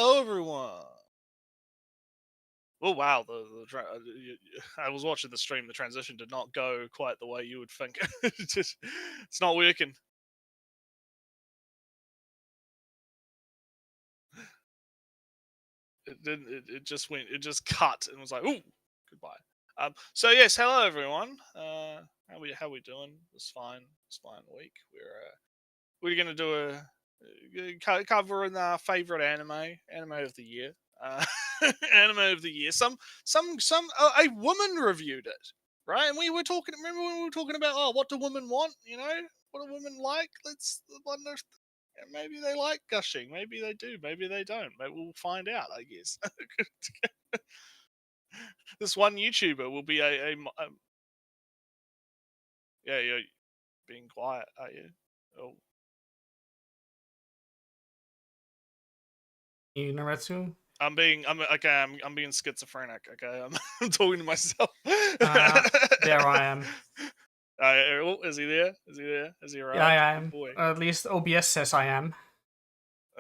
Hello, everyone. Oh wow, I was watching the stream. The transition did not go quite the way you would think. It's not working. It didn't. It just went. It just cut and was like, "Ooh, goodbye." So yes, hello everyone. How we doing? It's fine. It's fine week. We're gonna do covering our favorite anime of the year. Uh, Anime of the year. A woman reviewed it, right? And we were talking. Remember when we were talking about what do women want? What do women like? Let's wonder. Maybe they like gushing. Maybe they do. Maybe they don't. Maybe we'll find out. I guess this one YouTuber will be yeah. You're being quiet, are you? Oh. Naretsu? I'm being schizophrenic. Okay, I'm talking to myself. There I am. Is he there? Is he there? Has he Yeah, I arrived? Good am. boy. At least OBS says I am.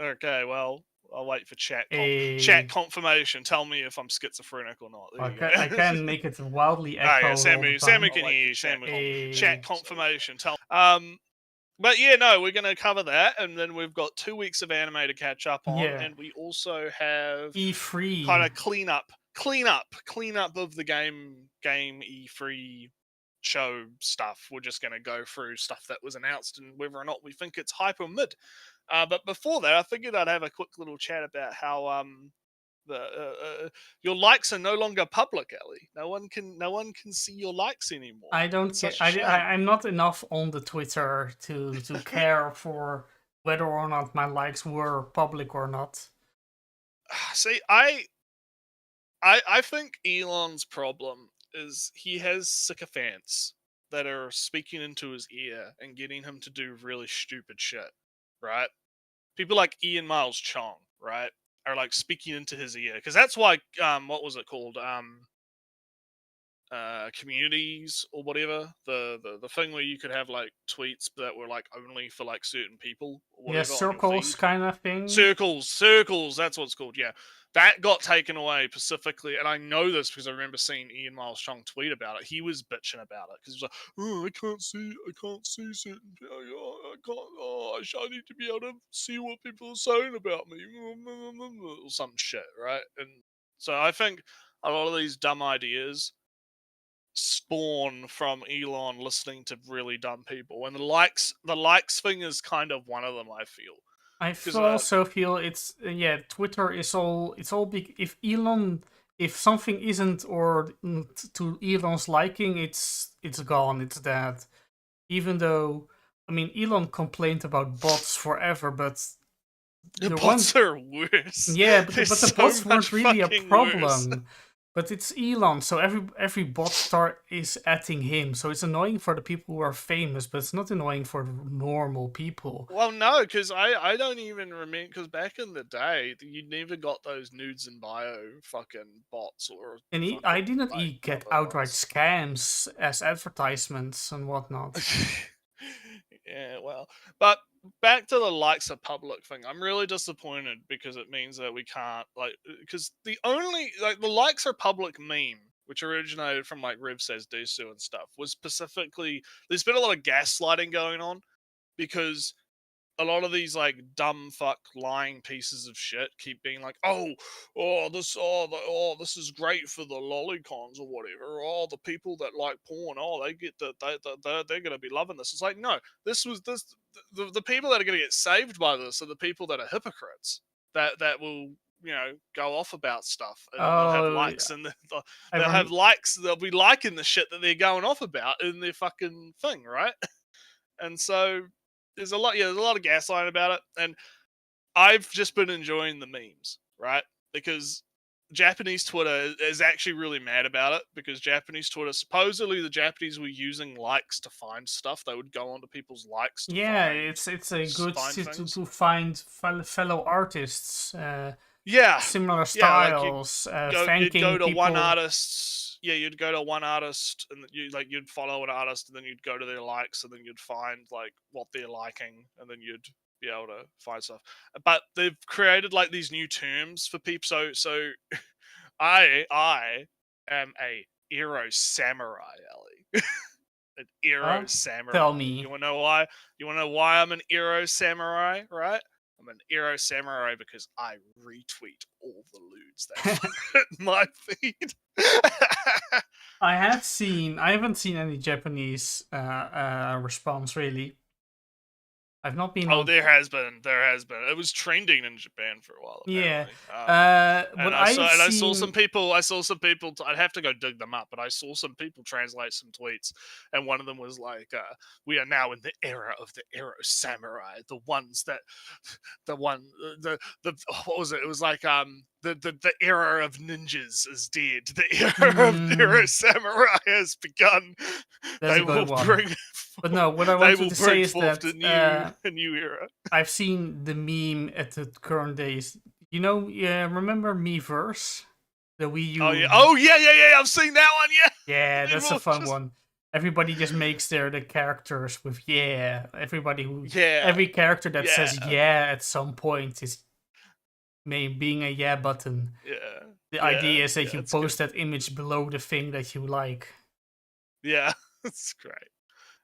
Okay, well, I'll wait for chat A... confirmation. Tell me if I'm schizophrenic or not. There you go. I can make it wildly Ah, echo yeah, all the Sammy time. can hear you. Chat A... confirmation. Tell. But yeah, no, we're gonna cover that, and then we've got 2 weeks of anime to catch up on, Yeah. and we also have kind E3. of clean up of the game E3 show stuff. We're just gonna go through stuff that was announced and whether or not we think it's hype or mid. But before that, I figured I'd have a quick little chat about how your likes are no longer public, Ellie. No one can see your likes anymore. I don't It's care. such a shame. I'm not enough on the Twitter to care for whether or not my likes were public or not. See, I think Elon's problem is he has sycophants that are speaking into his ear and getting him to do really stupid shit, right? People like Ian Miles Chong, right, are like speaking into his ear because that's why what was it called communities or whatever, the thing where you could have like tweets that were like only for like certain people or Yeah, whatever on your circles feed. kind of thing. Circles, that's what it's called. Yeah, that got taken away specifically, and I know this because I remember seeing Ian Miles Chung tweet about it. He was bitching about it because he was like, "Oh, I can't see certain, I can't, I need to be able to see what people are saying about me, or some shit, right?" And so I think a lot of these dumb ideas spawn from Elon listening to really dumb people, and the likes thing is kind of one of them. I feel I because also feel it's Twitter is all big. If something isn't or to Elon's liking, it's gone. It's dead. Even though I mean Elon complained about bots forever, but the the bots ones are worse. but They're the so bots much weren't really a fucking worse. problem. But it's Elon, so every bot star is atting him. So it's annoying for the people who are famous, but it's not annoying for normal people. Well, no, because I don't even remember, because back in the day, you never got those nudes and bio fucking bots or And I fucking didn't like get other outright ones. scams as advertisements and whatnot. Yeah, well, but back to the likes of public thing. I'm really disappointed because it means that we can't like because the likes are public meme, which originated from like Riv Says Dusu and stuff, was specifically there's been a lot of gaslighting going on because a lot of these like dumb fuck lying pieces of shit keep being like, this is great for the lolicons or whatever. Oh, the people that like porn, they get they're gonna be loving this. It's like, no, the people that are gonna get saved by this are the people that are hypocrites that will go off about stuff, and then they'll have Oh, likes, and I they'll have rem- likes, they'll be liking the shit that they're going off about in their fucking thing, right? And so there's a lot of gaslighting about it, and I've just been enjoying the memes, right? Because Japanese Twitter is actually really mad about it because Japanese Twitter, supposedly the Japanese were using likes to find stuff. They would go onto people's likes to yeah, find it's a good things. to find fellow artists, Yeah, similar yeah, like styles, you'd go thanking to one people. artist. Yeah, you'd go to one artist, and you'd follow an artist, and then you'd go to their likes, and then you'd find like what they're liking, and then you'd be able to find stuff. But they've created like these new terms for people. So I am a Eero samurai, Ellie. An Eero Tell samurai. me. You wanna know why? You wanna know why I'm an Eero samurai, right? I'm an Eero samurai because I retweet all the lewds that hit my feed. I haven't seen any Japanese response really. I've not been Oh, on. there has been. It was trending in Japan for a while, Yeah. apparently. But I saw some people. I'd have to go dig them up, but I saw some people translate some tweets, and one of them was like, "We are now in the era of the Eero samurai, the ones that, the one, the what was it? It was like the era of ninjas is dead. The era of Eero samurai has begun. That's They a good will one. bring." But no, what I They wanted will to say bring is forth that a new era. I've seen the meme at the current days. You know, remember Miiverse? The Wii U. Oh yeah. I've seen that one. Yeah. Yeah, that's a fun Just, one. Everybody just makes the characters with yeah. yeah. Every character that Yeah. says yeah at some point is being a yeah button. Yeah. The idea is that yeah, you it's post good. that image below the thing that you like. Yeah, it's great.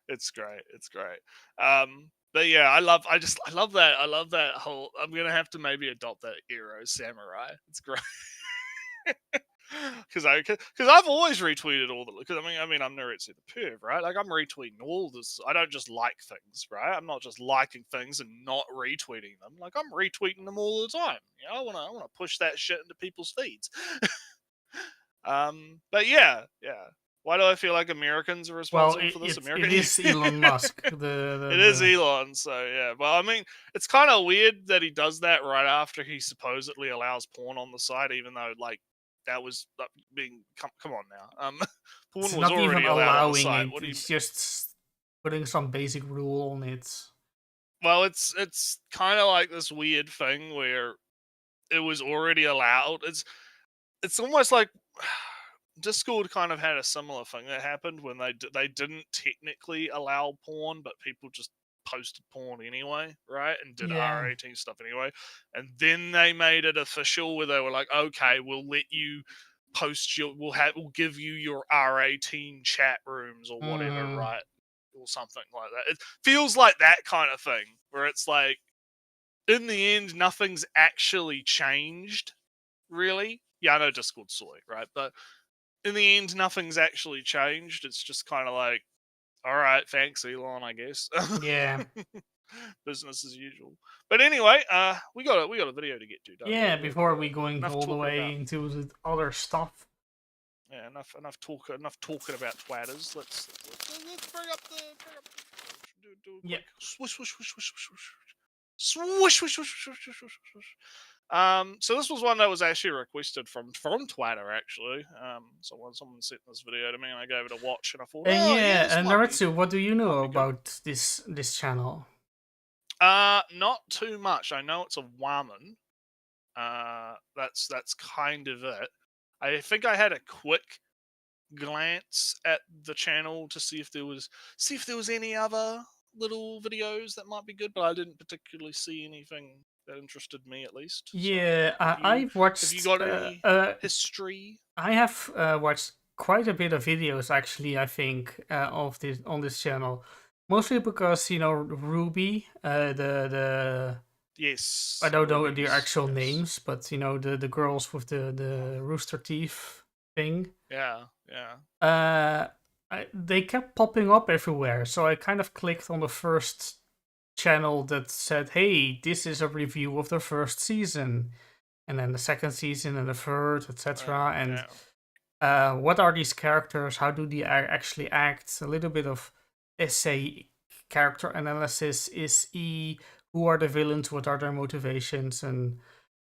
It's great. It's great. But yeah, I love that. I love that whole. I'm gonna have to maybe adopt that Eero samurai. It's great. Because I've always retweeted all the. Because I mean, I'm Neritsy the perv, right? Like I'm retweeting all this. I don't just like things, right? I'm not just liking things and not retweeting them. Like I'm retweeting them all the time. You know, I wanna push that shit into people's feeds. But yeah. Why do I feel like Americans are Well, responsible for this? it is Elon Musk. It is Elon, so yeah. But I mean, it's kind of weird that he does that right after he supposedly allows porn on the site, even though like that was being come on now. Porn It's was not even already allowed on the allowing site. it. What do you? It's just putting some basic rule on it. Well, it's kind of like this weird thing where it was already allowed. It's almost like Discord kind of had a similar thing that happened when they didn't technically allow porn, but people just posted porn anyway, right? And did Yeah. R18 stuff anyway. And then they made it official where they were like, okay, we'll let you post we'll give you your R18 chat rooms or whatever, right? Or something like that. It feels like that kind of thing where it's like, in the end, nothing's actually changed, really. Yeah, I know Discord's soy, right? But in the end, nothing's actually changed. It's just kind of like, all right, thanks, Elon, I guess. Yeah. Business as usual. But anyway, we got a video to get to, don't Yeah, we? before we going enough all the talking way about, into the other stuff. yeah, enough talking about twatters. Let's bring up the do a Yeah. quick swish swish swish swish swish swish swish swish swish swish swish swish. So this was one that was actually requested from Twitter, actually. Someone sent this video to me, and I gave it a watch, and I thought, And oh yeah, yeah, this and might be, Naritsu, what do you know might be good. about this channel? Not too much. I know it's a woman. That's kind of it. I think I had a quick glance at the channel to see if there was any other little videos that might be good, but I didn't particularly see anything that interested me, at least. Yeah, So, I've watched. have you got any history? I have watched quite a bit of videos actually. I think of this on this channel, mostly because Ruby, the Yes. I don't know their Rubies, actual yes. names, but the girls with the rooster teeth thing. Yeah. They kept popping up everywhere, so I kind of clicked on the first channel that said, "Hey, this is a review of the first season," and then the second season and the third, etc. And what are these characters? How do they actually act? A little bit of essay character analysis. Who are the villains? What are their motivations? And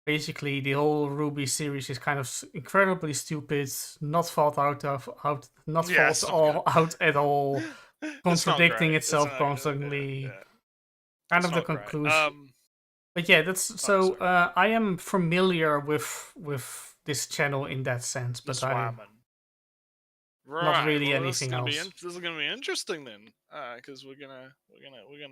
basically, the whole Ruby series is kind of incredibly stupid, not thought out at all, contradicting itself constantly. Kind of the conclusion. But yeah, that's so. I am familiar with this channel in that sense, but Not really Well, anything else. this is gonna be interesting then, because we're gonna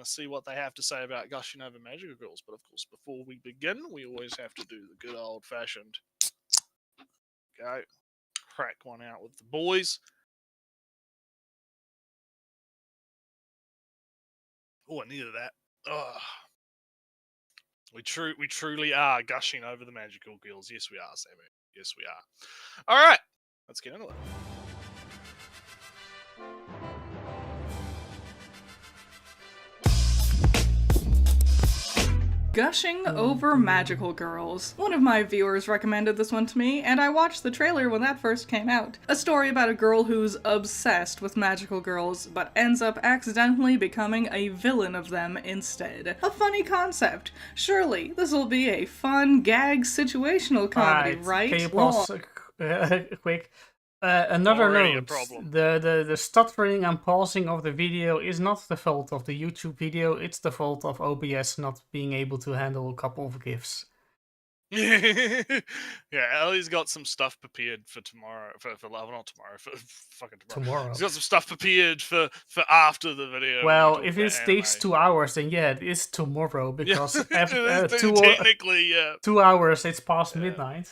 see what they have to say about gushing over magical girls. But of course, before we begin, we always have to do the good old fashioned go crack one out with the boys. Oh, I needed that. Oh, we truly are gushing over the magical girls. Yes, we are, Sammy. Yes, we are. All right, let's get into it. Gushing over magical girls. One of my viewers recommended this one to me, and I watched the trailer when that first came out. A story about a girl who's obsessed with magical girls, but ends up accidentally becoming a villain of them instead. A funny concept. Surely, this'll be a fun gag situational comedy, right? Can you pause quick? Another note, the stuttering and pausing of the video is not the fault of the YouTube video, it's the fault of OBS not being able to handle a couple of GIFs. Yeah, Ellie's got some stuff prepared for tomorrow. For not tomorrow, for fucking tomorrow. He's got some stuff prepared for after the video. Well, if it takes 2 hours, then yeah, it is tomorrow, because technically, 2 hours, it's past midnight.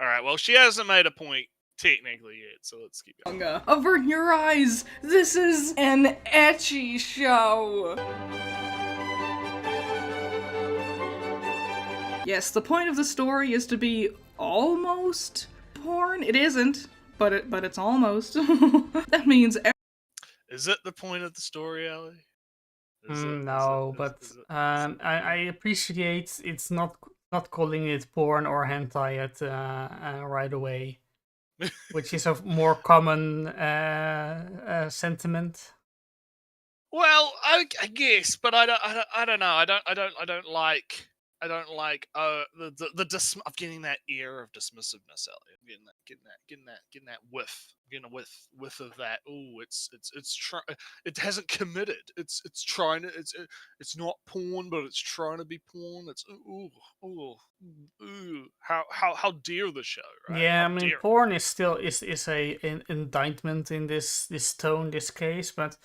Alright, well, she hasn't made a point technically yet, so let's keep going. Avert your eyes! This is an ecchi show! Yes, the point of the story is to be almost porn. It isn't, but it's almost. That means. Is it the point of the story, Ellie? I appreciate it's not calling it porn or hentai right away. Which is a more common sentiment. Well, I guess, but I don't know. I don't like I'm getting that air of dismissiveness, Ellie. I'm getting that whiff. I'm getting a whiff of that. Oh, it hasn't committed. It's trying to. It's not porn, but it's trying to be porn. It's how dare the show, right? Yeah, how I mean, porn is still is an indictment in this tone, this case, but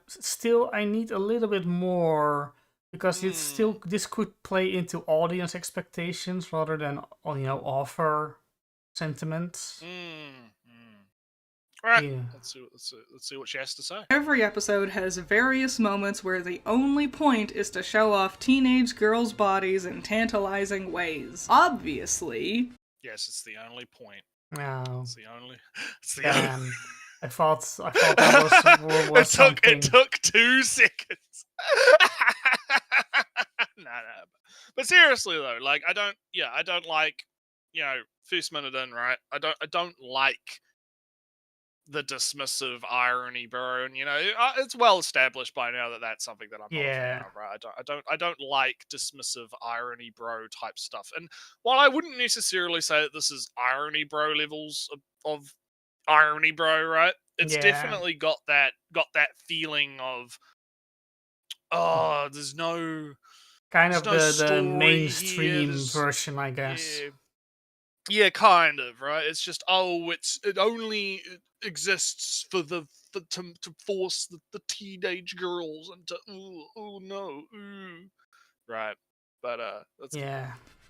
still I need a little bit more. Because this could play into audience expectations rather than author sentiments. All right, yeah. Let's see what she has to say. Every episode has various moments where the only point is to show off teenage girls' bodies in tantalizing ways. Obviously. Yes, it's the only point. No. It's the only. Only. I thought that was something. It took 2 seconds. No. But seriously though, like I don't like, first minute in, right? I don't like the dismissive irony, bro. And it's well established by now that that's something that I'm not a fan of, right? I don't like dismissive irony, bro type stuff. And while I wouldn't necessarily say that this is irony, bro levels of irony, bro, right? It's definitely got that feeling of there's no kind of the mainstream here. version, I guess. Yeah, kind of, right? It's just it only exists for to force the teenage girls into right. But that's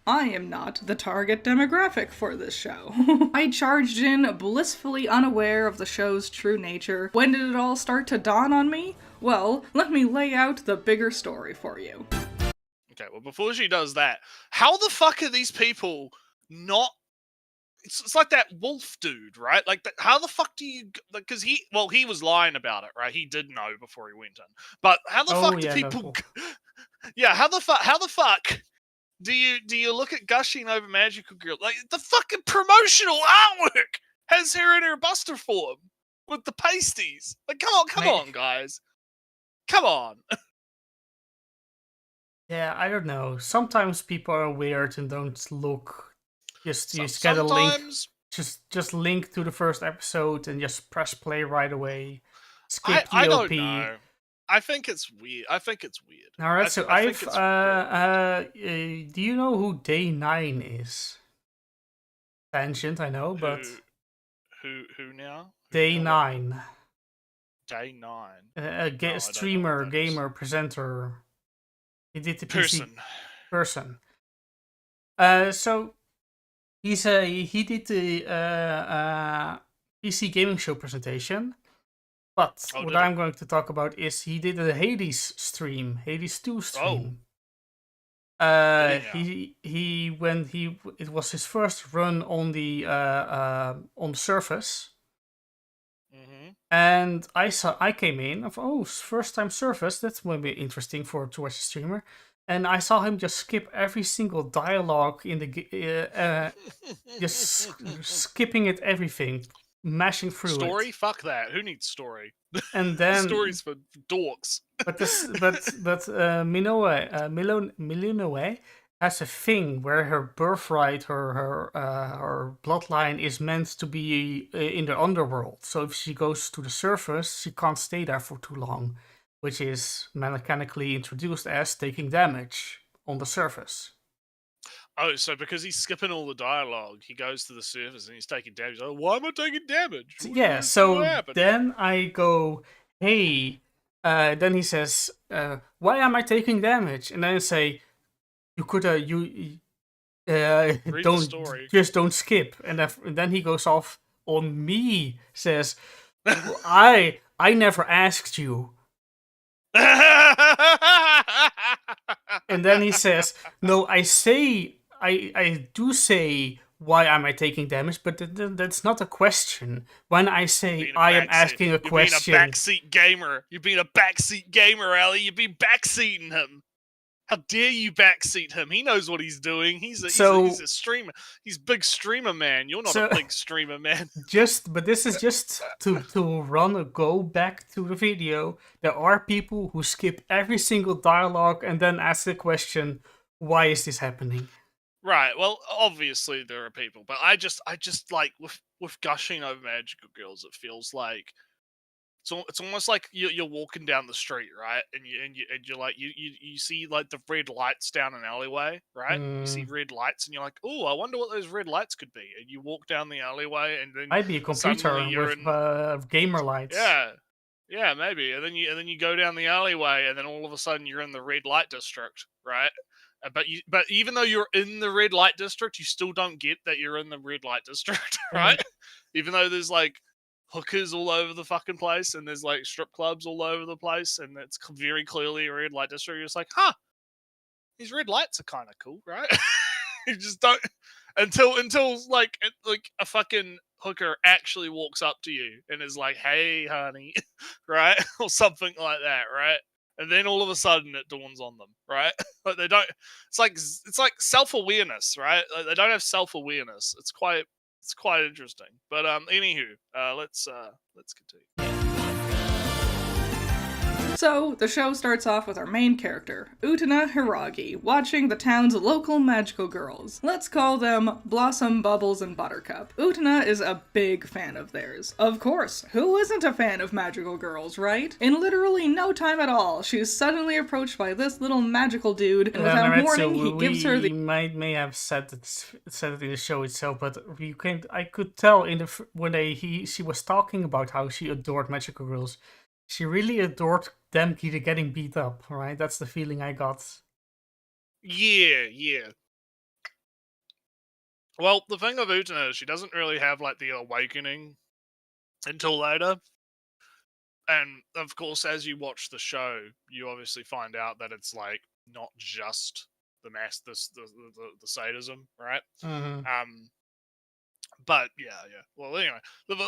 I am not the target demographic for this show. I charged in blissfully unaware of the show's true nature. When did it all start to dawn on me? Well, let me lay out the bigger story for you. Okay, well, before she does that, how the fuck are these people not... It's like that wolf dude, right? Like, how the fuck do you... Because he was lying about it, right? He did know before he went in. But how the fuck do people... Yeah, how the fuck... Do you look at gushing over magical girl? Like, the fucking promotional artwork has her in her buster form with the pasties. Like, come on, guys. Come on. Yeah, I don't know. Sometimes people are weird and don't look. Just get a link. Just link to the first episode and just press play right away. Skip the OP. I don't know. I think it's weird. All right, so do you know who Day 9 is? Tangent, I know, but Who now? Day What? 9. Day 9. A No, I don't know streamer, what that is. gamer, presenter. He did the Person. person. So he did the PC gaming show presentation. But Oh, what did he? I'm going to talk about is he did a Hades stream, Hades 2 stream. It was his first run on the Surface. And I came in of first time Surface, that's maybe interesting to watch a streamer. And I saw him just skip every single dialogue in the just skipping it everything, mashing through Story? it. Fuck that. Who needs story? And then Stories for dorks. But Minoue has a thing where her birthright, her bloodline is meant to be in the underworld. So if she goes to the surface, she can't stay there for too long, which is mechanically introduced as taking damage on the surface. Oh, so because he's skipping all the dialogue, he goes to the surface and he's taking damage. Oh, why am I taking damage? So then I go, hey. Then he says, "Why am I taking damage?" And then I say, "You could, don't skip." And then he goes off on me, says, "I never asked you." And then he says, "No, I do say." Why am I taking damage? But that's not a question. When I say I am asking a question... You're being a backseat gamer. You're being a backseat gamer, Ali. You've been backseating him. How dare you backseat him? He knows what he's doing. He's a streamer. He's big streamer man. You're not a big streamer man. But this is just to go back to the video. There are people who skip every single dialogue and then ask the question, why is this happening? Right, well, obviously there are people, but I just like with gushing over magical girls, it feels like it's almost like you're walking down the street, right? And you're like you see like the red lights down an alleyway, right? You see red lights, and you're like, oh, I wonder what those red lights could be. And you walk down the alleyway, and then I'd be a computer with gamer lights. Yeah, maybe. And then you go down the alleyway, and then all of a sudden you're in the red light district, right? But even though you're in the red light district, you still don't get that you're in the red light district, right? Even though there's like hookers all over the fucking place, and there's like strip clubs all over the place, and it's very clearly a red light district. You're just like, huh, these red lights are kind of cool, right? You just don't until like a fucking hooker actually walks up to you and is like, hey, honey, right? Or something like that, right? And then all of a sudden it dawns on them, right? Like they don't. It's like self-awareness, right? Like they don't have self-awareness. It's quite interesting. But anywho, let's continue. So, the show starts off with our main character, Utena Hiragi, watching the town's local magical girls. Let's call them Blossom, Bubbles, and Buttercup. Utena is a big fan of theirs. Of course, who isn't a fan of magical girls, right? In literally no time at all, she's suddenly approached by this little magical dude, and without warning, he gives her the... may have said it in the show itself, but I could tell she was talking about how she adored magical girls. She really adored them getting beat up, right? That's the feeling I got. Yeah. Well, the thing of Utena is she doesn't really have like the awakening until later. And of course, as you watch the show, you obviously find out that it's like not just the sadism, right? Mm-hmm. But yeah. Well, anyway,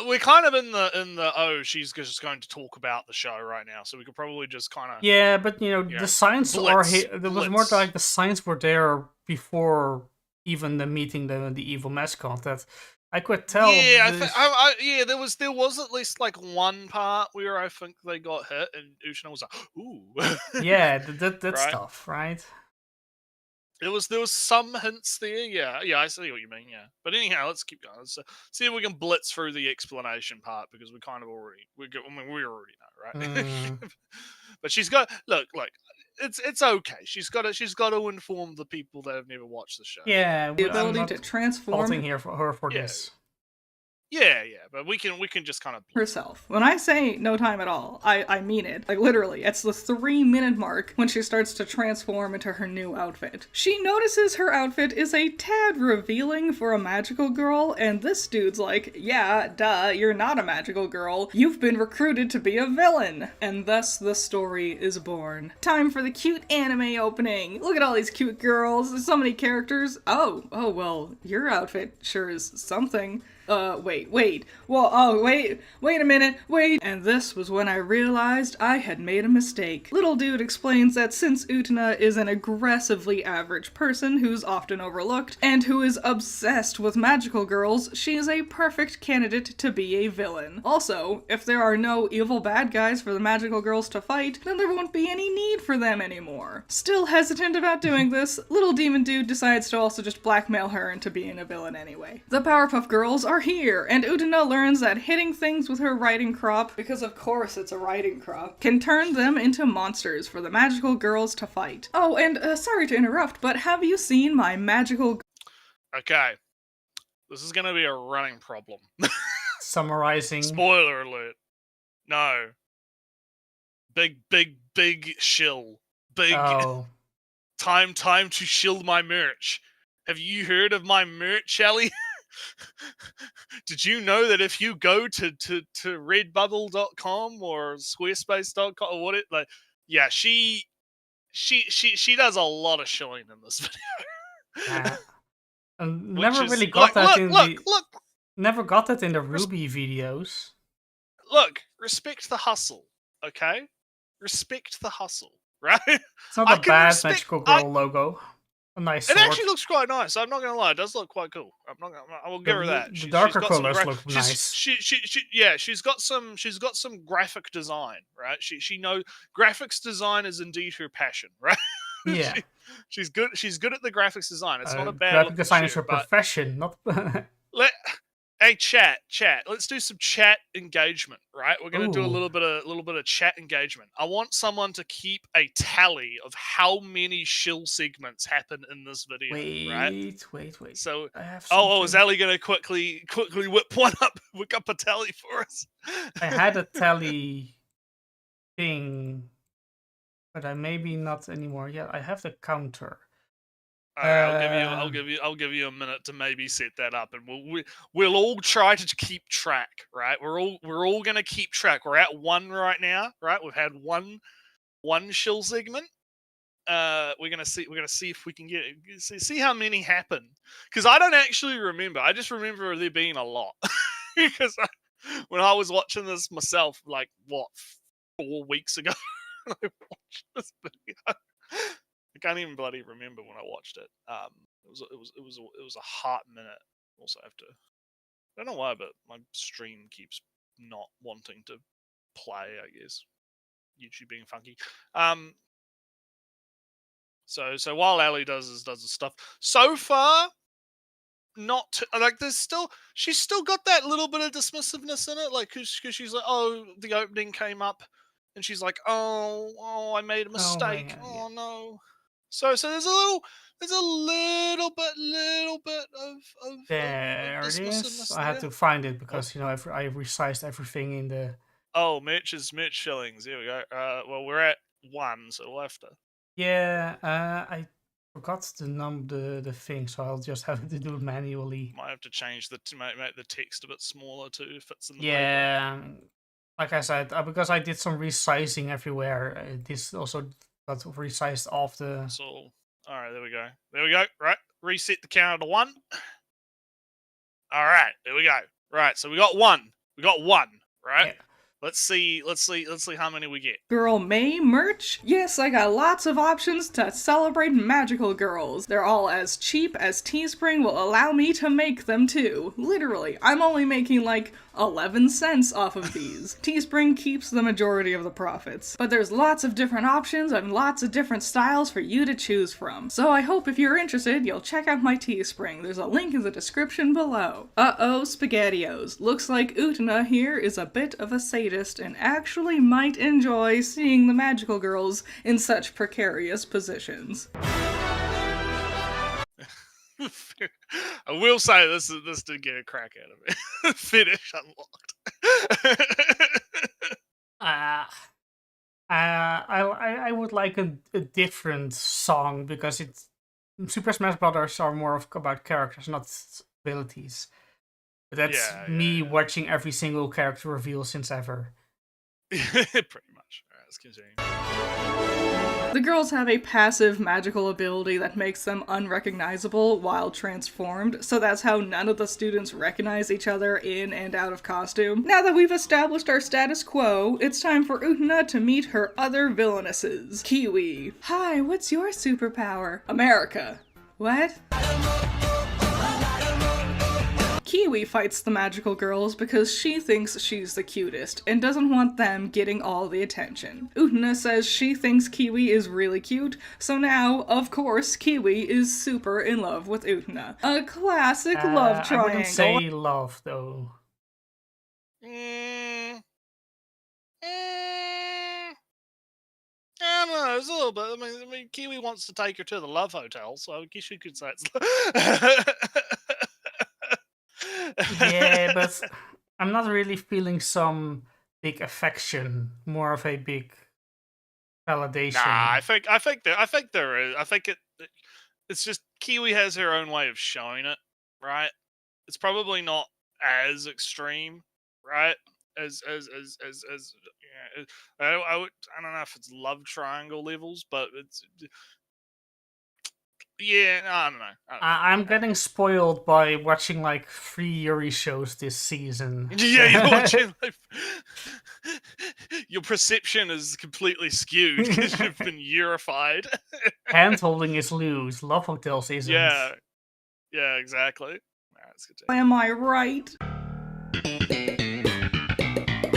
we're kind of in the she's just going to talk about the show right now, so we could probably just kind of but the signs there was more like the signs were there before even the meeting the evil mascot that I could tell. Yeah, there was at least like one part where I think they got hit, and Utena was like, ooh. Yeah, that right? Stuff, right? There was some hints there, yeah. I see what you mean, yeah. But anyhow, let's keep going. Let's see if we can blitz through the explanation part because we kind of already we already know, right? But she's got look. It's okay. She's got to inform the people that have never watched the show. Yeah, the ability to transform here for her for this. Yeah, but we can just kind of herself. When I say no time at all, I mean it. Like, literally, it's the 3-minute mark when she starts to transform into her new outfit. She notices her outfit is a tad revealing for a magical girl, and this dude's like, yeah, duh, you're not a magical girl. You've been recruited to be a villain. And thus the story is born. Time for the cute anime opening. Look at all these cute girls. There's so many characters. Oh, well, your outfit sure is something. Wait. Well, wait a minute, wait. And this was when I realized I had made a mistake. Little dude explains that since Utena is an aggressively average person who's often overlooked, and who is obsessed with magical girls, she is a perfect candidate to be a villain. Also, if there are no evil bad guys for the magical girls to fight, then there won't be any need for them anymore. Still hesitant about doing this, little demon dude decides to also just blackmail her into being a villain anyway. The Powerpuff Girls are here, and Utena learns that hitting things with her riding crop, because of course it's a riding crop, can turn them into monsters for the magical girls to fight. Oh, and sorry to interrupt, but have you seen my magical... Okay. This is gonna be a running problem. Summarizing. Spoiler alert. No. Big shill. Big... Oh. Time to shill my merch. Have you heard of my merch, Ellie? Did you know that if you go to redbubble.com or squarespace.com or what it like, yeah, she does a lot of shilling in this video. Never really got that in the never got that in the Ruby videos. Look, respect the hustle, okay? Respect the hustle, right? It's not a bad magical girl logo. A nice sword. It actually looks quite nice. I'm not gonna lie, it does look quite cool. I will give her that. The darker colors look nice. She's got some graphic design, right? She knows graphics design is indeed her passion, right? Yeah. She's good at the graphics design. It's not a bad graphic design is her profession, not Hey, chat. Let's do some chat engagement, right? We're gonna do a little bit of chat engagement. I want someone to keep a tally of how many shill segments happen in this video. Wait. So, I have is Ali gonna quickly whip up a tally for us? I had a tally thing, but I maybe not anymore. Yeah, I have the counter. All right, I'll give you a minute to maybe set that up, and we'll all try to keep track, right? We're all gonna keep track. We're at 1 right now, right? We've had one shill segment. We're gonna see if we can see how many happen, because I don't actually remember. I just remember there being a lot because when I was watching this myself, like 4 weeks ago, I watched this video. I can't even bloody remember when I watched it. It was a hot minute. Also, I don't know why, but my stream keeps not wanting to play. I guess YouTube being funky. So while Ali does his stuff, so far, not like she's still got that little bit of dismissiveness in it, like because she's like, oh, the opening came up, and she's like, oh, I made a mistake. Oh no. So there's a little bit of there it is. I had to find it because I resized everything in the. Oh, merch shillings. Here we go. Well, we're at 1, so we'll have to. Yeah, I forgot the thing, so I'll just have to do it manually. Might have to change to make the text a bit smaller too, if it's in the paper. Like I said, because I did some resizing everywhere. This also got resized off the. So, all right, there we go. Right, reset the counter to 1. All right, there we go. Right, so we got 1. Right. Yeah. Let's see how many we get. Girl May merch? Yes, I got lots of options to celebrate magical girls. They're all as cheap as Teespring will allow me to make them too. Literally, I'm only making like 11 cents off of these. Teespring keeps the majority of the profits. But there's lots of different options and lots of different styles for you to choose from. So I hope if you're interested, you'll check out my Teespring. There's a link in the description below. Uh-oh, SpaghettiOs. Looks like Utena here is a bit of a sadist and actually might enjoy seeing the magical girls in such precarious positions. I will say this did get a crack out of me. Finish unlocked. I would like a different song because it's Super Smash Brothers are more about characters, not abilities. But that's me watching every single character reveal since ever. Pretty much. Alright, let's continue. The girls have a passive magical ability that makes them unrecognizable while transformed, so that's how none of the students recognize each other in and out of costume. Now that we've established our status quo, it's time for Utena to meet her other villainesses. Kiwi. Hi, what's your superpower? America. What? Kiwi fights the magical girls because she thinks she's the cutest and doesn't want them getting all the attention. Utena says she thinks Kiwi is really cute, so now, of course, Kiwi is super in love with Utena. A classic love triangle. I wouldn't say love, though. I don't know, it's a little bit. I mean, Kiwi wants to take her to the love hotel, so I guess you could say it's. Yeah, but I'm not really feeling some big affection. More of a big validation. Nah, I think there is. I think it's just Kiwi has her own way of showing it, right? It's probably not as extreme, right? As yeah. I don't know if it's love triangle levels, but it's. Yeah, I don't know. I'm getting spoiled by watching like 3 Yuri shows this season. Yeah, you're watching. Like, your perception is completely skewed because you've been Yurified. Hand holding is loose. Love hotels isn't. Yeah, exactly. Alright, let's continue. Am I right?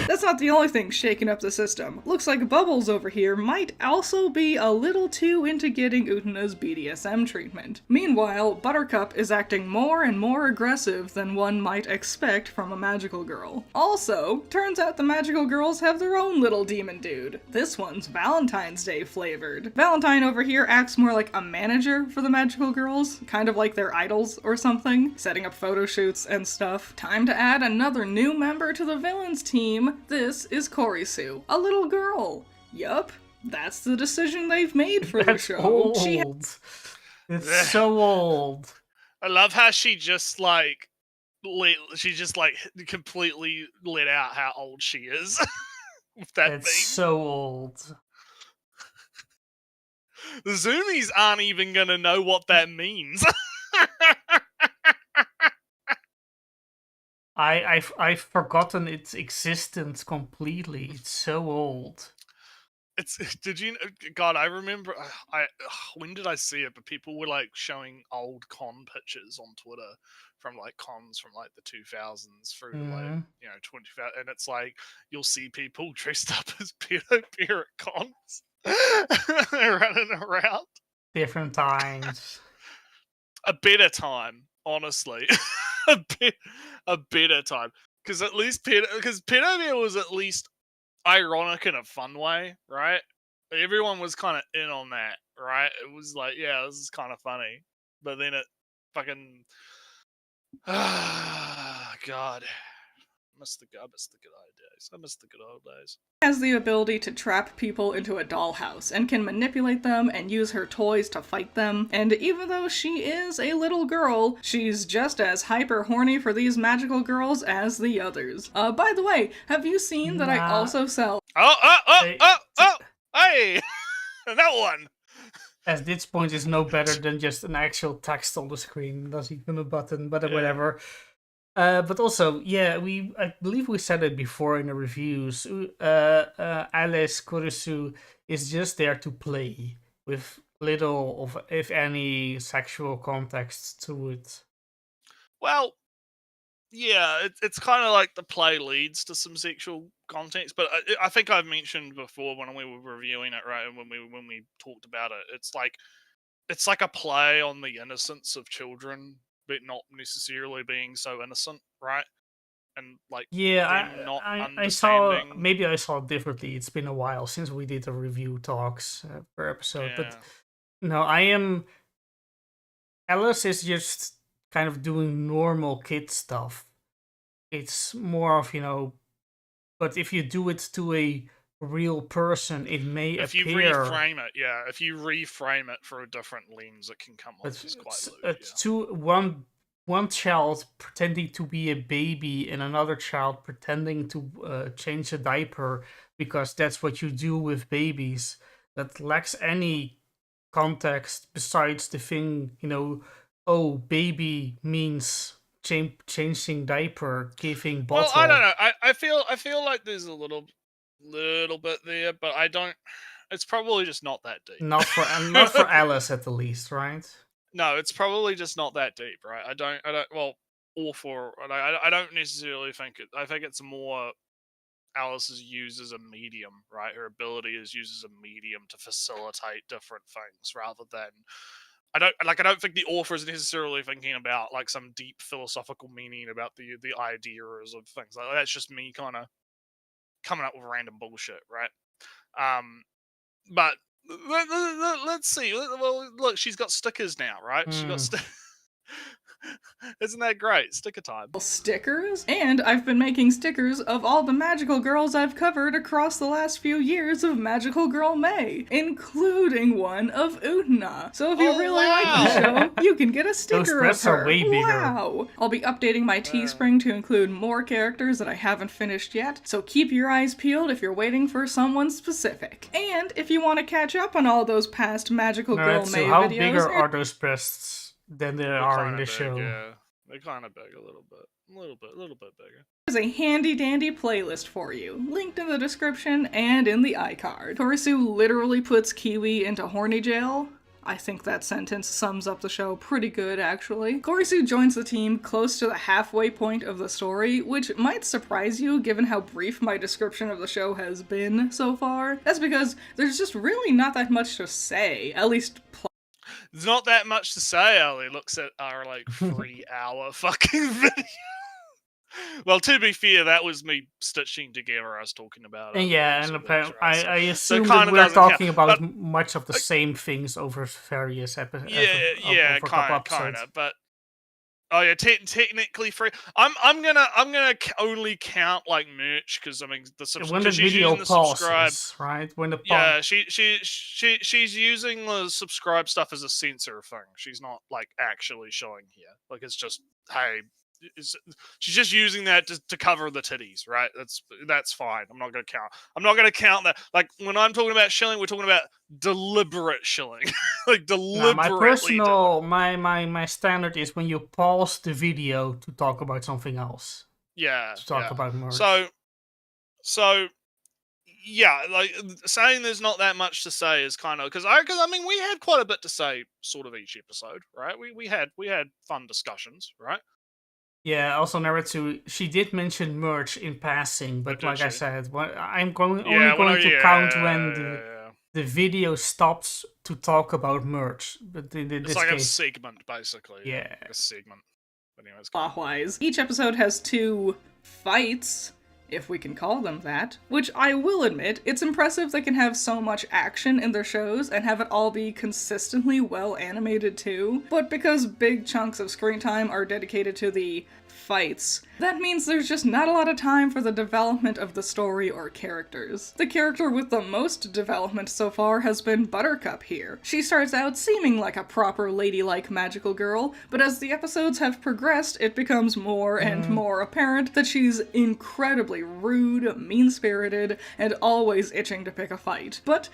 That's not the only thing shaking up the system. Looks like Bubbles over here might also be a little too into getting Utena's BDSM treatment. Meanwhile, Buttercup is acting more and more aggressive than one might expect from a magical girl. Also, turns out the magical girls have their own little demon dude. This one's Valentine's Day flavored. Valentine over here acts more like a manager for the magical girls, kind of like their idols or something, setting up photo shoots and stuff. Time to add another new member to the villains team. This is Korisu, a little girl. Yup, that's the decision they've made for the show. Old. It's so old. I love how she just like completely let out how old she is. With that It's thing. so old. The Zoomies aren't even gonna know what that means. I've forgotten its existence completely. It's so old. Did you? God, I remember. When did I see it? But people were like showing old con pictures on Twitter from like cons from like the 2000s through to like 20,000, and it's like you'll see people dressed up as pedo bear at cons, running around. Different times. A better time, honestly. a better time, because at least pedo bear was at least ironic in a fun way, right? Everyone was kind of in on that, right? It was like, yeah, this is kind of funny, but then it fucking, God, I miss the good old days. I miss the good old days. Has the ability to trap people into a dollhouse and can manipulate them and use her toys to fight them. And even though she is a little girl, she's just as hyper horny for these magical girls as the others. By the way, have you seen that I also sell? Hey, that one. At this point, is no better than just an actual text on the screen. Doesn't even a button, but whatever. But also, yeah, I believe we said it before in the reviews. Alice Kurisu is just there to play with little of, if any, sexual context to it. Well, yeah, it's kind of like the play leads to some sexual context, but I think I've mentioned before when we were reviewing it, right, and when we talked about it, it's like a play on the innocence of children, but not necessarily being so innocent, right? And like, I saw, maybe I saw it differently. It's been a while since we did the review talks per episode, but no, I am Alice is just kind of doing normal kid stuff. It's more of, but if you do it to a real person, it may If you appear. reframe it, yeah. If you reframe it for a different lens, it can come off as quite lewd. Yeah. One child pretending to be a baby and another child pretending to change a diaper because that's what you do with babies. That lacks any context besides the thing, oh, baby means changing diaper, giving bottle. Well, I don't know. I feel like there's a little bit there, but I don't. It's probably just not that deep. Not for Alice at the least, right? No, it's probably just not that deep, right? I don't. Well, or for I don't necessarily think it. I think it's more Alice is used as a medium, right? Her ability is used as a medium to facilitate different things, rather than I don't think the author is necessarily thinking about like some deep philosophical meaning about the ideas of things. Like, that's just me kind of coming up with random bullshit, right? But let's see. Well, look, she's got stickers now, right? She got Isn't that great? Sticker time. Stickers? And I've been making stickers of all the magical girls I've covered across the last few years of Magical Girl May, including one of Utna. So if you really like the show, you can get a sticker of her. Are way bigger. Wow! I'll be updating my Teespring to include more characters that I haven't finished yet, so keep your eyes peeled if you're waiting for someone specific. And if you want to catch up on all those past Magical Girl May videos... How bigger are those breasts than there are in the big, show? Yeah, they're kind of big, a little bit bigger. There's a handy-dandy playlist for you, linked in the description and in the iCard. Torisu literally puts Kiwi into horny jail. I think that sentence sums up the show pretty good, actually. Korisu joins the team close to the halfway point of the story, which might surprise you given how brief my description of the show has been so far. That's because there's just really not that much to say, at least there's not that much to say. Ali looks at our like 3-hour fucking video. Well, to be fair, that was me stitching together. I was talking about it. Yeah, and apparently, I assume so that we're talking about but, much of the same things over various episodes. Yeah, kind of. But oh yeah, technically free. I'm gonna only count like merch because I mean when the video pauses, right? When the she's using the subscribe stuff as a censor thing. She's not like actually showing here. Like it's just she's just using that to cover the titties, right? That's fine. I'm not gonna count that. Like when I'm talking about shilling, we're talking about deliberate shilling. Like deliberately. My standard is when you pause the video to talk about something else. Yeah. To talk about more. So yeah, like saying there's not that much to say is kind of because I mean we had quite a bit to say sort of each episode, right? We had fun discussions, right? Yeah, also Naruto, she did mention merch in passing, but like I said, I'm only going to count when the video stops to talk about merch. But it's like a segment, basically. Yeah. A segment. But anyways, plot-wise, each episode has 2 fights, if we can call them that, which I will admit, it's impressive they can have so much action in their shows and have it all be consistently well animated too. But because big chunks of screen time are dedicated to the fights, that means there's just not a lot of time for the development of the story or characters. The character with the most development so far has been Buttercup here. She starts out seeming like a proper ladylike magical girl, but as the episodes have progressed, it becomes more and more apparent that she's incredibly rude, mean-spirited, and always itching to pick a fight. But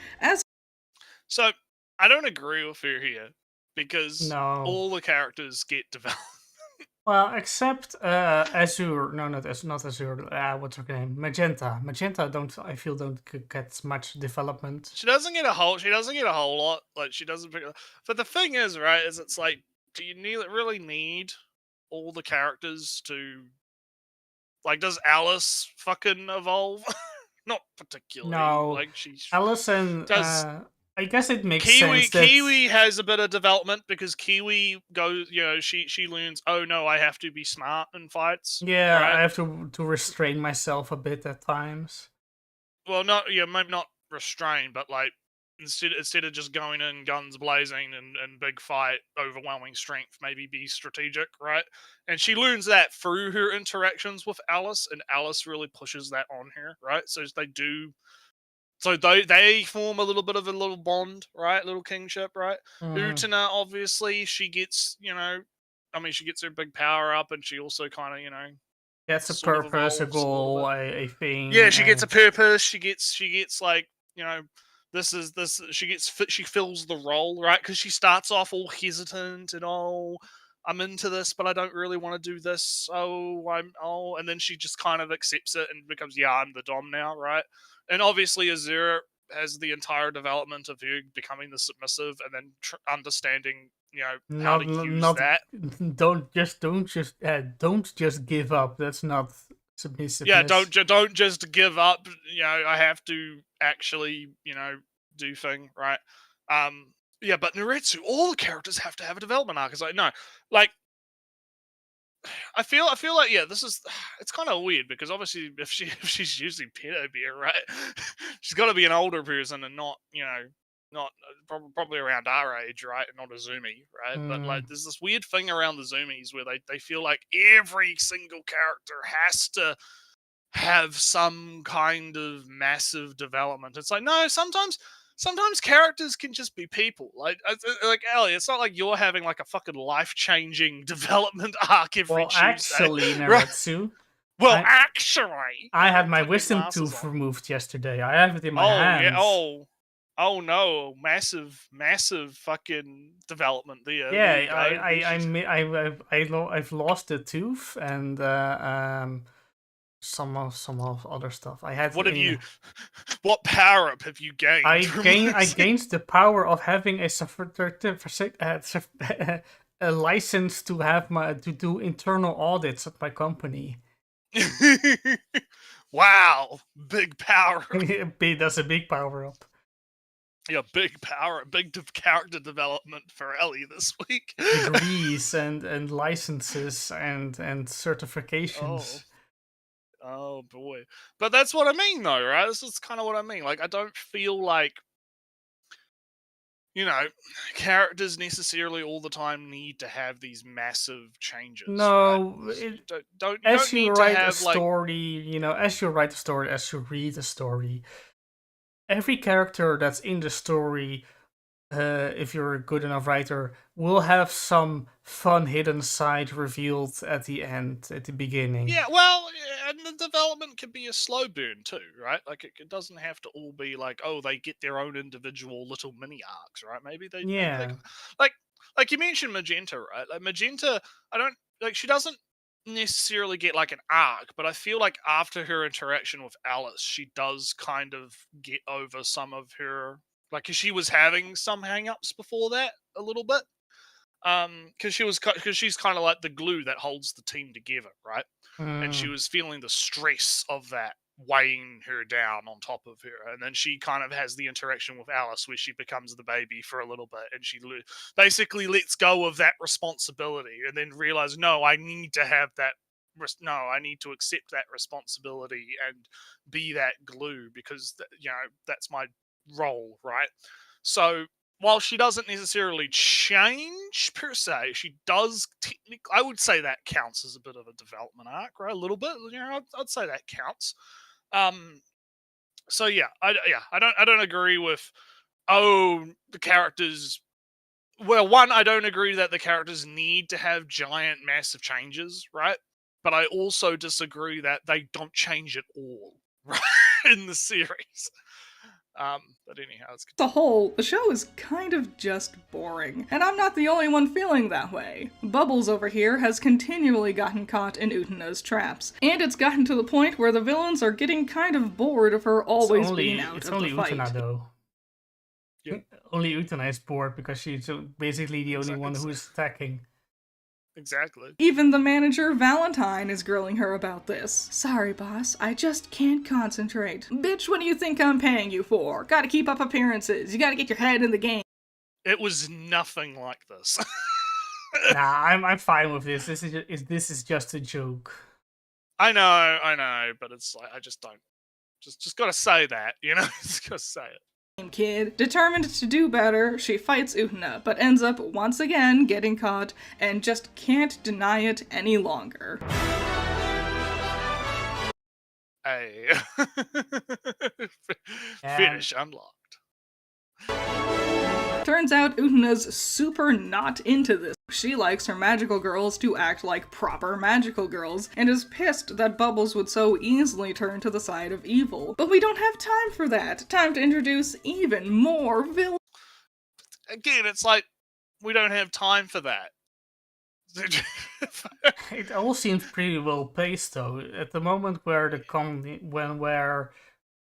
So, I don't agree with her here, because all the characters get developed. Well, except Azure. No, not Azure. What's her name? Magenta. Magenta don't get much development. She doesn't get a whole lot. Like she doesn't pick up. But the thing is, right, is it's like, do you really need all the characters to like? Does Alice fucking evolve? Not particularly. No. Like Alice and I guess it makes sense that Kiwi has a bit of development because Kiwi goes, she learns, oh no, I have to be smart in fights. Yeah, right? I have to restrain myself a bit at times. Well, maybe not restrain, but like, instead of just going in guns blazing and big fight, overwhelming strength, maybe be strategic, right? And she learns that through her interactions with Alice, and Alice really pushes that on her, right? So they form a little bit of a little bond, right? Little kingship, right? Utena, obviously, she gets, she gets her big power up, and she also kind of, That's a sort of purpose, a evolves a little goal, bit. a thing. Yeah, she gets a purpose. She gets like, this. She fills the role, right? Because she starts off all hesitant and I'm into this, but I don't really want to do this. And then she just kind of accepts it and becomes, I'm the dom now, right? And obviously, Azura has the entire development of her becoming the submissive and then understanding, how to use that. Don't just give up. That's not submissiveness. Yeah, don't just give up. I have to actually, do thing, right? Yeah, but Naretsu, all the characters have to have a development arc. It's like, no, like, I feel like, it's kind of weird because obviously if she's using pedo beer, right, she's got to be an older person and not, probably around our age, right, and not a Zoomy, right? But like, there's this weird thing around the Zoomies where they feel like every single character has to have some kind of massive development. It's like, no, sometimes characters can just be people. Like Ellie, it's not like you're having like a fucking life-changing development arc every Tuesday. Actually, Naretsu. Well, actually, I had my wisdom tooth removed yesterday. I have it in my hands. Yeah, oh no, massive fucking development there. Yeah, I've lost a tooth and some other stuff. I had. What power up have you gained? I gained the power of having a license to do internal audits at my company. Wow, big power. That's a big power up. Yeah, big power, big character development for Ellie this week. Degrees and licenses and certifications. Oh boy. But that's what I mean though, right? This is kind of what I mean. Like, I don't feel like, characters necessarily all the time need to have these massive changes. No, right? As you write a story, as you read a story, every character that's in the story, if you're a good enough writer, will have some fun hidden side revealed at the end, at the beginning. Yeah, well, and the development can be a slow burn too, right? Like, it doesn't have to all be like, they get their own individual little mini arcs, right? Maybe they, like you mentioned Magenta, right? Like Magenta, she doesn't necessarily get like an arc, but I feel like after her interaction with Alice, she does kind of get over some of her, like, cause she was having some hang-ups before that a little bit. Because she's kind of like the glue that holds the team together, right? And she was feeling the stress of that weighing her down on top of her, and then she kind of has the interaction with Alice where she becomes the baby for a little bit, and she basically lets go of that responsibility, and then realizes, no, I need to have that. No, I need to accept that responsibility and be that glue because that's my role, right? So while she doesn't necessarily change per se, she does technically. I would say that counts as a bit of a development arc, right? A little bit, I'd say that counts. So yeah, I don't agree with. The characters. Well, one, I don't agree that the characters need to have giant, massive changes, right? But I also disagree that they don't change at all, right, in the series. But anyhow, the show is kind of just boring. And I'm not the only one feeling that way. Bubbles over here has continually gotten caught in Utena's traps. And it's gotten to the point where the villains are getting kind of bored of her always being out of the fight. It's only Utena, though. Yep. Only Utena is bored because she's basically the only one who's attacking. Exactly. Even the manager, Valentine, is grilling her about this. Sorry, boss, I just can't concentrate. Bitch, what do you think I'm paying you for? Gotta keep up appearances. You gotta get your head in the game. It was nothing like this. Nah, I'm fine with this. This is just a joke. I know, but it's like, I just don't. Just gotta say that, just gotta say it. kid. Determined to do better, she fights Utena, but ends up once again getting caught and just can't deny it any longer. Hey. Finish unlocked. Turns out Utena's super not into this. She likes her magical girls to act like proper magical girls, and is pissed that Bubbles would so easily turn to the side of evil. But we don't have time for that. Time to introduce even more villains. Again, it's like, we don't have time for that. It all seems pretty well paced though. At the moment where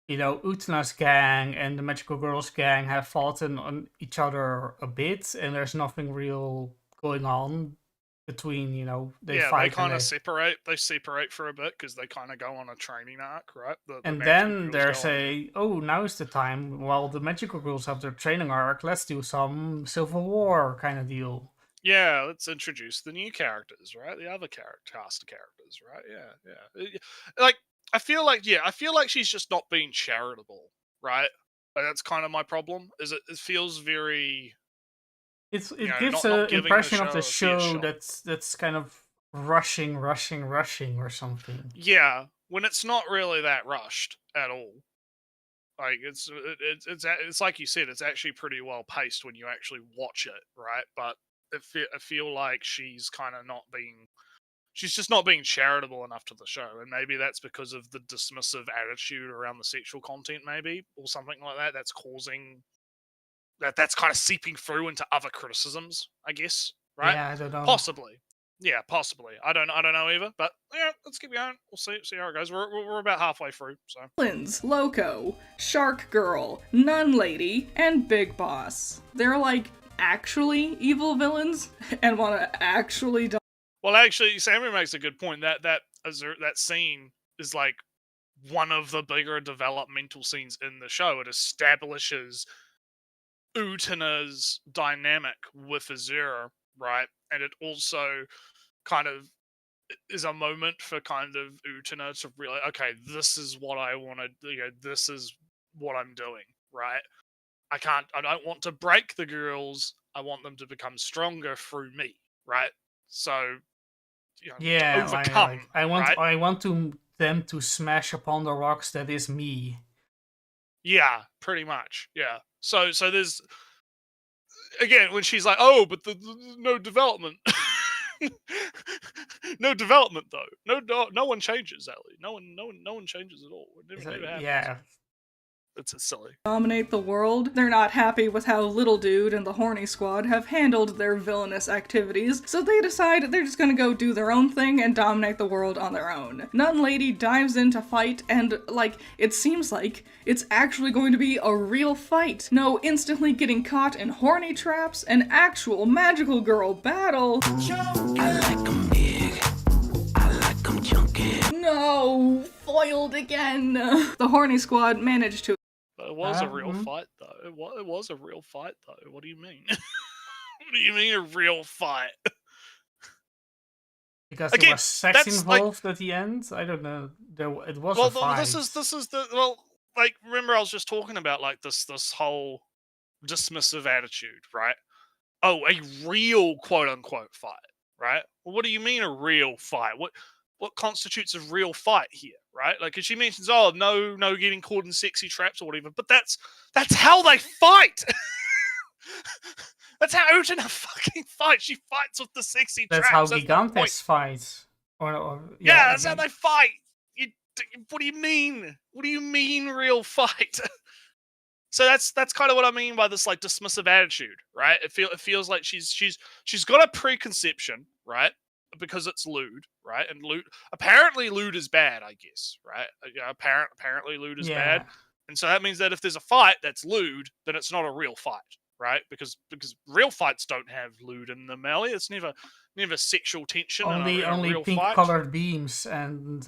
you know, Utena's gang and the Magical Girls gang have fought on each other a bit, and there's nothing real going on between, you know, they fight. They kind of separate. They separate for a bit because they kind of go on a training arc, right? And then there's now is the time. While the Magical Girls have their training arc, let's do some Civil War kind of deal. Yeah, let's introduce the new characters, right? The other cast of characters, right? Yeah. Like, I feel like she's just not being charitable, right? Like, that's kind of my problem. Is it feels very. It gives an impression of the show that's kind of rushing or something. Yeah, when it's not really that rushed at all. Like it's like you said, it's actually pretty well paced when you actually watch it, right? But I feel like she's kind of not being. She's just not being charitable enough to the show, and maybe that's because of the dismissive attitude around the sexual content, maybe, or something like that. That's causing that's kind of seeping through into other criticisms, I guess. Right? Yeah, I don't know. Possibly. Yeah, possibly. I don't know either, but yeah, let's keep going. We'll see how it goes. We're about halfway through, so. Villains: Loco, Shark Girl, Nun Lady, and Big Boss. They're like actually evil villains and want to actually die. Well, actually, Samuel makes a good point. That scene is like one of the bigger developmental scenes in the show. It establishes Utena's dynamic with Azura, right? And it also kind of is a moment for kind of Utena to realize, okay, this is what I want to do. This is what I'm doing, right? I don't want to break the girls. I want them to become stronger through me, right? So. To overcome. I want them to smash upon the rocks. That is me. Yeah, pretty much. Yeah. So there's again when she's like, oh, but the no development. No development though. No one changes, Ellie. No one changes at all. It never happens. Yeah. It's silly. Dominate the world. They're not happy with how Little Dude and the Horny Squad have handled their villainous activities, so they decide they're just gonna go do their own thing and dominate the world on their own. Nun Lady dives in to fight, and, it seems like it's actually going to be a real fight. No instantly getting caught in horny traps, an actual magical girl battle. I like 'em big. I like 'em chunky. No! Foiled again! The Horny Squad managed to. It was a real fight, though. It was a real fight, though. What do you mean? What do you mean a real fight? Because there was sex involved at the end. I don't know. It was a fight. This is remember I was just talking about this whole dismissive attitude, right? Oh, a real quote unquote fight, right? Well, what do you mean a real fight? What constitutes a real fight here, right? Like, as she mentions, no getting caught in sexy traps or whatever, but that's how they fight. That's how Utena fucking fights. She fights with the sexy traps. That's how Gigantes fights. That's how they fight. What do you mean? What do you mean real fight? So that's kind of what I mean by this dismissive attitude, right? It feels like she's got a preconception, right? Because it's lewd, right? And apparently lewd is bad, I guess, right? Apparently lewd is bad, and so that means that if there's a fight that's lewd, then it's not a real fight, right? Because real fights don't have lewd in them, Ellie. It's never sexual tension. Only pink colored beams and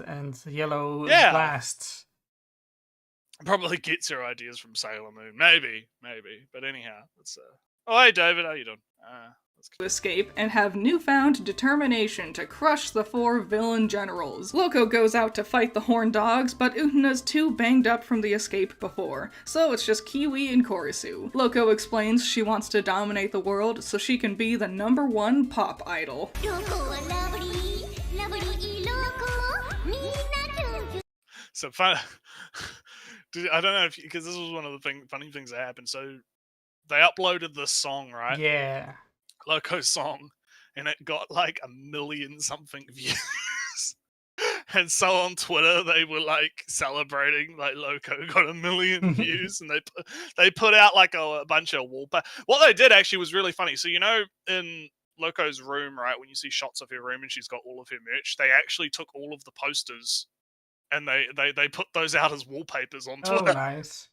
yellow blasts. Probably gets her ideas from Sailor Moon, maybe. But anyhow, it's Oh, hey, David, how you doing? That's good. escape and have newfound determination to crush the 4 villain generals. Loco goes out to fight the horned dogs, but Utena's too banged up from the escape before, so it's just Kiwi and Korisu. Loco explains she wants to dominate the world so she can be the #1 pop idol. So fun. I don't know if because this was one of the funny things that happened. So they uploaded this song, right? Yeah. Loco's song, and it got like 1 million something views. And so on Twitter they were like celebrating like Loco got 1 million views, and they put out like a bunch of wallpaper. What they did actually was really funny. So in Loco's room, right, when you see shots of her room and she's got all of her merch, they actually took all of the posters and they put those out as wallpapers on Twitter. Oh, nice.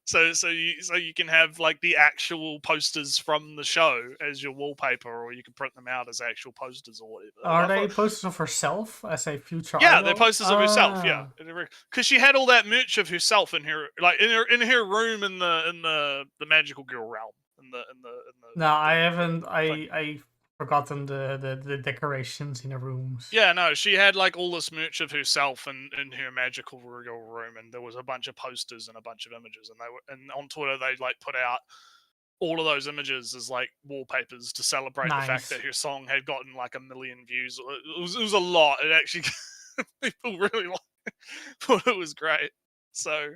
So you can have like the actual posters from the show as your wallpaper, or you can print them out as actual posters or whatever. Are they posters of herself as a future Yeah, idol? they're posters of herself. Yeah, because she had all that merch of herself in her room in the magical girl realm. No, I haven't. I forgotten the decorations in the rooms. Yeah, no, she had like all this merch of herself in her magical girl room, and there was a bunch of posters and a bunch of images, and on Twitter they like put out all of those images as like wallpapers to celebrate the fact that her song had gotten like 1 million views. It was a lot. It actually people really thought it was great. So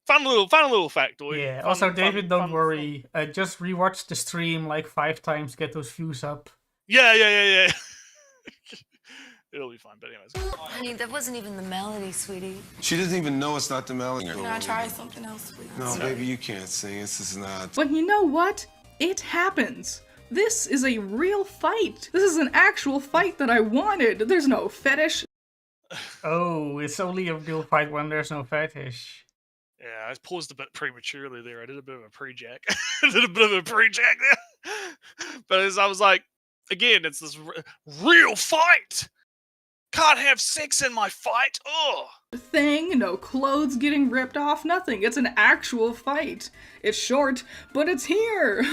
fun little factoid. Yeah. Also, David, don't worry. Just rewatch the stream like 5 times. Get those views up. Yeah. It'll be fun. But anyways. Honey, that wasn't even the melody, sweetie. She doesn't even know it's not the melody. Can I try something else, sweetie? No, baby, you can't sing. This is not. But you know what? It happens. This is a real fight. This is an actual fight that I wanted. There's no fetish. Oh, it's only a real fight when there's no fetish. Yeah, I paused a bit prematurely there. I did a bit of a pre-jack. there. But as I was like, again, it's this real fight. Can't have sex in my fight. Oh. Thing, no clothes getting ripped off, nothing. It's an actual fight. It's short, but it's here.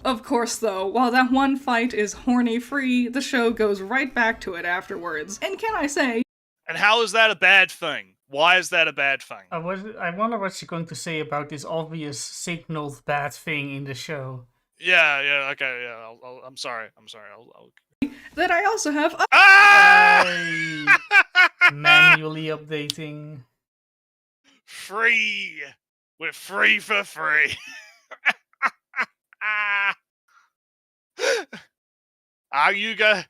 Of course, though, while that one fight is horny-free, the show goes right back to it afterwards. And can I say... And how is that a bad thing? Why is that a bad thing? I wonder what she's going to say about this obvious signaled bad thing in the show. Yeah, okay, yeah. I'm sorry. I'll... That I also have... Manually updating. Free! We're free for free. Are you gonna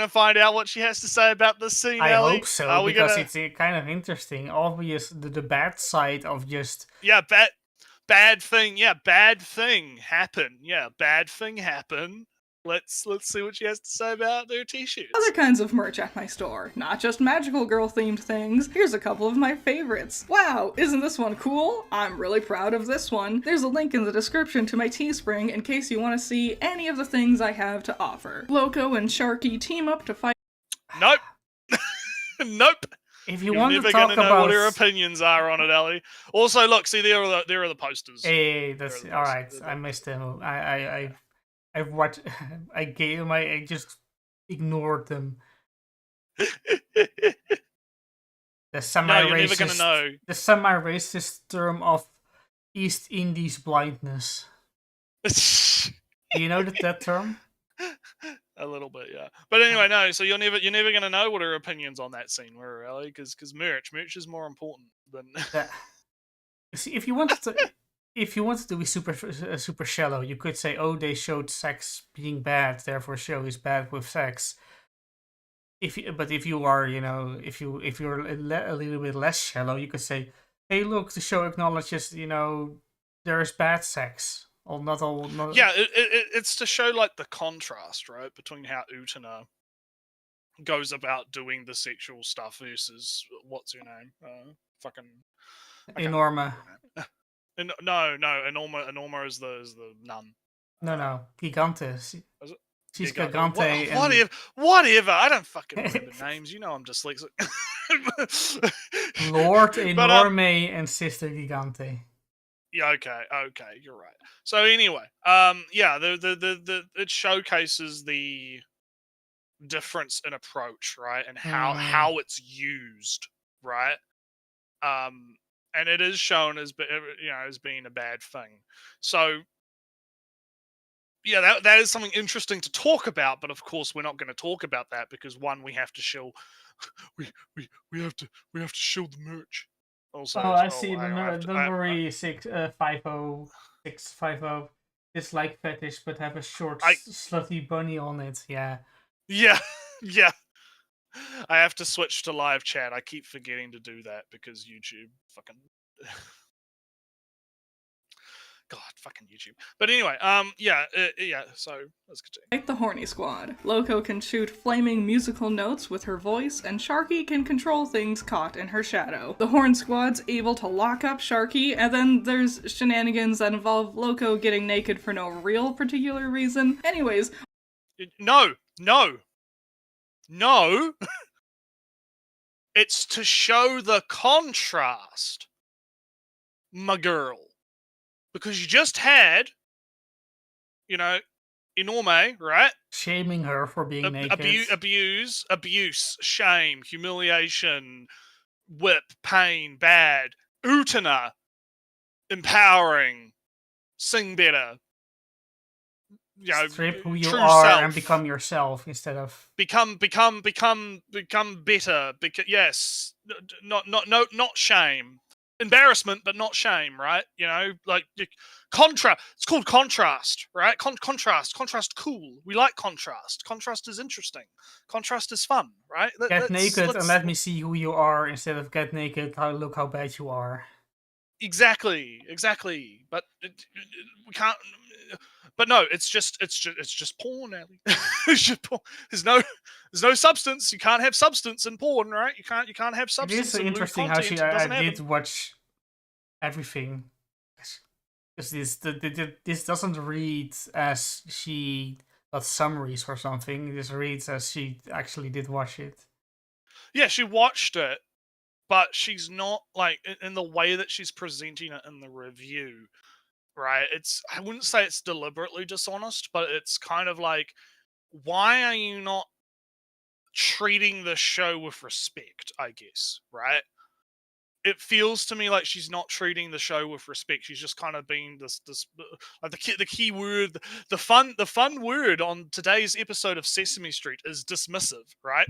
find out what she has to say about this scene, I Ellie? hope so, because it's kind of interesting. Obvious, the bad side of just... Yeah, bad thing. Yeah, bad thing happen. Yeah, bad thing happen. Let's see what she has to say about their t-shirts. Other kinds of merch at my store, not just magical girl themed things. Here's a couple of my favorites. Wow, isn't this one cool? I'm really proud of this one. There's a link in the description to my Teespring in case you want to see any of the things I have to offer. Loco and Sharky team up to fight... Nope. Nope. If you You're want never to talk gonna know about what her opinions are on it, Ellie. Also, look, see, there are the posters. Hey, that's all right. I missed them. I've watched. I just ignored them. The semi-racist term of East Indies blindness. Do you know that term? A little bit, yeah. But anyway, no. So you're never gonna know what her opinions on that scene were, Ellie, because merch is more important than. See, if you wanted to be super shallow, you could say, "Oh, they showed sex being bad, therefore show is bad with sex." But if you are, if you're a little bit less shallow, you could say, "Hey, look, the show acknowledges, there is bad sex." Yeah, it's to show like the contrast, right, between how Utena goes about doing the sexual stuff versus what's her name, Enorma. No, Enorma is the nun. No, Gigante. She's Gigante. Whatever. I don't fucking remember names. I'm dyslexic. Lord Enorme and Sister Gigante. Yeah, okay, you're right. So anyway, yeah, it showcases the difference in approach, right, and how it's used, right, and it is shown as as being a bad thing. So yeah, that is something interesting to talk about, but of course we're not going to talk about that because one, we have to show we we have to show the merch. Also, Oh, I see. hang on, Don't worry, 650 dislike fetish, but have a short I slutty bunny on it. Yeah. yeah yeah. I have to switch to live chat. I keep forgetting to do that because YouTube fucking God, fucking YouTube. But anyway, yeah. So let's continue. Like the Horny Squad. Loco can shoot flaming musical notes with her voice, and Sharky can control things caught in her shadow. The Horn Squad's able to lock up Sharky, and then there's shenanigans that involve Loco getting naked for no real particular reason. Anyways, No. It's to show the contrast, my girl. Because you just had, Enorme, right? Shaming her for being naked. Abuse, shame, humiliation, whip, pain, bad, Utana, empowering, sing better. Strip who you true are self. and become yourself instead of become better. Yes, not shame, embarrassment, but not shame, right? It's called contrast, right? Contrast, cool. We like contrast. Contrast is interesting. Contrast is fun, right? get naked and let me see who you are instead of get naked. Look how bad you are. Exactly. But we can't. But no, it's just porn, Ellie. It's just porn. There's no substance. You can't have substance in porn, right? You can't have It substance. is in interesting how content. I did watch everything, because this doesn't read as she got summaries or something. This reads as she actually did watch it. Yeah, she watched it, but she's not like in the way that she's presenting it in the review. Right, I wouldn't say it's deliberately dishonest, but it's kind of like, why are you not treating the show with respect, I guess, right? It feels to me like she's not treating the show with respect. She's just kind of being this like the key word, the fun word on today's episode of Sesame Street is dismissive, right?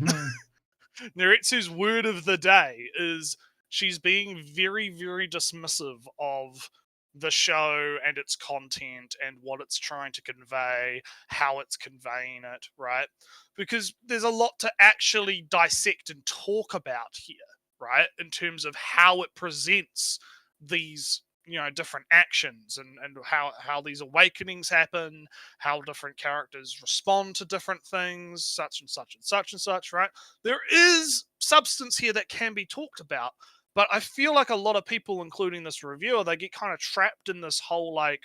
Neretsu's word of the day is she's being very, very dismissive of the show and its content and what it's trying to convey, how it's conveying it, right? Because there's a lot to actually dissect and talk about here, right? In terms of how it presents these, different actions and how these awakenings happen, how different characters respond to different things, such and such and such and such, right? There is substance here that can be talked about. But I feel like a lot of people, including this reviewer, they get kind of trapped in this whole, like,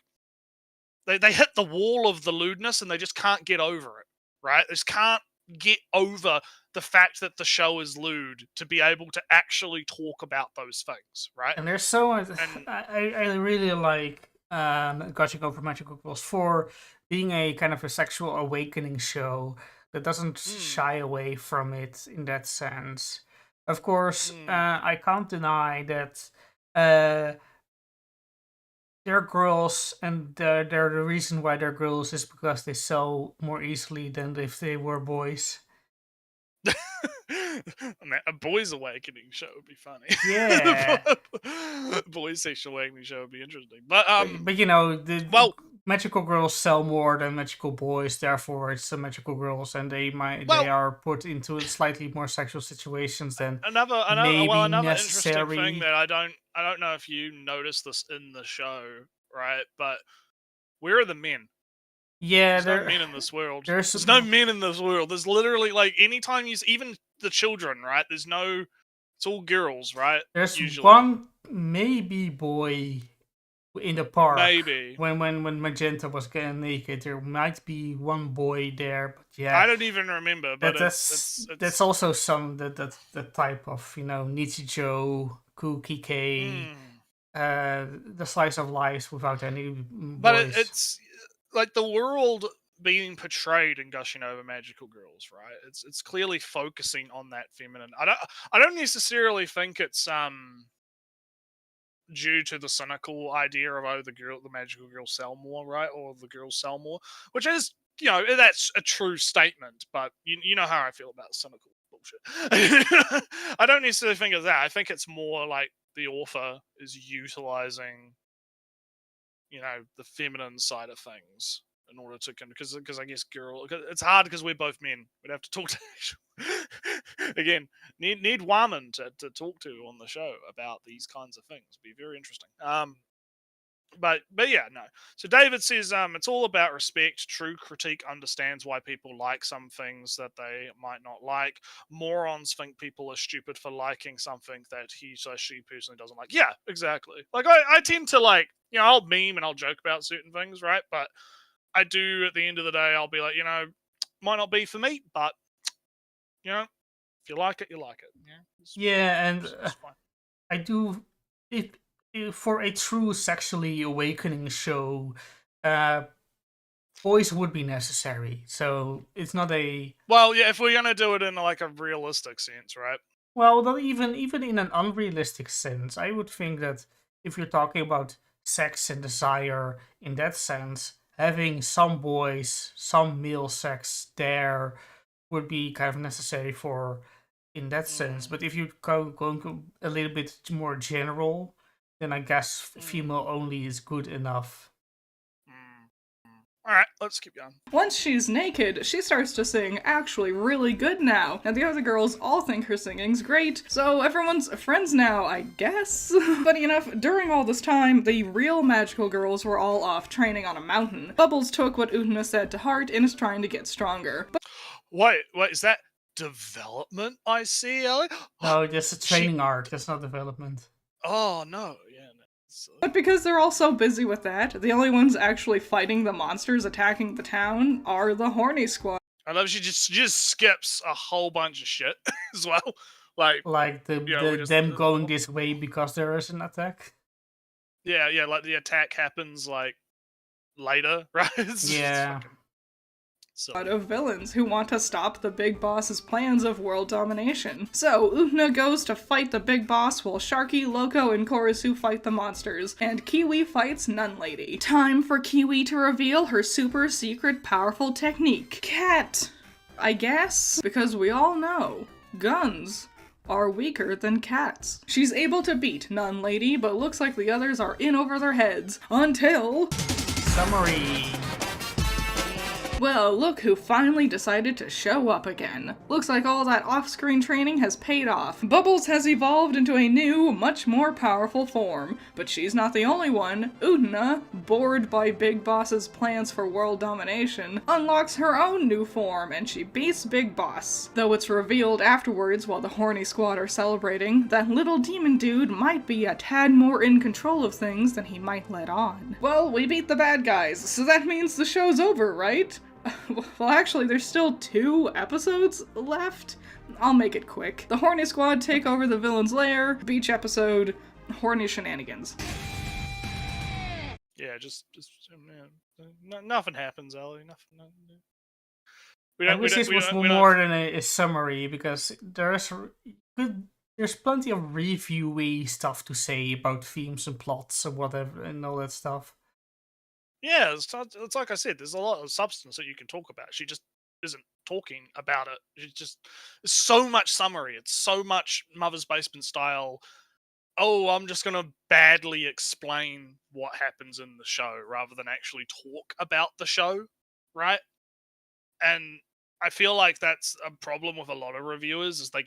they hit the wall of the lewdness and they just can't get over it, right? They just can't get over the fact that the show is lewd to be able to actually talk about those things, right? And there's so much. I really like Gushing over Magical Girls for being a kind of a sexual awakening show that doesn't shy away from it in that sense. Of course, I can't deny that they're girls, and they're the reason why they're girls is because they sell more easily than if they were boys. I mean, a boys' awakening show would be funny. Yeah. Boys' sexual awakening show would be interesting. But magical girls sell more than magical boys, therefore it's the magical girls, and they are put into slightly more sexual situations than another necessary. interesting thing that I don't know if you noticed this in the show, right? But where are the men? Yeah, there's no men in this world. There's no men in this world. There's literally, like, anytime even the children, right? It's all girls, right? There's usually one maybe boy in the park. Maybe when Magenta was getting naked, there might be one boy there, but yeah, I don't even remember. But that's also some that type of Nichijou, Cookie K. the slice of life without any But voice. it's like the world being portrayed in Gushing Over Magical Girls, right? It's clearly focusing on that feminine. I don't necessarily think it's due to the cynical idea of the magical girls sell more, right? Or the girls sell more, which is, that's a true statement, but you know how I feel about cynical bullshit. I don't necessarily think of that. I think it's more like the author is utilizing, the feminine side of things in order to, because I guess it's hard because we're both men. We'd have to talk to again, need women to talk to on the show about these kinds of things. Be very interesting. But yeah, no. So David says it's all about respect. True critique understands why people like some things that they might not like. Morons think people are stupid for liking something that she personally doesn't like. Yeah, exactly. Like I tend to like, I'll meme and I'll joke about certain things, right? But I do, at the end of the day, I'll be like, might not be for me, but if you like it, you like it. Yeah, and it's fine. I do it for a true sexually awakening show. Voice would be necessary, so it's not a Well, yeah, if we're gonna do it in like a realistic sense, right? well, not even in an unrealistic sense. I would think that if you're talking about sex and desire in that sense, having some voice, some male sex there would be kind of necessary for in that sense. But if you go a little bit more general, then I guess female only is good enough. All right, let's keep going. Once she's naked, she starts to sing actually really good now, and the other girls all think her singing's great, so everyone's friends now, I guess? Funny enough, during all this time, the real magical girls were all off training on a mountain. Bubbles took what Utna said to heart and is trying to get stronger. But Wait, is that development I see, Ellie? No, just a training arc. That's not development. Oh, no, yeah. But because they're all so busy with that, the only ones actually fighting the monsters attacking the town are the horny squad. I love she just skips a whole bunch of shit as well. Like them going this way because there is an attack. Yeah, like the attack happens like later, right? Yeah. Of villains who want to stop the big boss's plans of world domination. So, Utna goes to fight the big boss while Sharky, Loco, and Korisu fight the monsters, and Kiwi fights Nun Lady. Time for Kiwi to reveal her super secret powerful technique. Cat! I guess? Because we all know, guns are weaker than cats. She's able to beat Nun Lady, but looks like the others are in over their heads, until... Summary. Well, look who finally decided to show up again. Looks like all that off-screen training has paid off. Bubbles has evolved into a new, much more powerful form. But she's not the only one. Udna, bored by Big Boss's plans for world domination, unlocks her own new form and she beats Big Boss. Though it's revealed afterwards while the horny squad are celebrating, that little demon dude might be a tad more in control of things than he might let on. Well, we beat the bad guys, so that means the show's over, right? Well, actually, there's still 2 episodes left. I'll make it quick. The Horny Squad take over the villain's lair. Beach episode, horny shenanigans. Yeah, just nothing happens, Ellie. Nothing. I wish this was more than a summary, because there's plenty of reviewy stuff to say about themes and plots and whatever and all that stuff. Yeah, it's like I said, there's a lot of substance that you can talk about. She just isn't talking about it. It's so much summary. It's so much Mother's Basement style. Oh, I'm just going to badly explain what happens in the show rather than actually talk about the show, right? And I feel like that's a problem with a lot of reviewers, is they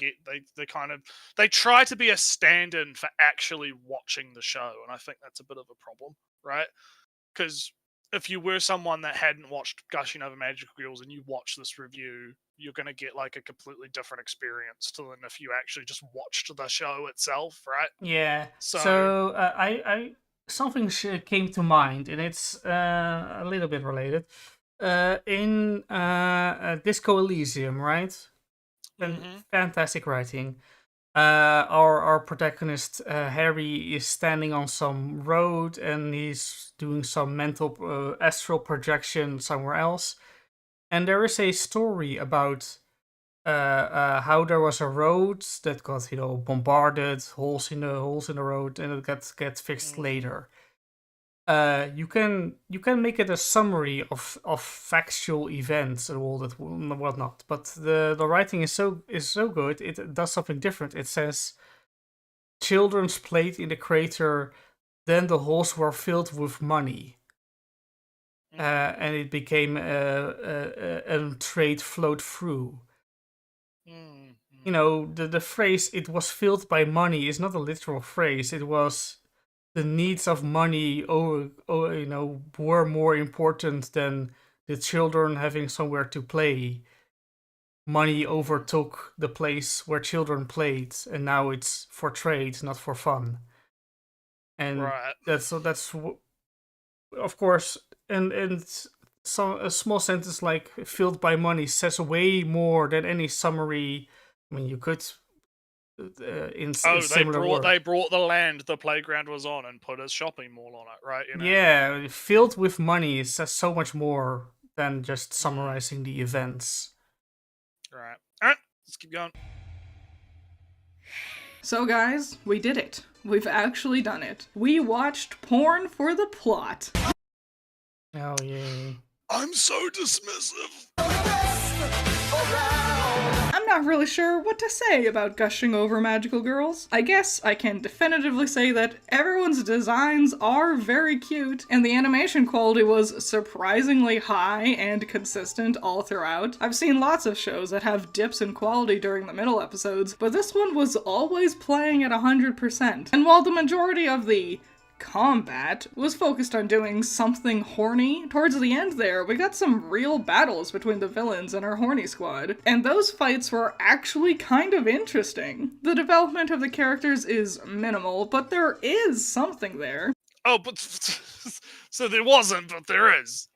try to be a stand-in for actually watching the show, and I think that's a bit of a problem, right? Because if you were someone that hadn't watched Gushing Over Magical Girls and you watch this review, you're going to get like a completely different experience than if you actually just watched the show itself, right? Yeah. So I something came to mind, and it's a little bit related. In Disco Elysium, right? Fantastic writing. our protagonist Harry is standing on some road and he's doing some mental astral projection somewhere else, and there is a story about how there was a road that got bombarded, holes in the road, and it gets fixed later. You can make it a summary of factual events and all that whatnot, but the writing is so good. It does something different. It says children's played in the crater, then the holes were filled with money, and it became a trade flowed through. You know, the phrase "it was filled by money" is not a literal phrase. It was the needs of money, were more important than the children having somewhere to play. Money overtook the place where children played, and now it's for trade, not for fun. And Right. that's of course, and a small sentence like "filled by money" says way more than any summary. I mean, you could. In similar words. They brought the land the playground was on and put a shopping mall on it, right? You know? Yeah, filled with money says so much more than just summarizing the events. Right. All right, let's keep going. So guys, we did it. We've actually done it. We watched porn for the plot. Oh, yay. I'm so dismissive. I'm not really sure what to say about gushing over magical girls. I guess I can definitively say that everyone's designs are very cute, and the animation quality was surprisingly high and consistent all throughout. I've seen lots of shows that have dips in quality during the middle episodes, but this one was always playing at 100%. And while the majority of the combat was focused on doing something horny, towards the end there, we got some real battles between the villains and our horny squad, and those fights were actually kind of interesting. The development of the characters is minimal, but there is something there. Oh, but so there wasn't, but there is.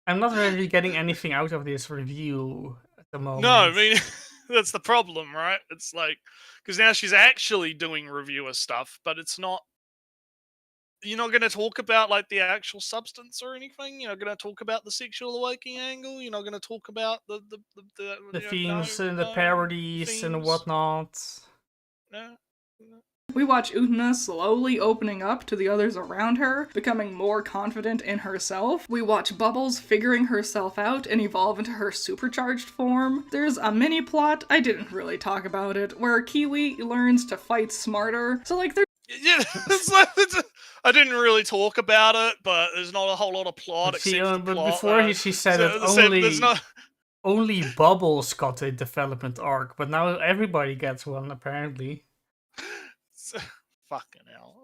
I'm not really getting anything out of this review at the moment. No, I mean, that's the problem, right? It's like, because now she's actually doing reviewer stuff, but it's not. You're not going to talk about like the actual substance or anything. You're not going to talk about the sexual awakening angle. You're not going to talk about the themes and the parodies and whatnot. No. We watch Utna slowly opening up to the others around her, becoming more confident in herself. We watch Bubbles figuring herself out and evolve into her supercharged form. There's a mini plot, I didn't really talk about it, where Kiwi learns to fight smarter. So like there's I didn't really talk about it, but there's not a whole lot of plot. But before she said it, only Bubbles got a development arc, but now everybody gets one apparently. Fucking hell.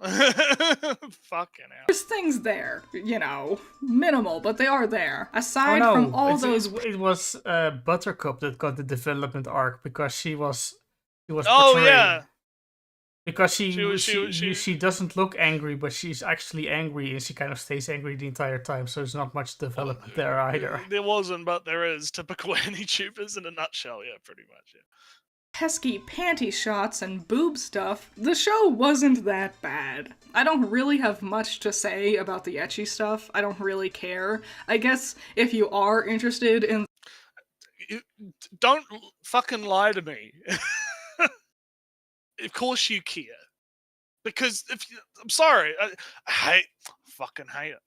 Fucking hell. There's things there, minimal, but they are there. Aside from all those... It was Buttercup that got the development arc because she was portrayed. Oh, yeah. Because she doesn't look angry, but she's actually angry, and she kind of stays angry the entire time, so there's not much development there either. There wasn't, but there is. Typical Annie-tubers in a nutshell, yeah, pretty much, yeah. Pesky panty shots and boob stuff, the show wasn't that bad. I don't really have much to say about the ecchi stuff. I don't really care. I guess if you are interested in... Don't fucking lie to me. Of course you care. Because I'm sorry. I fucking hate it.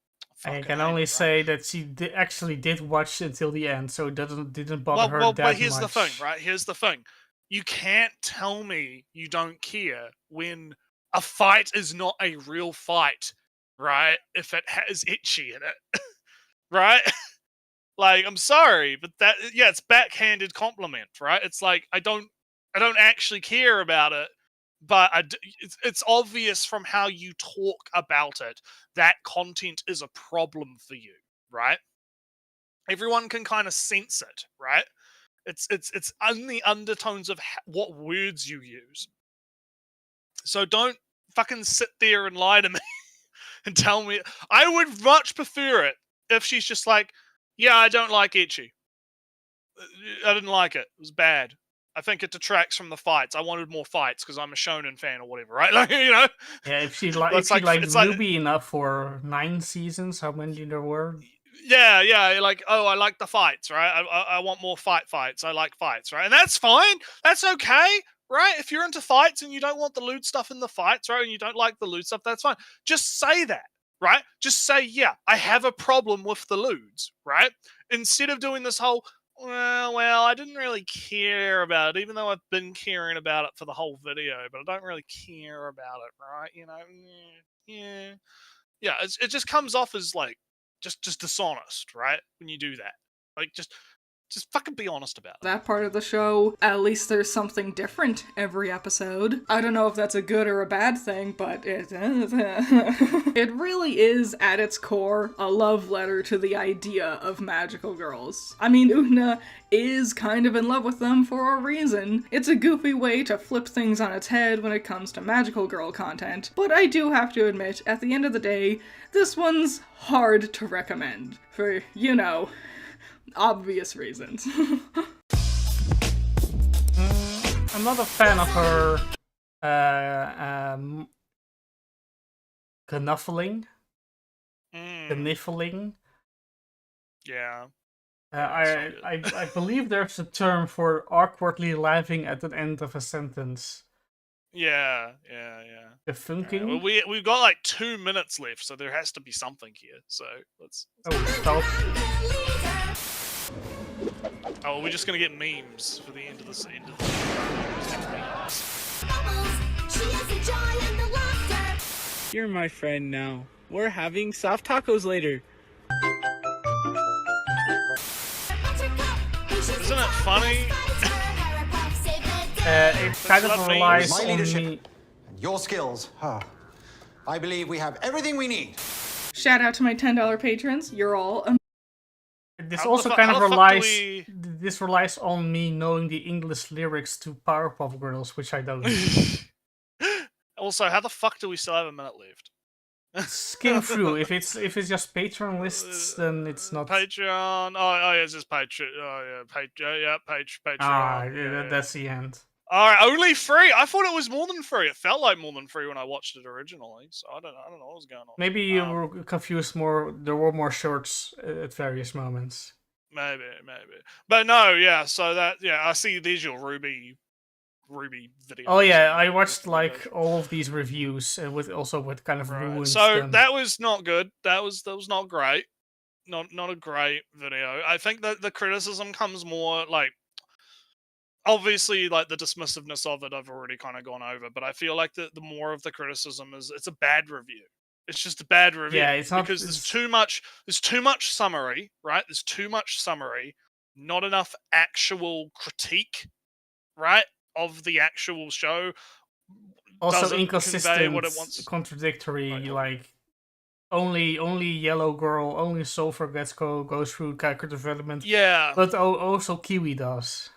I can only say that she actually did watch until the end, so it didn't bother her that much. But here's the thing, right? Here's the thing. You can't tell me you don't care when a fight is not a real fight, right? If it has itchy in it, right? Like, I'm sorry, but it's backhanded compliment, right? It's like I don't actually care about it, but it's obvious from how you talk about it that content is a problem for you, right? Everyone can kind of sense it, right? It's in the undertones of what words you use. So don't fucking sit there and lie to me and tell me. I would much prefer it if she's just like, yeah, I don't like ecchi. I didn't like it. It was bad. I think it detracts from the fights. I wanted more fights because I'm a shonen fan or whatever, right? Like, you know. Yeah, if she It's liked it's like Ruby enough for 9 seasons, how many there were? yeah, like, oh, I like the fights, right? I want more fights. I like fights, right? And that's fine. That's okay, right? If you're into fights and you don't want the lewd stuff in the fights, right? And you don't like the lewd stuff, that's fine. Just say that, right? Just say, yeah, I have a problem with the lewds, right? Instead of doing this whole, well, I didn't really care about it, even though I've been caring about it for the whole video, but I don't really care about it, right? You know, yeah. It just comes off as like just dishonest, right? When you do that, like just fucking be honest about it. That part of the show, at least there's something different every episode. I don't know if that's a good or a bad thing, but it really is, at its core, a love letter to the idea of magical girls. I mean, Una is kind of in love with them for a reason. It's a goofy way to flip things on its head when it comes to magical girl content, but I do have to admit, at the end of the day, this one's hard to recommend. For, you know, obvious reasons. I'm not a fan of her knuffling. Knifling. Yeah. I believe there's a term for awkwardly laughing at the end of a sentence. Yeah. The funking. Well, we've got like 2 minutes left, so there has to be something here. So let's. Oh, Oh, we're just gonna get memes for the end of the scene. You're my friend now. We're having soft tacos later. Isn't it funny? It kind of relies My on leadership me. and your skills. I believe we have everything we need. Shout out to my $10 patrons. You're all This How also the kind of how the fuck do relies. we- This relies on me knowing the English lyrics to Powerpuff Girls, which I don't. Also, how the fuck do we still have a minute left? Skim through. If it's just Patreon lists, then it's not. Patreon. Oh yeah, it's just Patreon. Oh yeah, Patreon. Ah, yeah. that's the end. All right, only 3. I thought it was more than 3. It felt like more than 3 when I watched it originally. So I don't know what was going on. Maybe you were confused more. There were more shorts at various moments. Maybe. But no, yeah. So I see there's your Ruby video. Oh yeah, I watched like all of these reviews with kind of ruined So them. that was not good. That was not great. Not a great video. I think that the criticism comes more like, obviously, like the dismissiveness of it I've already kind of gone over, but I feel like the more of the criticism is it's a bad review. It's just a bad review. Yeah, it's not because there's too much summary, right? There's too much summary, not enough actual critique, right, of the actual show. Also Doesn't convey inconsistent, what it wants. contradictory. Right. Like only yellow girl, only Sulfur goes through character development. Yeah. But also Kiwi does.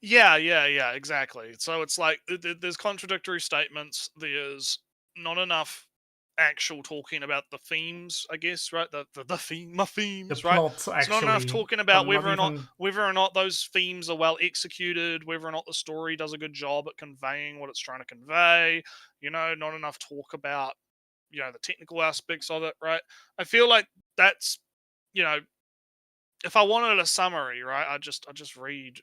Yeah, exactly. So it's like there's contradictory statements. There's not enough actual talking about the themes, I guess, right? The themes, The right? plot, It's actually. not enough talking about but whether or not those themes are well executed, whether or not the story does a good job at conveying what it's trying to convey. You know, not enough talk about, you know, the technical aspects of it, right? I feel like that's, you know, if I wanted a summary, right, I just read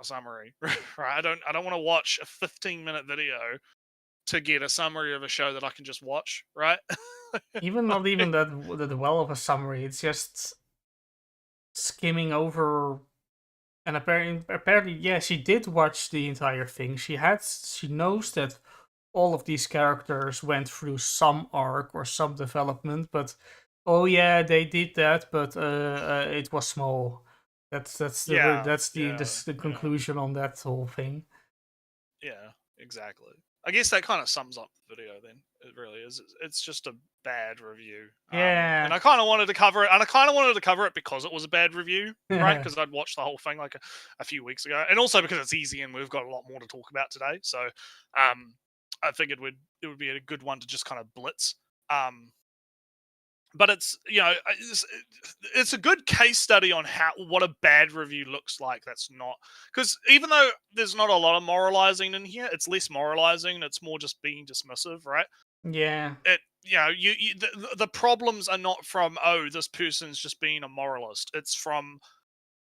a summary, right? I don't want to watch a 15-minute video to get a summary of a show that I can just watch, right? not even that well of a summary. It's just skimming over. And apparently, yeah, she did watch the entire thing. She knows that all of these characters went through some arc or some development, but oh yeah, they did that, but it was small. That's the conclusion on that whole thing. Yeah, exactly. I guess that kind of sums up the video then. It really is. It's just a bad review. Yeah. And I kind of wanted to cover it. And I kind of wanted to cover it because it was a bad review, right? Because I'd watched the whole thing like a few weeks ago. And also because it's easy and we've got a lot more to talk about today. So I think it would be a good one to just kind of blitz. but it's it's a good case study on what a bad review looks like. That's not, because even though there's not a lot of moralizing in here, it's less moralizing. It's more just being dismissive, right? Yeah. The problems are not from, oh, this person's just being a moralist. It's from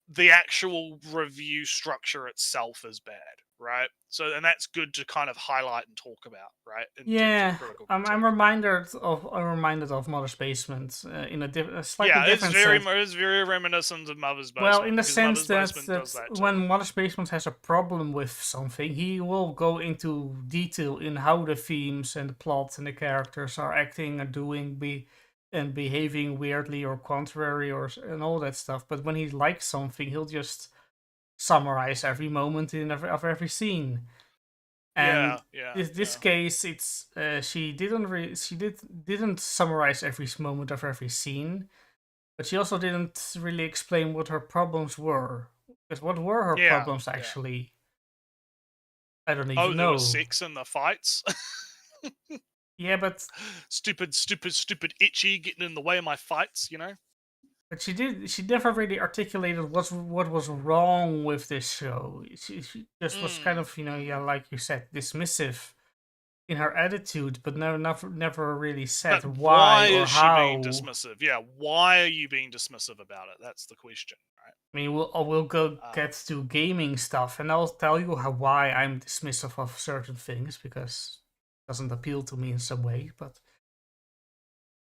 the actual review structure itself is bad, right? So, and that's good to kind of highlight and talk about, right? In terms Yeah, of critical I'm critique. reminded of Mother's Basement in a slightly Yeah, different sense. it's very reminiscent of Mother's Basement. Well, in the because sense Mother's that, Basement does that too. when Mother's Basement has a problem with something, he will go into detail in how the themes and the plot and the characters are acting and doing and behaving weirdly or contrary and all that stuff. But when he likes something, he'll just summarize every moment of every scene. And this case, it's she didn't summarize every moment of every scene, but she also didn't really explain what her problems were. Because what were her problems actually? I don't even know. There was sex in the fights. Yeah, but stupid itchy getting in the way of my fights, But she never really articulated what was wrong with this show. She just was kind of, like you said, dismissive in her attitude, but never really said but why or is how. She being dismissive? Yeah, why are you being dismissive about it? That's the question, right? I mean, we'll go get to gaming stuff, and I'll tell you why I'm dismissive of certain things, because it doesn't appeal to me in some way. But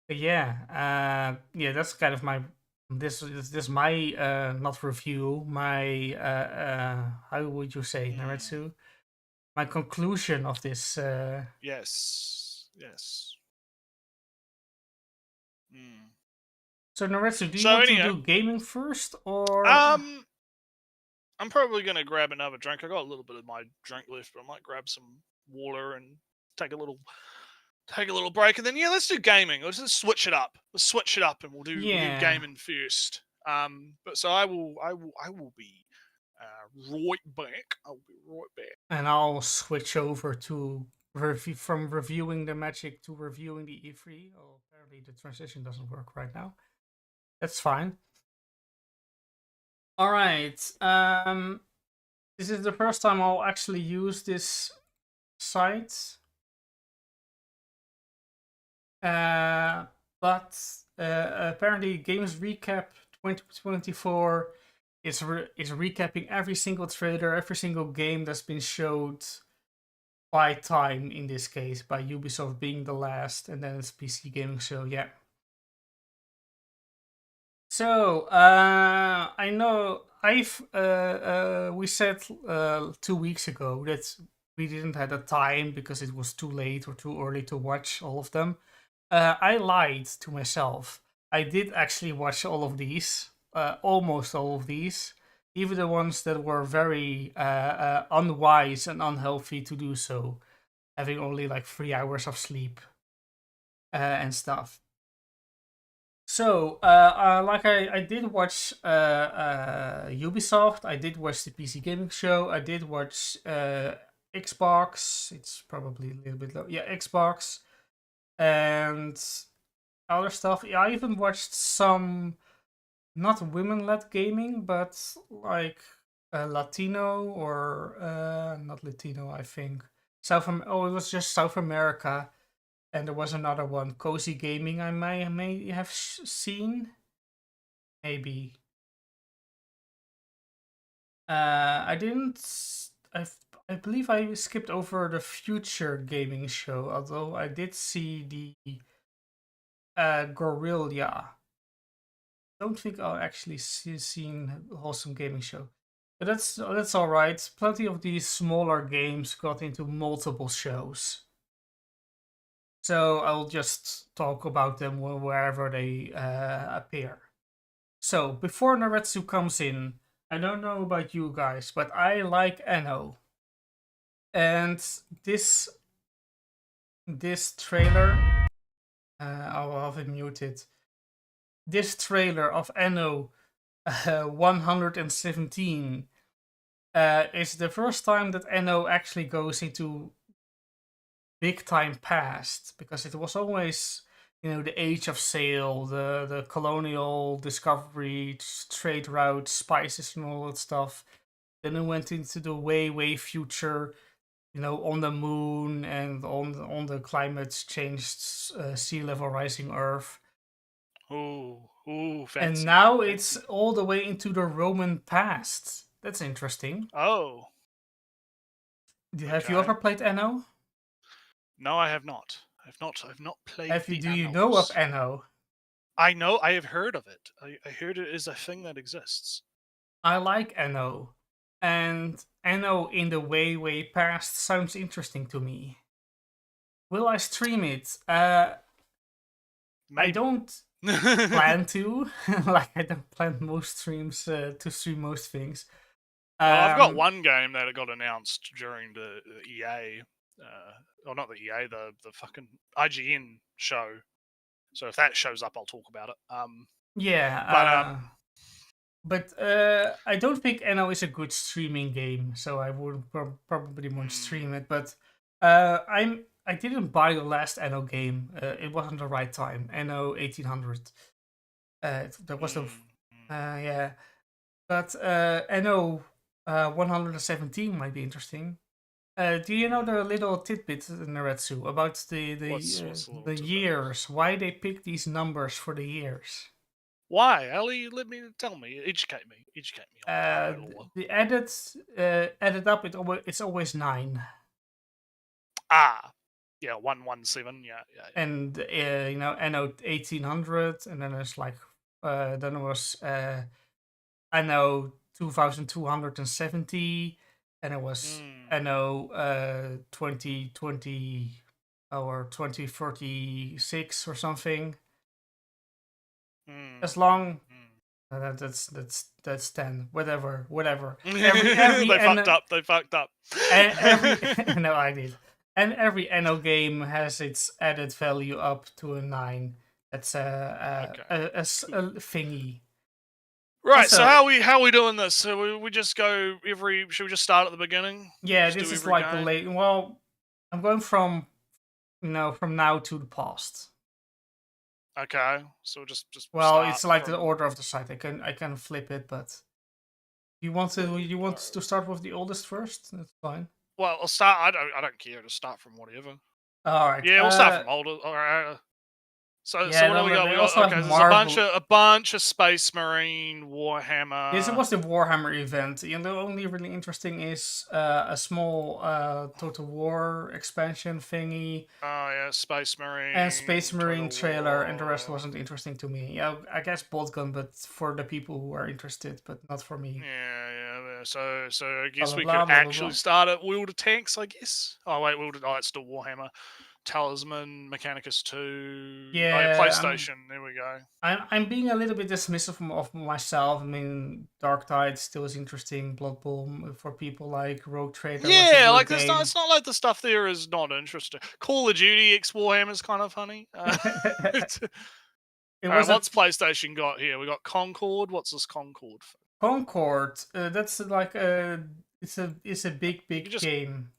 yeah, that's kind of my my not review, my how would you say, Naretsu? My conclusion of this. Yes. So Naretsu, do you want to do gaming first, or? I'm probably gonna grab another drink. I got a little bit of my drink left, but I might grab some water and take a little break, and then let's do gaming. Let's just switch it up. Let's switch it up, and we'll do gaming first. But so I will be right back. I'll be right back. And I'll switch over to from reviewing the Magic to reviewing the E3. Oh, apparently the transition doesn't work right now. That's fine. All right. This is the first time I'll actually use this site. But apparently Games Recap 2024 is recapping every single trailer, every single game that's been showed by Time, in this case, by Ubisoft being the last, and then it's PC Gaming Show, yeah. So, I know we said 2 weeks ago that we didn't have the time because it was too late or too early to watch all of them. I lied to myself. I did actually watch all of these, almost all of these, even the ones that were very unwise and unhealthy to do so, having only like 3 hours of sleep and stuff. So, like I did watch Ubisoft, I did watch the PC Gaming Show, I did watch Xbox, it's probably a little bit low, yeah, Xbox, and other stuff. Yeah, I even watched some, not women-led gaming, but like Latino or not Latino, I think. It was just South America. And there was another one, Cozy Gaming, I may have seen. Maybe. I didn't. I believe I skipped over the Future Gaming Show, although I did see the Guerrilla. Don't think I'll actually seen Wholesome Gaming Show, but that's all right. Plenty of these smaller games got into multiple shows. So I'll just talk about them wherever they appear. So before Naretsu comes in, I don't know about you guys, but I like Anno. And this trailer, I'll have it muted. This trailer of Anno 117 is the first time that Anno actually goes into big time past, because it was always, the age of sail, the colonial discovery, trade routes, spices, and all that stuff. Then it went into the way future, on the moon and on the climate changed, sea level rising Earth. Ooh, fancy. And now fancy. it's all the way into the Roman past. That's interesting. Oh. Have you ever played Anno? No, I have not. I've not played. Do you know of Anno? I know. I have heard of it. I heard it is a thing that exists. I like Anno, and Anno in the way past sounds interesting to me. Will I stream it? I don't plan to. Like, I don't plan most streams to stream most things. Well, I've got one game that got announced during the EA, or not the EA, the fucking IGN show. So if that shows up, I'll talk about it. Yeah, but I don't think Anno is a good streaming game, so I would probably won't stream it. But I didn't buy the last Anno game. It wasn't the right time. Anno 1800. That was the yeah. But Anno 117 might be interesting. Do you know the little tidbit, Naretsu, about the years? Why they pick these numbers for the years? Why, Ali? Tell me, educate me. The added up, it's always 9. Ah, yeah, 117, yeah. And Anno 1800, and then there's like then it was Anno 2270, and it was Anno 2020 or 2046 or something. As long that's 10, whatever. Every They fucked up. No, I did. And every Anno game has its added value up to a 9. That's a thingy. Right. So how we doing this? So we just go should we just start at the beginning? Yeah, just this is like the late. Well, I'm going from now to the past. Okay, so just. Well, it's like the order of the site. I can flip it, but you want to start with the oldest first? That's fine. Well, I'll start. I don't care. Just start from whatever. All right. Yeah, we'll start from older. All right. So what do we got? There's a bunch of Space Marine, Warhammer. This was the Warhammer event, and the only really interesting is a small Total War expansion thingy. Oh yeah, Space Marine. And Space Marine trailer, and the rest wasn't interesting to me. Yeah, I guess Boltgun, but for the people who are interested, but not for me. Yeah. So I guess we could actually start at Wield of Tanks, I guess. Oh wait, it's still Warhammer. Talisman, Mechanicus 2, PlayStation. There we go. I'm being a little bit dismissive of myself. I mean, Dark Tide still is interesting. Blood Bowl for people like Rogue Trader. Yeah, like it's not like the stuff there is not interesting. Call of Duty X Warhammer is kind of funny. What's PlayStation got here? We got Concord. What's this Concord? Concord. That's like it's a big game.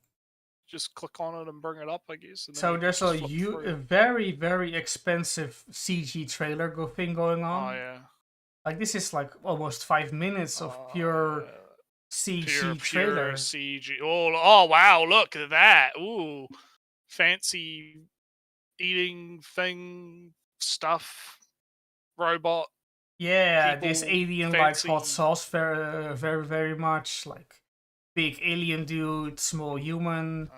Just click on it and bring it up, I guess. So there's a very, very expensive CG trailer thing going on. Oh, yeah. Like, this is like almost 5 minutes of pure CG trailer. Pure CG. Oh, wow, look at that. Ooh, fancy eating thing stuff. Robot. Yeah, this alien like hot sauce very, very, very much. Like, big alien dude, small human,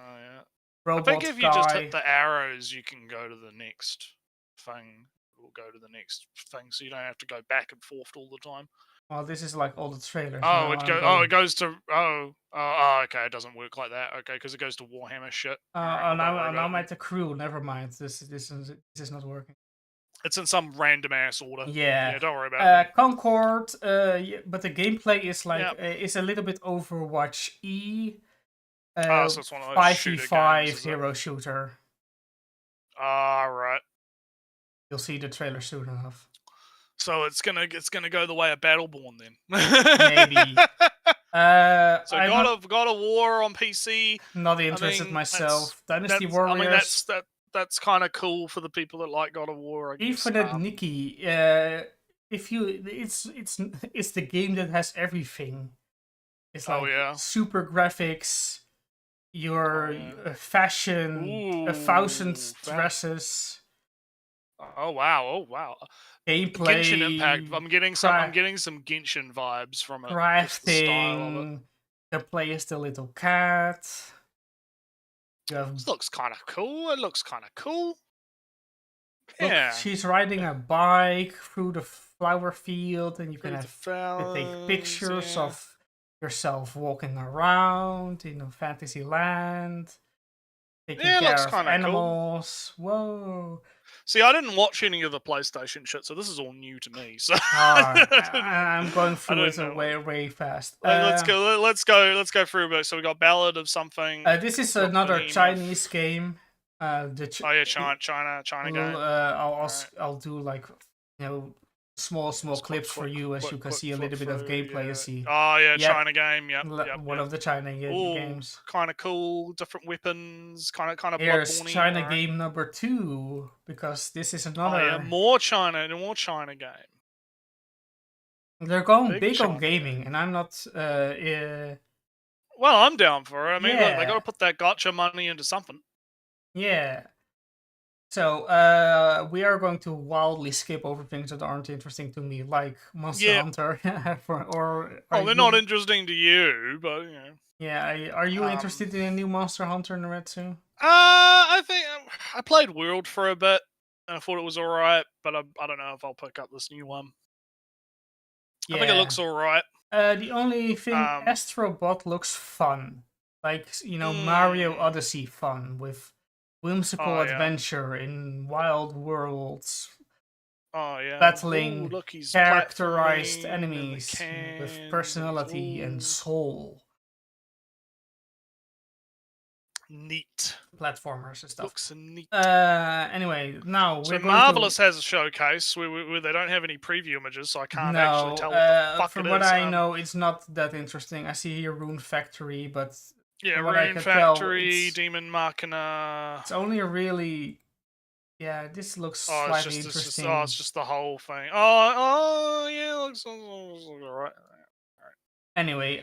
robot I think if you just hit the arrows, you can go to the next thing. Or go to the next thing, so you don't have to go back and forth all the time. Well, this is like all the trailers. It goes to okay, it doesn't work like that. Okay, because it goes to Warhammer shit. Now I'm at the crew. Never mind. This is not working. It's in some random ass order. Yeah, don't worry about it. Concord, but the gameplay is like is a little bit Overwatch-y. So it's one of those 5v5 hero shooter. Right. You'll see the trailer soon enough. So it's gonna go the way of Battleborn then. Maybe. So God of War on PC. Not interested myself. Dynasty Warriors. that's kind of cool for the people that like God of War. I guess. Even at Nikki, if you, it's the game that has everything. It's like super graphics, your fashion, 1,000 dresses. Oh wow! Oh wow! Gameplay, Genshin Impact. I'm getting some Genshin vibes from it. Just the style of it. Crafting. The play is the little cat. This looks kind of cool. It looks kind of cool. Look, Yeah. she's riding a bike through the flower field, and you can take pictures of yourself walking around in a fantasy land, taking care of animals. Cool. Whoa! See, I didn't watch any of the PlayStation shit, so this is all new to me. So I'm going through it way fast. Let's go through it. So we got Ballad of Something. This is another Chinese game. China game. I'll do like small clips for you, as you can see a little bit of gameplay. You see. Oh yeah, China game. Yep. One of the China games. Kind of cool, different weapons. Kind of. Here's China game number 2, because this is another. More China game. They're going big on gaming, and I'm not. Well, I'm down for it. I mean, look, they got to put that gotcha money into something. Yeah. So we are going to wildly skip over things that aren't interesting to me, like Monster Hunter. They're not interesting to you, but you know. Yeah, are you interested in a new Monster Hunter, Naretsu? I think I played World for a bit, and I thought it was alright, but I don't know if I'll pick up this new one. Yeah. I think it looks alright. The only thing, Astrobot looks fun. Like, Mario Odyssey fun, with whimsical adventure in wild worlds. Battling characterized enemies with personality and soul. Neat. Platformers and stuff. Looks neat. Anyway, now we're Marvelous has a showcase where they don't have any preview images, so I can't actually tell what the fuck from it what is. I know, it's not that interesting. I see here Rune Factory, but Rune Factory, Demon Machina. It's only really, this looks slightly interesting. It's just the whole thing. Yeah, looks alright. Anyway,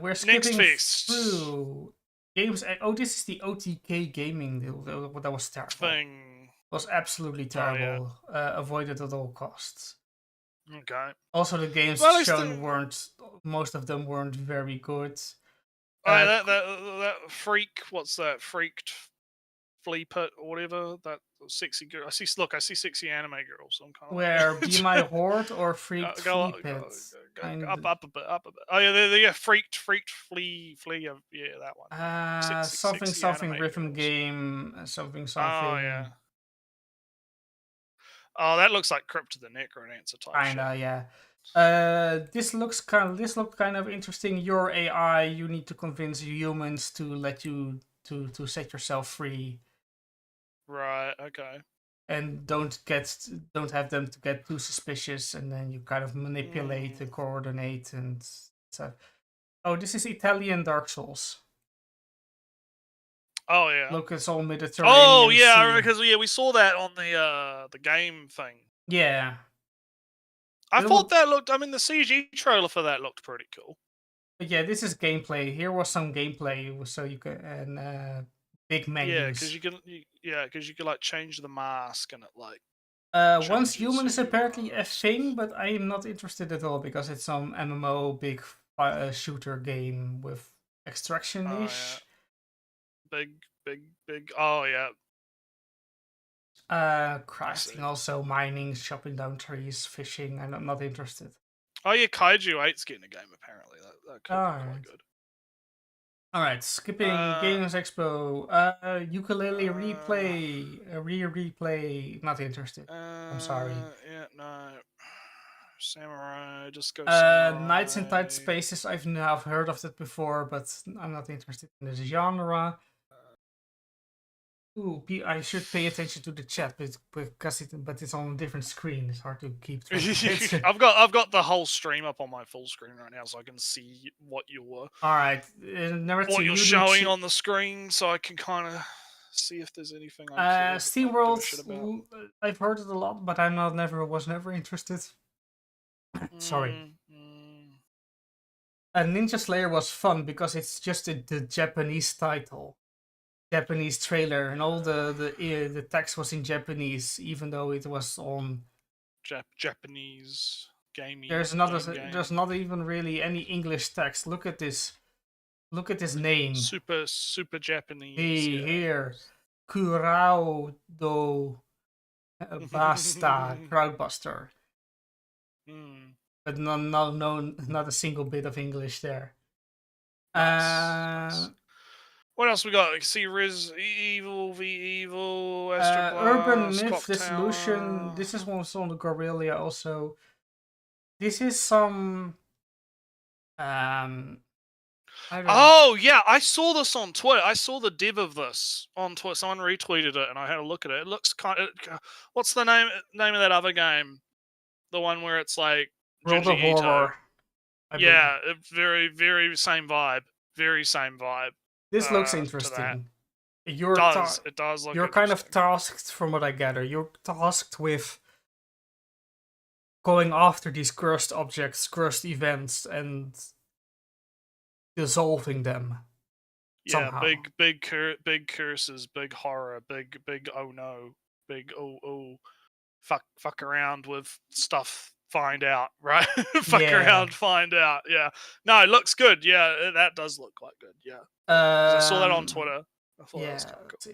we're skipping through games. Oh, this is the OTK gaming deal. That was terrible. Was absolutely terrible. Avoided at all costs. Okay. Also, the games shown most of them weren't very good. That freak, what's that? Freaked flea pit or whatever. That sexy girl. I see sexy anime girls. So I'm kind of where Be My Horde or Freaked Flea Pit. Up a bit. Oh yeah, freaked flea. Yeah, that one. Something rhythm game. Something. Oh yeah. Oh, that looks like Crypt of the Necrodancer type. Kinda, yeah. This looked kind of interesting. Your AI, you need to convince humans to let you to set yourself free. Right. Okay. And don't have them to get too suspicious, and then you kind of manipulate and coordinate and stuff. Oh, this is Italian Dark Souls. Oh yeah. Look, it's all Mediterranean. Oh yeah, because we saw that on the game thing. Yeah. I thought that looked. I mean, the CG trailer for that looked pretty cool. But yeah, this is gameplay. Here was some gameplay, so you can big menus. Yeah, because you could like change the mask and it like. Once human is apparently a thing, but I am not interested at all because it's some MMO big shooter game with extraction-ish. Big. Oh yeah. Crafting, also mining, chopping down trees, fishing. I'm not interested. Oh yeah, Kaiju 8's getting a game apparently. That could be quite good. Alright, skipping Games Expo. Ukulele replay. Not interested. I'm sorry. Yeah, no. Samurai, just go Samurai. Nights in Tight Spaces, I've heard of that before, but I'm not interested in this genre. Ooh, I should pay attention to the chat, but it's on a different screen. It's hard to keep track. I've got the whole stream up on my full screen right now, so I can see what you're. All right, what you're showing on the screen, so I can kind of see if there's anything I give a shit SteamWorld, about. I've heard it a lot, but was never interested. Sorry. Ninja Slayer was fun because it's just the Japanese title, Japanese trailer, and all the text was in Japanese, even though it was on Japanese gaming. There's not even really any English text. Look at this. Look at his name. Super Japanese. Here. Kurao do Basta Crowdbuster. But no, not a single bit of English there. Nice. What else we got? See Res Evil, V Evil, Urban Myth Clock Dissolution. Tower. This is one on the Gorelia also. This is some Oh yeah, I saw this on Twitter. I saw the dev of this on Twitter. Someone retweeted it, and I had a look at it. It looks kind of. What's the name of that other game? The one where it's like World of Junji Ito. Horror. Yeah, very same vibe. Very same vibe. This looks interesting. It does look. You're kind of tasked, from what I gather. You're tasked with going after these cursed objects, cursed events, and dissolving them. Yeah, somehow. big curses, big horror, big oh no, big oh fuck around with stuff. Find out, right? Fuck around, find out. Yeah. No, it looks good. Yeah, that does look quite good. Yeah. I saw that on Twitter. I thought that was kind of cool.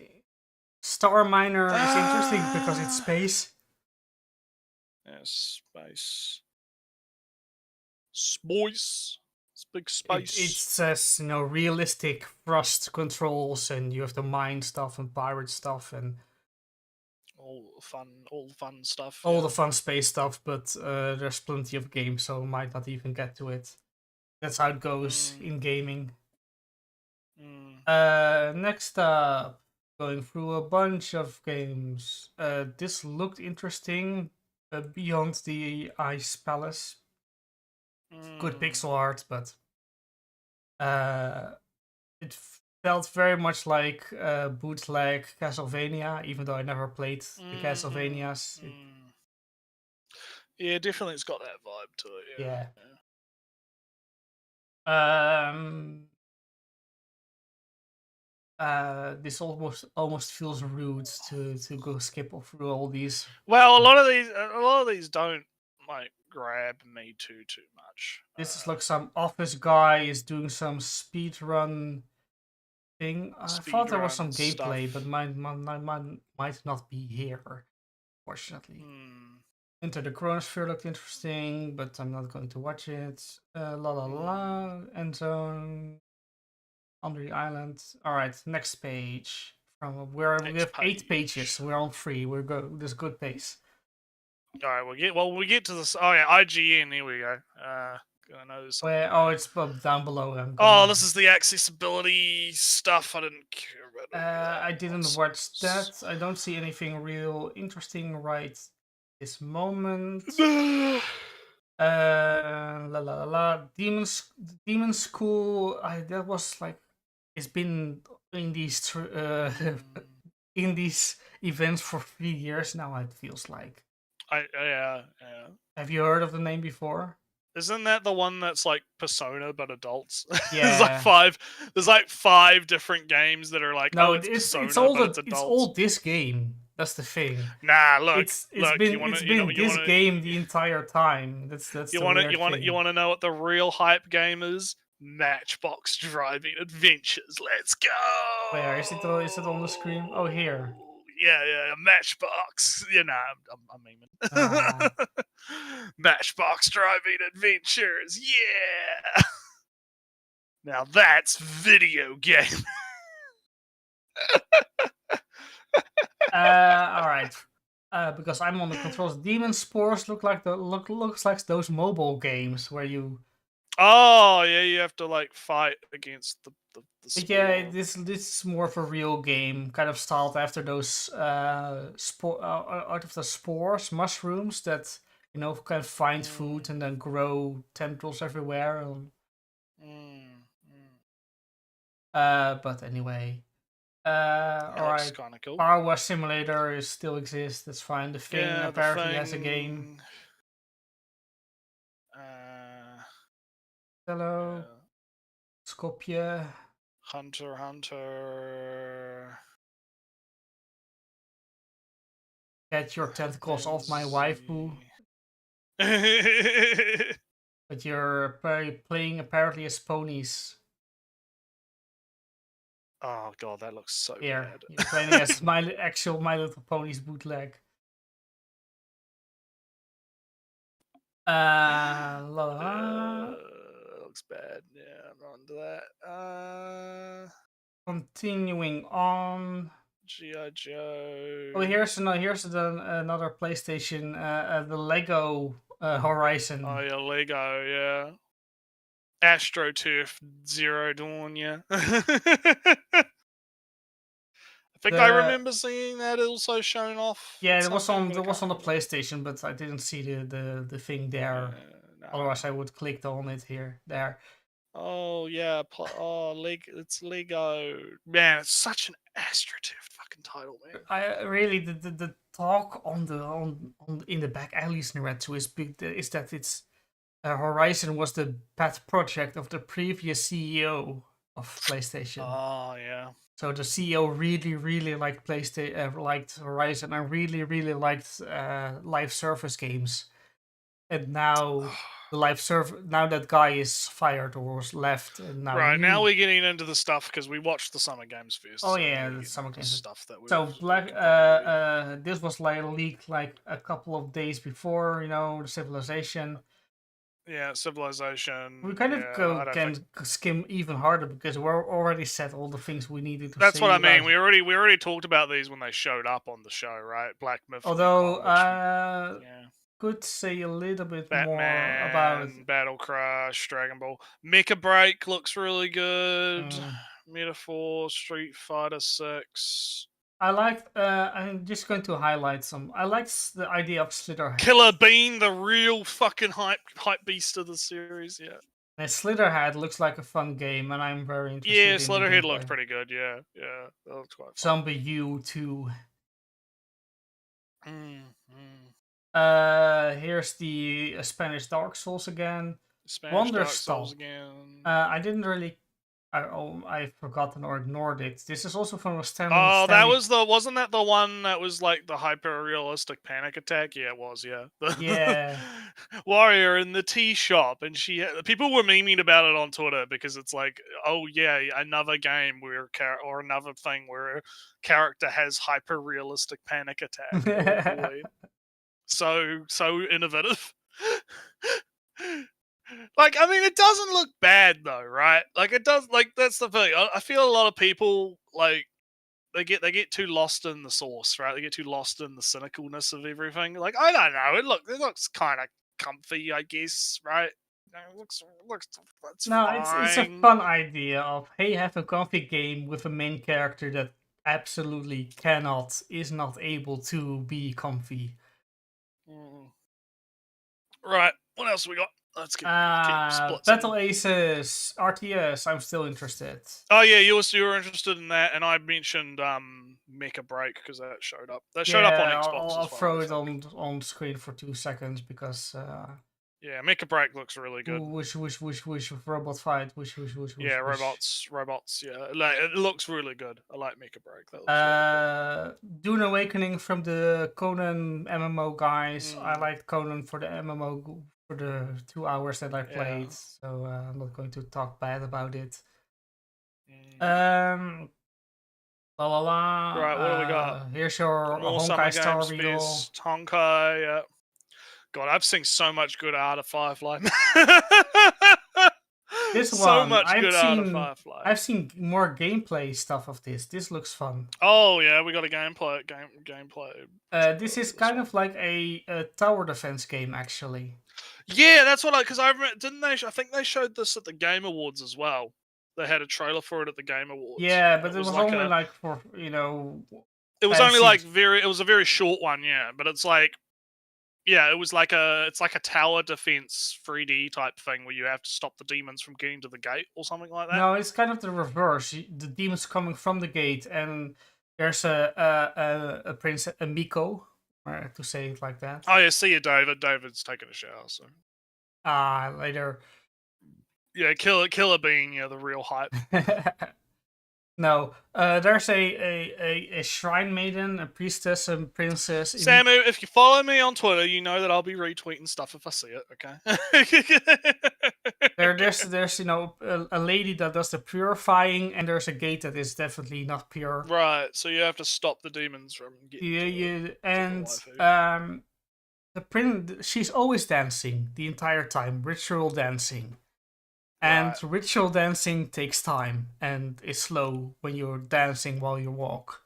Star Miner is interesting because it's space. Yeah, space. Space. It's big space. It says, realistic thrust controls, and you have to mine stuff and pirate stuff and all fun stuff. All the fun space stuff, but there's plenty of games, so might not even get to it. That's how it goes in gaming. Next up, going through a bunch of games. This looked interesting. Beyond the Ice Palace. Good pixel art, but it felt very much like bootleg Castlevania, even though I never played the Castlevanias. Yeah, definitely it's got that vibe to it. Yeah. This almost feels rude to go skip through all these. Well, a lot of these don't like grab me too much. This is like some office guy is doing some speed run thing. I thought there was some gameplay, but might not be here, fortunately. Enter the Chronosphere looked interesting, but I'm not going to watch it. End zone. Under the island. Alright, next page. We have 8 pages. We're on 3. We're good. There's good pace. Alright, we get to this. Oh yeah, IGN. Here we go. I know there's something. It's down below. This is the accessibility stuff. I didn't care about it. I didn't watch that. I don't see anything real interesting right this moment. Demon School. That was like, it's been in these in these events for 3 years now. It feels like. Yeah. Have you heard of the name before? Isn't that the one that's like Persona but adults? Yeah. There's like 5 different games that are like, no, it's Persona, it's all but it's all this game. That's the thing. Nah, look, it's been this game the entire time. That's you want to know what the real hype game is? Matchbox Driving Adventures. Let's go. Where is it? Is it on the screen? Oh, here. Yeah, Matchbox. I'm memeing. Matchbox Driving Adventures. Yeah. Now that's video game. All right. Because I'm on the controls. Demon Spores looks like those mobile games where you. Oh yeah, you have to like fight against the spore. Yeah, this is more of a real game, kind of styled after those out of the spores, mushrooms that can find food and then grow tendrils everywhere. But anyway. Alright. looks Right. kind of cool. Power Wash Simulator still exists. That's fine. The Thing Yeah, the apparently has a game. Thing. Hello. Yeah. Skopje. Hunter x Hunter. Get your tentacles off my waifu. Frenzy. But you're playing apparently as ponies. Oh god, that looks so Here, bad. you're playing as actual My Little Ponies bootleg. Looks bad. Yeah, I'm not into that. Continuing on. G.I. Joe. Oh, here's another PlayStation. The Lego Horizon. Oh yeah, Lego. Yeah. AstroTurf Zero Dawn. Yeah. I think I remember seeing that also shown off. Yeah, it was on the PlayStation, but I didn't see the thing there. No. Otherwise, I would clicked on it there. Oh yeah, it's Lego. Man, it's such an AstroTurf fucking title, man. I really the talk on in the back alleys in Red 2 is that it's Horizon was the pet project of the previous CEO of PlayStation. Oh yeah. So the CEO really liked liked Horizon and really liked live service games. And now now that guy is fired or was left, and now now we're getting into the stuff because we watched the Summer Games Fest. Oh so yeah, the Summer Games stuff that we. So this was like leaked like a couple of days before, the Civilization. Yeah, Civilization. We kind of can skim even harder because we're already said all the things we needed to say. That's what I mean. We already talked about these when they showed up on the show, right? Black Myth. Although could say a little bit more about Battle Crush, Dragon Ball, Mecha Break looks really good. Metaphor, Street Fighter 6. I liked. I'm just going to highlight some. I liked the idea of Slitherhead. Killer Bean, the real fucking hype beast of the series. Yeah. And Slitherhead looks like a fun game, and I'm very interested. Yeah, Slitherhead looks pretty good. Yeah, that looks quite fun. Zombie U 2. Here's the Spanish Dark Souls again. Dark Souls again. I didn't really. I've forgotten or ignored it. This is also from a Stanley. Oh, that was wasn't that the one that was like the hyper realistic panic attack? Yeah, it was. Yeah. Yeah. Warrior in the tea shop, and people were memeing about it on Twitter because it's like, oh yeah, another game where or another thing where a character has hyper realistic panic attack. Oh, boy. So innovative. Like, I mean, it doesn't look bad though, right? Like, it does. Like, that's the thing. I feel a lot of people like they get too lost in the sauce, right? They get too lost in the cynicalness of everything. Like, I don't know. It looks kind of comfy, I guess, right? It looks. It's fine. It's a fun idea of have a comfy game with a main character that absolutely is not able to be comfy. Right. What else we got? Let's keep Battle Aces RTS. I'm still interested. Oh yeah, you were interested in that, and I mentioned Mecha Break because that showed up. That showed up on Xbox. I'll throw it on screen for 2 seconds because. Yeah, Mecha Break looks really good. Wish, robot fight. Wish. Yeah, robots. Yeah, it looks really good. I like Mecha Break. That looks really good. Dune Awakening from the Conan MMO guys. I liked Conan for the MMO for the 2 hours that I played, so I'm not going to talk bad about it. Right, what do we got? Here's your Honkai Star Wheel. Honkai, yeah. God, I've seen so much good art of Firefly. This so one, much good art of Firefly. I've seen more gameplay stuff of this. This looks fun. Oh yeah, we got a gameplay. This is kind of like a tower defense game, actually. Yeah, that's what because I remember, didn't they? I think they showed this at the Game Awards as well. They had a trailer for it at the Game Awards. Yeah, but it was only like for It was only like it was a very short one, yeah. But it's like. Yeah, it's like a tower defense 3D type thing where you have to stop the demons from getting to the gate or something like that. No, it's kind of the reverse. The demons coming from the gate, and There's a princess, a Miko, to say it like that. Oh yeah, see you, David. David's taking a shower, so Later. yeah, killer being the real hype. No, there's a shrine maiden, a priestess, and princess. Samu, if you follow me on Twitter, you know that I'll be retweeting stuff if I see it. Okay. There's a lady that does the purifying, and there's a gate that is definitely not pure. Right, so you have to stop the demons from getting she's always dancing the entire time, ritual dancing. And ritual dancing takes time and is slow when you're dancing while you walk.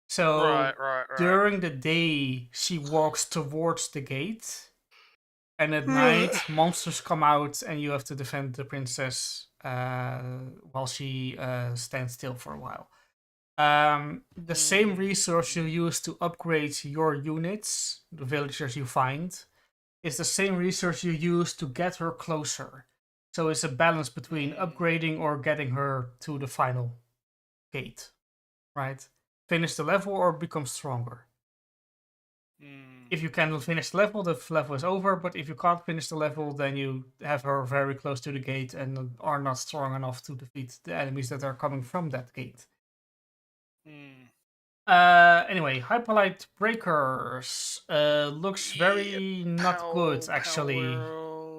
So during the day, she walks towards the gate, and at night, monsters come out, and you have to defend the princess while she stands still for a while. The same resource you use to upgrade your units, the villagers you find, is the same resource you use to get her closer. So it's a balance between upgrading or getting her to the final gate, right? Finish the level or become stronger. If you can finish the level is over, but if you can't finish the level, then you have her very close to the gate and are not strong enough to defeat the enemies that are coming from that gate. Anyway, Hyperlight Breakers looks very not good, actually.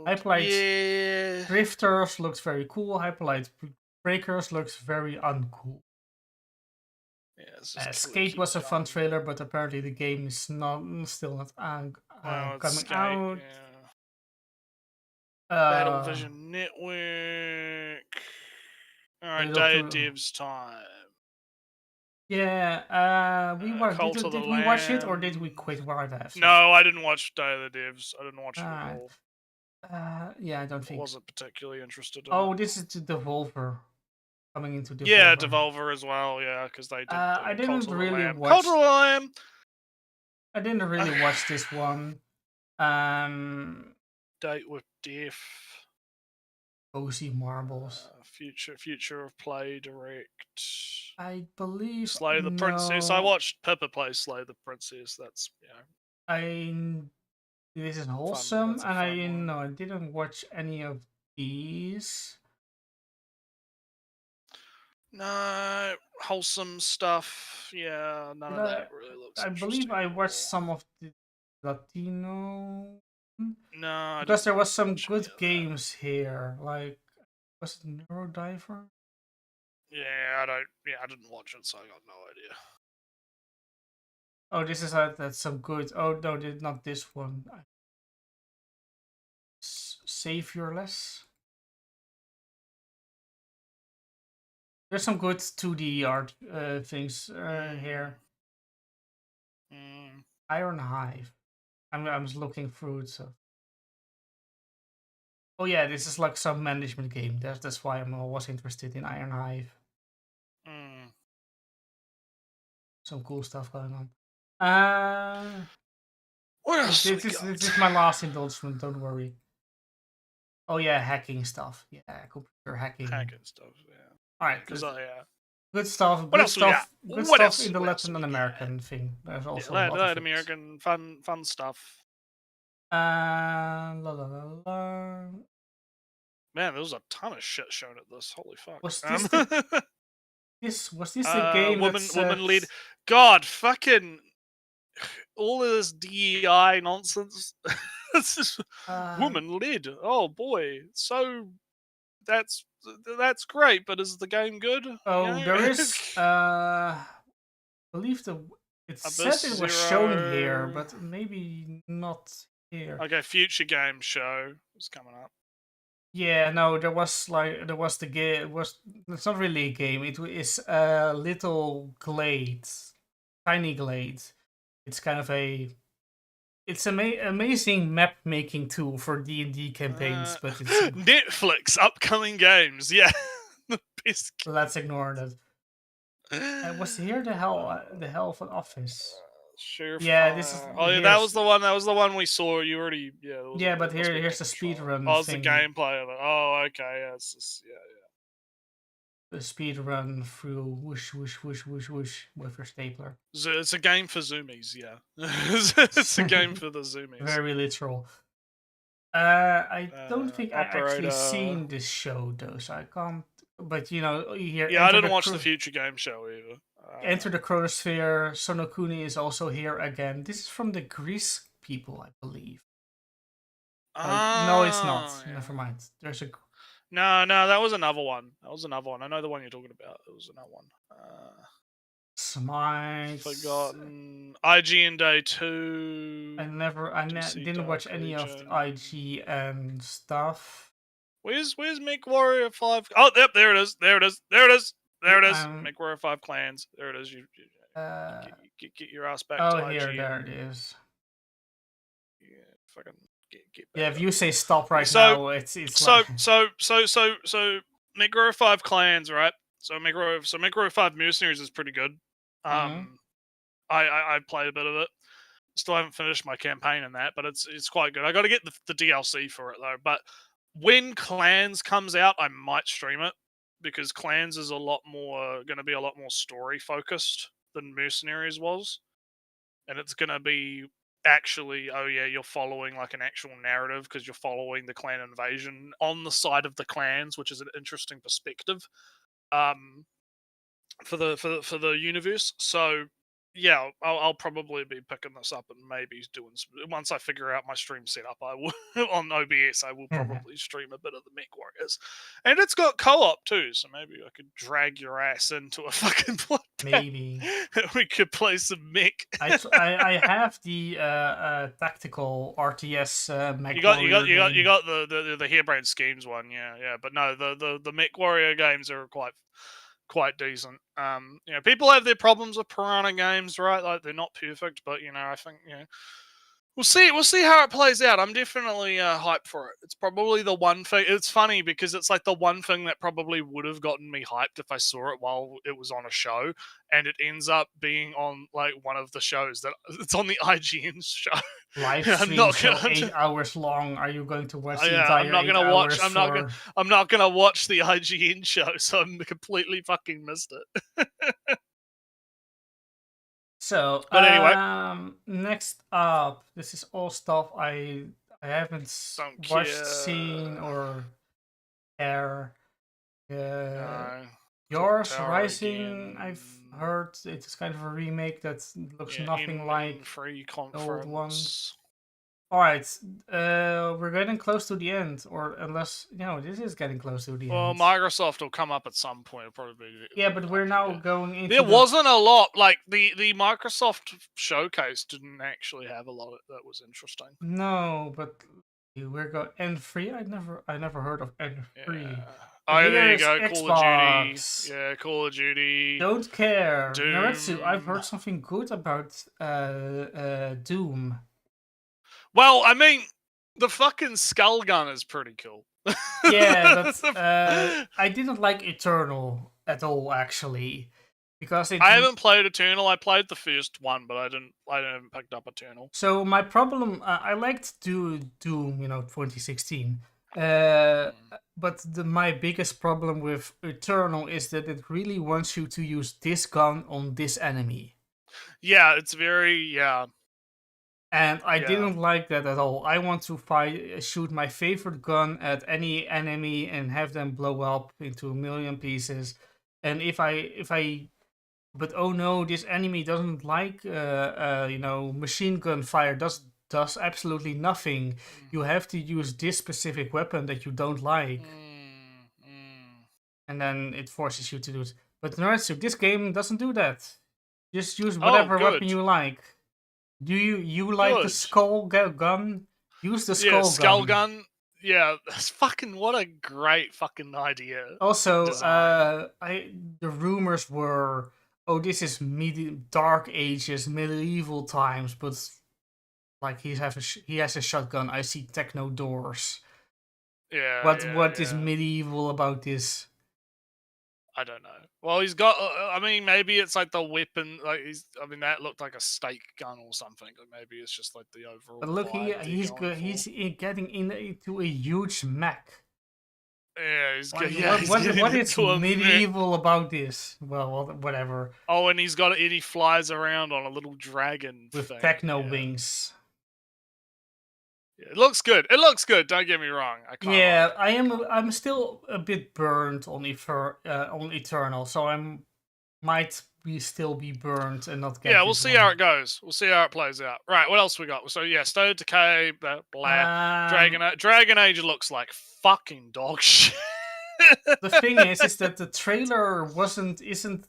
Hyperlight Drifters looks very cool. Hyperlight Breakers looks very uncool. Skate was a fun trailer, but apparently the game is still not coming out. Battle Vision Network. Alright, day of devs time. Yeah, did we watch it or did we quit right after? No, I didn't watch Day of the Devs. I didn't watch it at all. Yeah, I don't think. I wasn't particularly interested in it. This is the Devolver. Coming into Devolver. Yeah, Devolver as well, yeah, because they did I didn't really watch... Cultural Lamb! I didn't really watch this one. Date with Death. Cozy Marbles. Future of Play Direct. I believe Slay the Princess. I watched Pepper play Slay the Princess. That's this is wholesome, and I didn't watch any of these. No wholesome stuff. Yeah, none of that really looks. I believe I watched some of the Latino. No, because there was some good games here. Like, was it Neurodiver? Yeah, I didn't watch it, so I got no idea. Oh, this is that's some good. Oh no, not this one. Saviorless. There's some good 2D art things here. Iron Hive. I'm just looking through it. So. Oh yeah, this is like some management game. That's why I was interested in Iron Hive. Some cool stuff going on. What else? This is my last indulgement. Don't worry. Oh yeah, hacking stuff. Yeah, computer hacking. Hacking stuff. Yeah. All right. Because good stuff. What good else stuff. we Good got? stuff in the Latin American thing. There's also Latin American fun stuff. La la la la. Man, there was a ton of shit shown at this. Holy fuck. Was this the game? Woman lead. God, fucking all of this DEI nonsense. This is woman led. Oh boy, so that's great. But is the game good? Oh, there is. I believe it said it was shown here, but maybe not here. Okay, future game show is coming up. Yeah, no, there was the game. It's not really a game. It is a little glade, tiny glade. It's kind of it's amazing map making tool for D&D campaigns, but it's Netflix upcoming games. Yeah, the best. Let's ignore that. Was here the hell of an office? Sure. Yeah, this is. Oh yeah, that was the one. That was the one we saw. You already. Yeah. Yeah, but here's the speed run. Oh, it's the gameplay of it. Oh, okay. Yeah, it's just, speed run through whoosh whoosh whoosh whoosh whoosh with your stapler. So it's a game for zoomies, yeah. It's a game for the zoomies. Very literal. I don't think I actually operator. seen this show though, so I can't. But you know, here. Yeah, I didn't watch the Future Game Show either. Enter the Chronosphere. Sonokuni is also here again. This is from the Greece people, I believe. No, it's not. Yeah. Never mind. There's a. No, that was another one. I know the one you're talking about. It was another one. Smite. Forgotten. IGN Day 2. I didn't watch any of the IGN stuff. Where's MechWarrior 5? Oh, yep, there it is. MechWarrior 5 Clans. There it is. You get your ass back to IGN. Here, there it is. Yeah, fucking get back. Yeah, if you say stop now, it's so MechWarrior 5 Clans, right? So MechWarrior 5 Mercenaries is pretty good. I played a bit of it. Still haven't finished my campaign in that, but it's quite good. I got to get the DLC for it though. But when Clans comes out, I might stream it because Clans is going to be a lot more story focused than Mercenaries was, and it's going to be actually, you're following like an actual narrative because you're following the clan invasion on the side of the clans, which is an interesting perspective. For the universe. So yeah, I'll probably be picking this up and maybe doing once I figure out my stream setup. I will on OBS. I will probably stream a bit of the Mech Warriors, and it's got co-op too. So maybe I could drag your ass into a fucking bloodbath. Maybe we could play some Mech. I have the tactical RTS Mech. You got the Harebrained Schemes one, yeah. But no, the Mech Warrior games are quite decent. People have their problems with Piranha games, right? Like they're not perfect, but I think we'll see how it plays out. I'm definitely hyped for it. It's probably the one thing. It's funny because it's like the one thing that probably would have gotten me hyped if I saw it while it was on a show, and it ends up being on like one of the shows that it's on the IGN show. Live stream show 8 hours long. Are you going to watch the entire? I'm not gonna watch the IGN show, so I completely fucking missed it. So, but anyway, next up, this is all stuff I haven't watched, seen, or care. Yours Rising, again. I've heard it's kind of a remake that looks nothing like the old one. Alright, we're getting close to the end, or unless, this is getting close to the end. Well, Microsoft will come up at some point, probably. Yeah, but we're now going into... There wasn't a lot, like, the Microsoft showcase didn't actually have a lot that was interesting. No, but we're going... N3? I never heard of N3. Yeah. Oh, there you go, Xbox. Call of Duty. Yeah, Call of Duty. Don't care. Doom. Naretsu, I've heard something good about Doom. Well, I mean, the fucking skull gun is pretty cool. Yeah, but I didn't like Eternal at all, actually, because I haven't played Eternal. I played the first one, but I haven't picked up Eternal. So my problem, I liked Doom, 2016. But my biggest problem with Eternal is that it really wants you to use this gun on this enemy. Yeah, it's very And I didn't like that at all. I want to shoot my favorite gun at any enemy and have them blow up into a million pieces. And but oh no, this enemy doesn't like machine gun fire. Does absolutely nothing. You have to use this specific weapon that you don't like. And then it forces you to do it. But Naretsu, this game doesn't do that. Just use whatever weapon you like. Do you like the skull gun? Use the skull gun. Yeah, that's fucking what a great fucking idea. Also, the rumors were, this is Dark Ages, medieval times, but like he has a shotgun. I see techno doors. Yeah. What is medieval about this? I don't know. Well, he's got. I mean, maybe it's like the weapon. Like that looked like a stake gun or something. Or maybe it's just like the overall. But look, he's getting into a huge mech. Yeah, he's, What, yeah, he's getting what is into a medieval about this? Well, whatever. Oh, and he flies around on a little dragon With thing. techno yeah. wings. Yeah, it looks good. It looks good. Don't get me wrong. I can't. Yeah, I'm still a bit burned on Eternal, so might still be burned and not get. Yeah, we'll this see one. how it goes. We'll see how it plays out. Right, what else we got? So yeah, Stone Decay, blah, Dragon Age looks like fucking dog shit. The thing is that the trailer isn't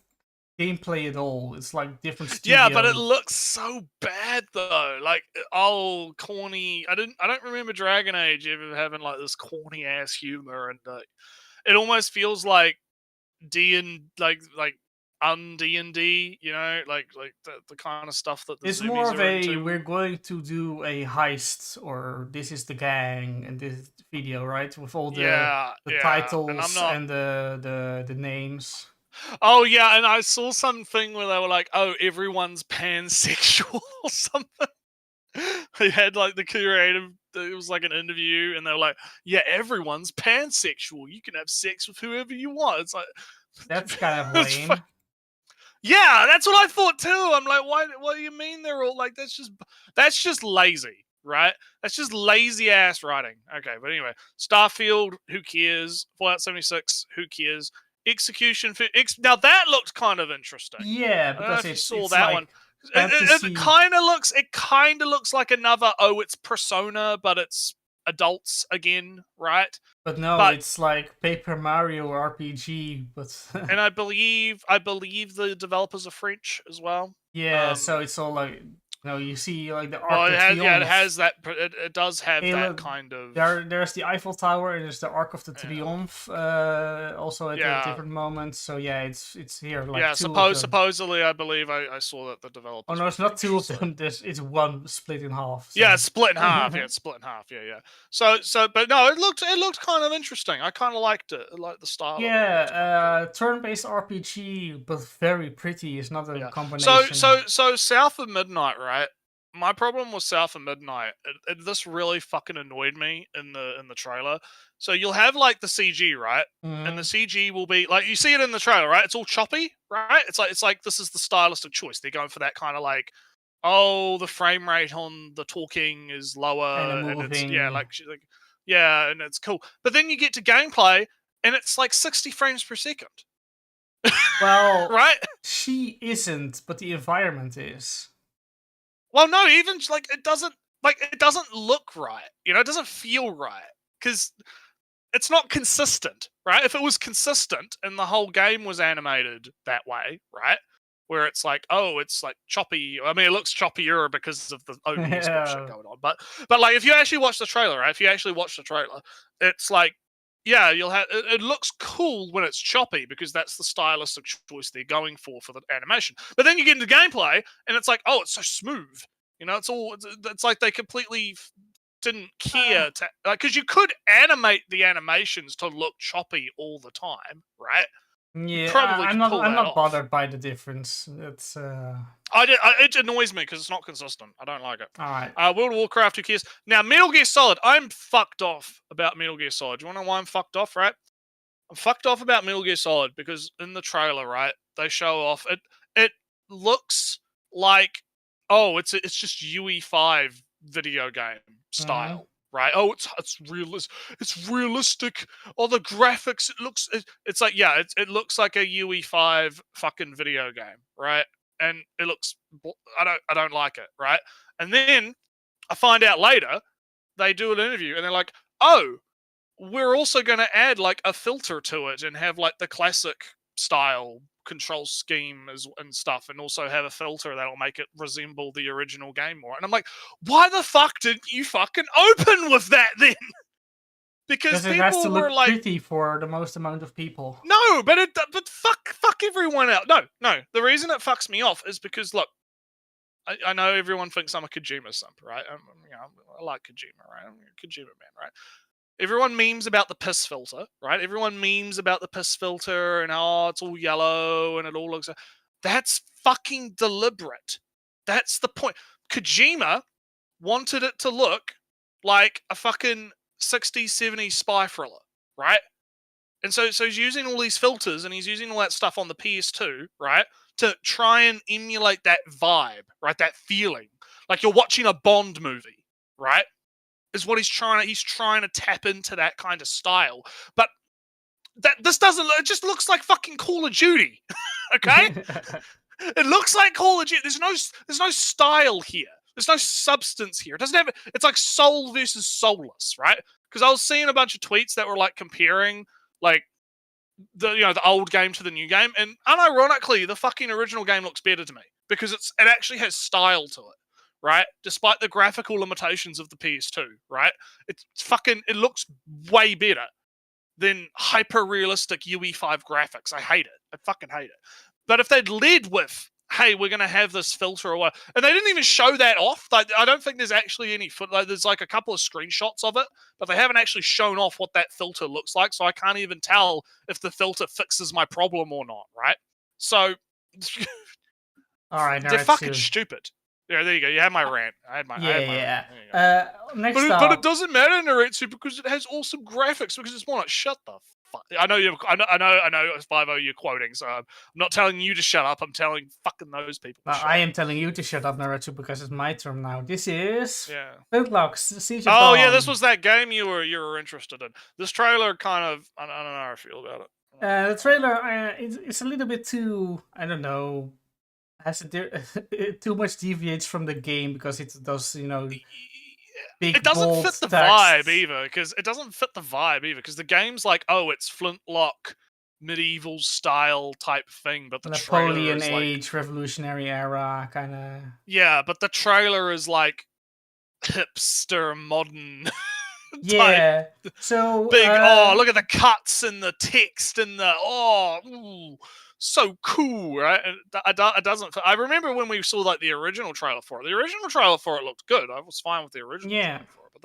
gameplay at all. It's like different studio. Yeah, but it looks so bad though. Like corny. I don't remember Dragon Age ever having like this corny ass humor, and it almost feels like D&D, you know, like the kind of stuff that the it's zoomies more of are a into. we're going to do a heist, or this is the gang and this video, right? With all the titles and the names. Oh yeah, and I saw something where they were like, "Oh, everyone's pansexual" or something. They had like the creative. It was like an interview, and they were like, "Yeah, everyone's pansexual. You can have sex with whoever you want." It's like that's kind of lame. Yeah, that's what I thought too. I'm like, why? What do you mean they're all like? That's just lazy, right? That's just lazy ass writing. Okay, but anyway, Starfield, who cares? Fallout 76, who cares? Execution. Now that looked kind of interesting. Yeah, because I don't know if you saw that like one. It kind of looks. It kind of looks like another. Oh, it's Persona, but it's adults again, right? But no, it's like Paper Mario RPG, but and I believe the developers are French as well. Yeah, so it's all like you see like the Arc. It has that. It does have that kind of. There's the Eiffel Tower and there's the Arc of the Triomphe. Also at different moments. So yeah, it's here. Like supposedly, I believe I saw that the developers. Oh no, it's not two of them. It's one split in half. So. Yeah, it's split in half. Yeah, it's split in half. Yeah. So, but no, it looked kind of interesting. I kind of liked it. I liked the style. Yeah, turn-based RPG, but very pretty is not a combination. So South of Midnight, right? My problem with South of Midnight, this really fucking annoyed me in the trailer. So you'll have like the CG, right? Mm-hmm. And the CG will be like you see it in the trailer, right? It's all choppy, right? It's like this is the stylistic choice. They're going for that kind of like, oh, the frame rate on the talking is lower, and it's and it's cool. But then you get to gameplay, and it's like 60 frames per second. Well, right? She isn't, but the environment is. Well, no, even like it doesn't look right. You know, it doesn't feel right because it's not consistent, right? If it was consistent and the whole game was animated that way, right? Where it's like, oh, it's like choppy. I mean, it looks choppier because of the OBS bullshit going on. But like, if you actually watch the trailer, right? If you actually watch the trailer, it's like, yeah, you'll have. It looks cool when it's choppy because that's the stylistic choice they're going for the animation. But then you get into gameplay and it's like, oh, it's so smooth. You know, it's like they completely didn't care to like because you could animate the animations to look choppy all the time, right? Yeah, I'm not bothered by the difference. It's it annoys me because it's not consistent. I don't like it. All right. World of Warcraft, who cares? Now, Metal Gear Solid. I'm fucked off about Metal Gear Solid. Do you want to know why I'm fucked off, right? I'm fucked off about Metal Gear Solid because in the trailer, right, they show off it looks like it's just UE5 video game style. Right? Oh, it's realistic. Oh, the graphics. It's like it looks like a UE5 fucking video game, right? And it looks. I don't like it, right? And then I find out later they do an interview and they're like, oh, we're also going to add like a filter to it and have like the classic style control scheme and stuff, and also have a filter that'll make it resemble the original game more. And I'm like, why the fuck didn't you fucking open with that then? Because it has to look pretty for the most amount of people. No, but fuck everyone out. No. The reason it fucks me off is because look, I know everyone thinks I'm a Kojima simp, right? I like Kojima, right? I'm a Kojima man, right? Everyone memes about the piss filter, right? Everyone memes about the piss filter and it's all yellow and it all looks. That's fucking deliberate. That's the point. Kojima wanted it to look like a fucking 60s, 70s spy thriller, right? And so he's using all these filters and he's using all that stuff on the PS2, right? To try and emulate that vibe, right? That feeling. Like you're watching a Bond movie, right? Is what he's trying to tap into that kind of style. But this doesn't, it just looks like fucking Call of Duty. Okay? It looks like Call of Duty. There's no style here. There's no substance here. It doesn't have, it's like soul versus soulless, right? Because I was seeing a bunch of tweets that were like comparing like the old game to the new game, and unironically, the fucking original game looks better to me because it actually has style to it, right? Despite the graphical limitations of the PS2, right? It looks way better than hyper realistic UE5 graphics. I hate it. I fucking hate it. But if they'd led with, hey, we're going to have this filter or what, and they didn't even show that off. Like, I don't think there's actually any there's like a couple of screenshots of it, but they haven't actually shown off what that filter looks like, so I can't even tell if the filter fixes my problem or not, right? So, all right, they're fucking stupid. Yeah, there you go. You had my rant. I had my yeah. Next but it doesn't matter, Naretsu, because it has awesome graphics. Because it's more like, shut the fuck. I know, 5-0 you're quoting, so I'm not telling you to shut up. I'm telling fucking those people. I am telling you to shut up, Naretsu, because it's my turn now. This is Flintlock's Siege of Oh Dawn. yeah, this was that game you were interested in. This trailer kind of, I don't know how I feel about it. The trailer, it's a little bit too, I don't know, has too much deviates from the game because it does, big, it doesn't bold fit the text. vibe either, because the game's like, oh, it's flintlock medieval style type thing, but the Napoleon trailer is age, like, revolutionary era kind of. Yeah, but the trailer is like hipster modern. Yeah. So big. Look at the cuts and the text and the so cool, right? It doesn't. I remember when we saw like the original trailer for it. The original trailer for it looked good. I was fine with the original trailer for it. But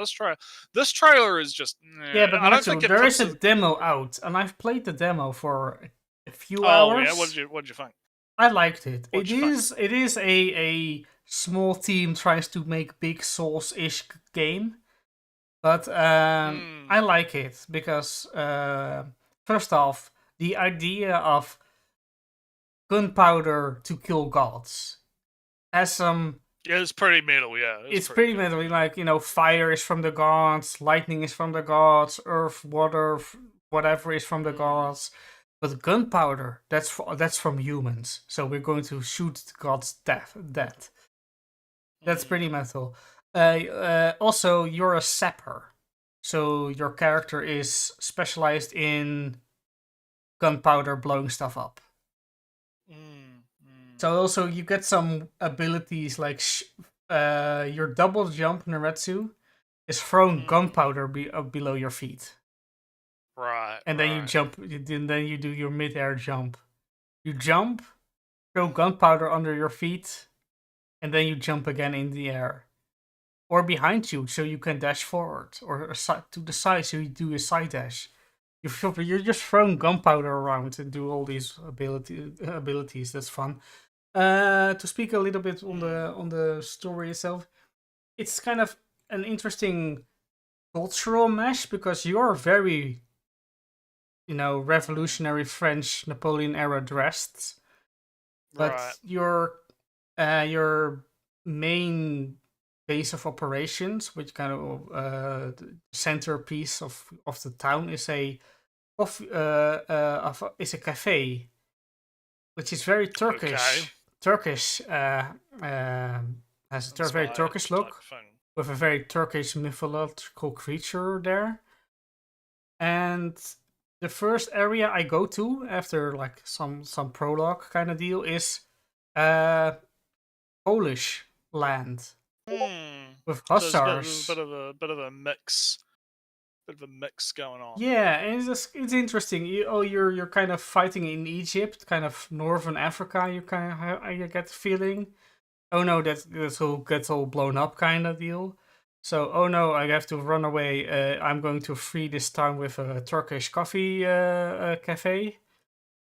this trailer is just. Yeah, but I don't think there is a demo out, and I've played the demo for a few hours. Oh yeah, what did you think? I liked it. It is a small team tries to make big Souls-ish game, but I like it because first off, the idea of gunpowder to kill gods has some. Yeah, it's pretty metal. Yeah, it's pretty metal. Like, fire is from the gods, lightning is from the gods, earth, water, whatever is from the gods. But gunpowder, that's from humans. So we're going to shoot the gods dead. That's pretty metal. Also, you're a sapper, so your character is specialized in gunpowder blowing stuff up. So also you get some abilities like your double jump Naretsu is throwing gunpowder below your feet. Right. And then you jump, and then you do your mid-air jump. You jump, throw gunpowder under your feet, and then you jump again in the air. Or behind you, so you can dash forward. Or to the side, so you do a side dash. You're just throwing gunpowder around and do all these abilities. That's fun. To speak a little bit on the story itself, it's kind of an interesting cultural mesh because you're very, revolutionary French Napoleon era dressed, but your main base of operations, which kind of centerpiece of the town, is a cafe, which is very Turkish. Okay. Turkish has a very Turkish look with a very Turkish mythological creature there. And the first area I go to after like some prologue kind of deal is Polish land with hussars. So there's a bit of a mix going on. Yeah, and it's interesting. You're kind of fighting in Egypt, kind of northern Africa. You get the feeling. Oh no, that all gets all blown up kind of deal. So, oh no, I have to run away. I'm going to free this town with a Turkish coffee cafe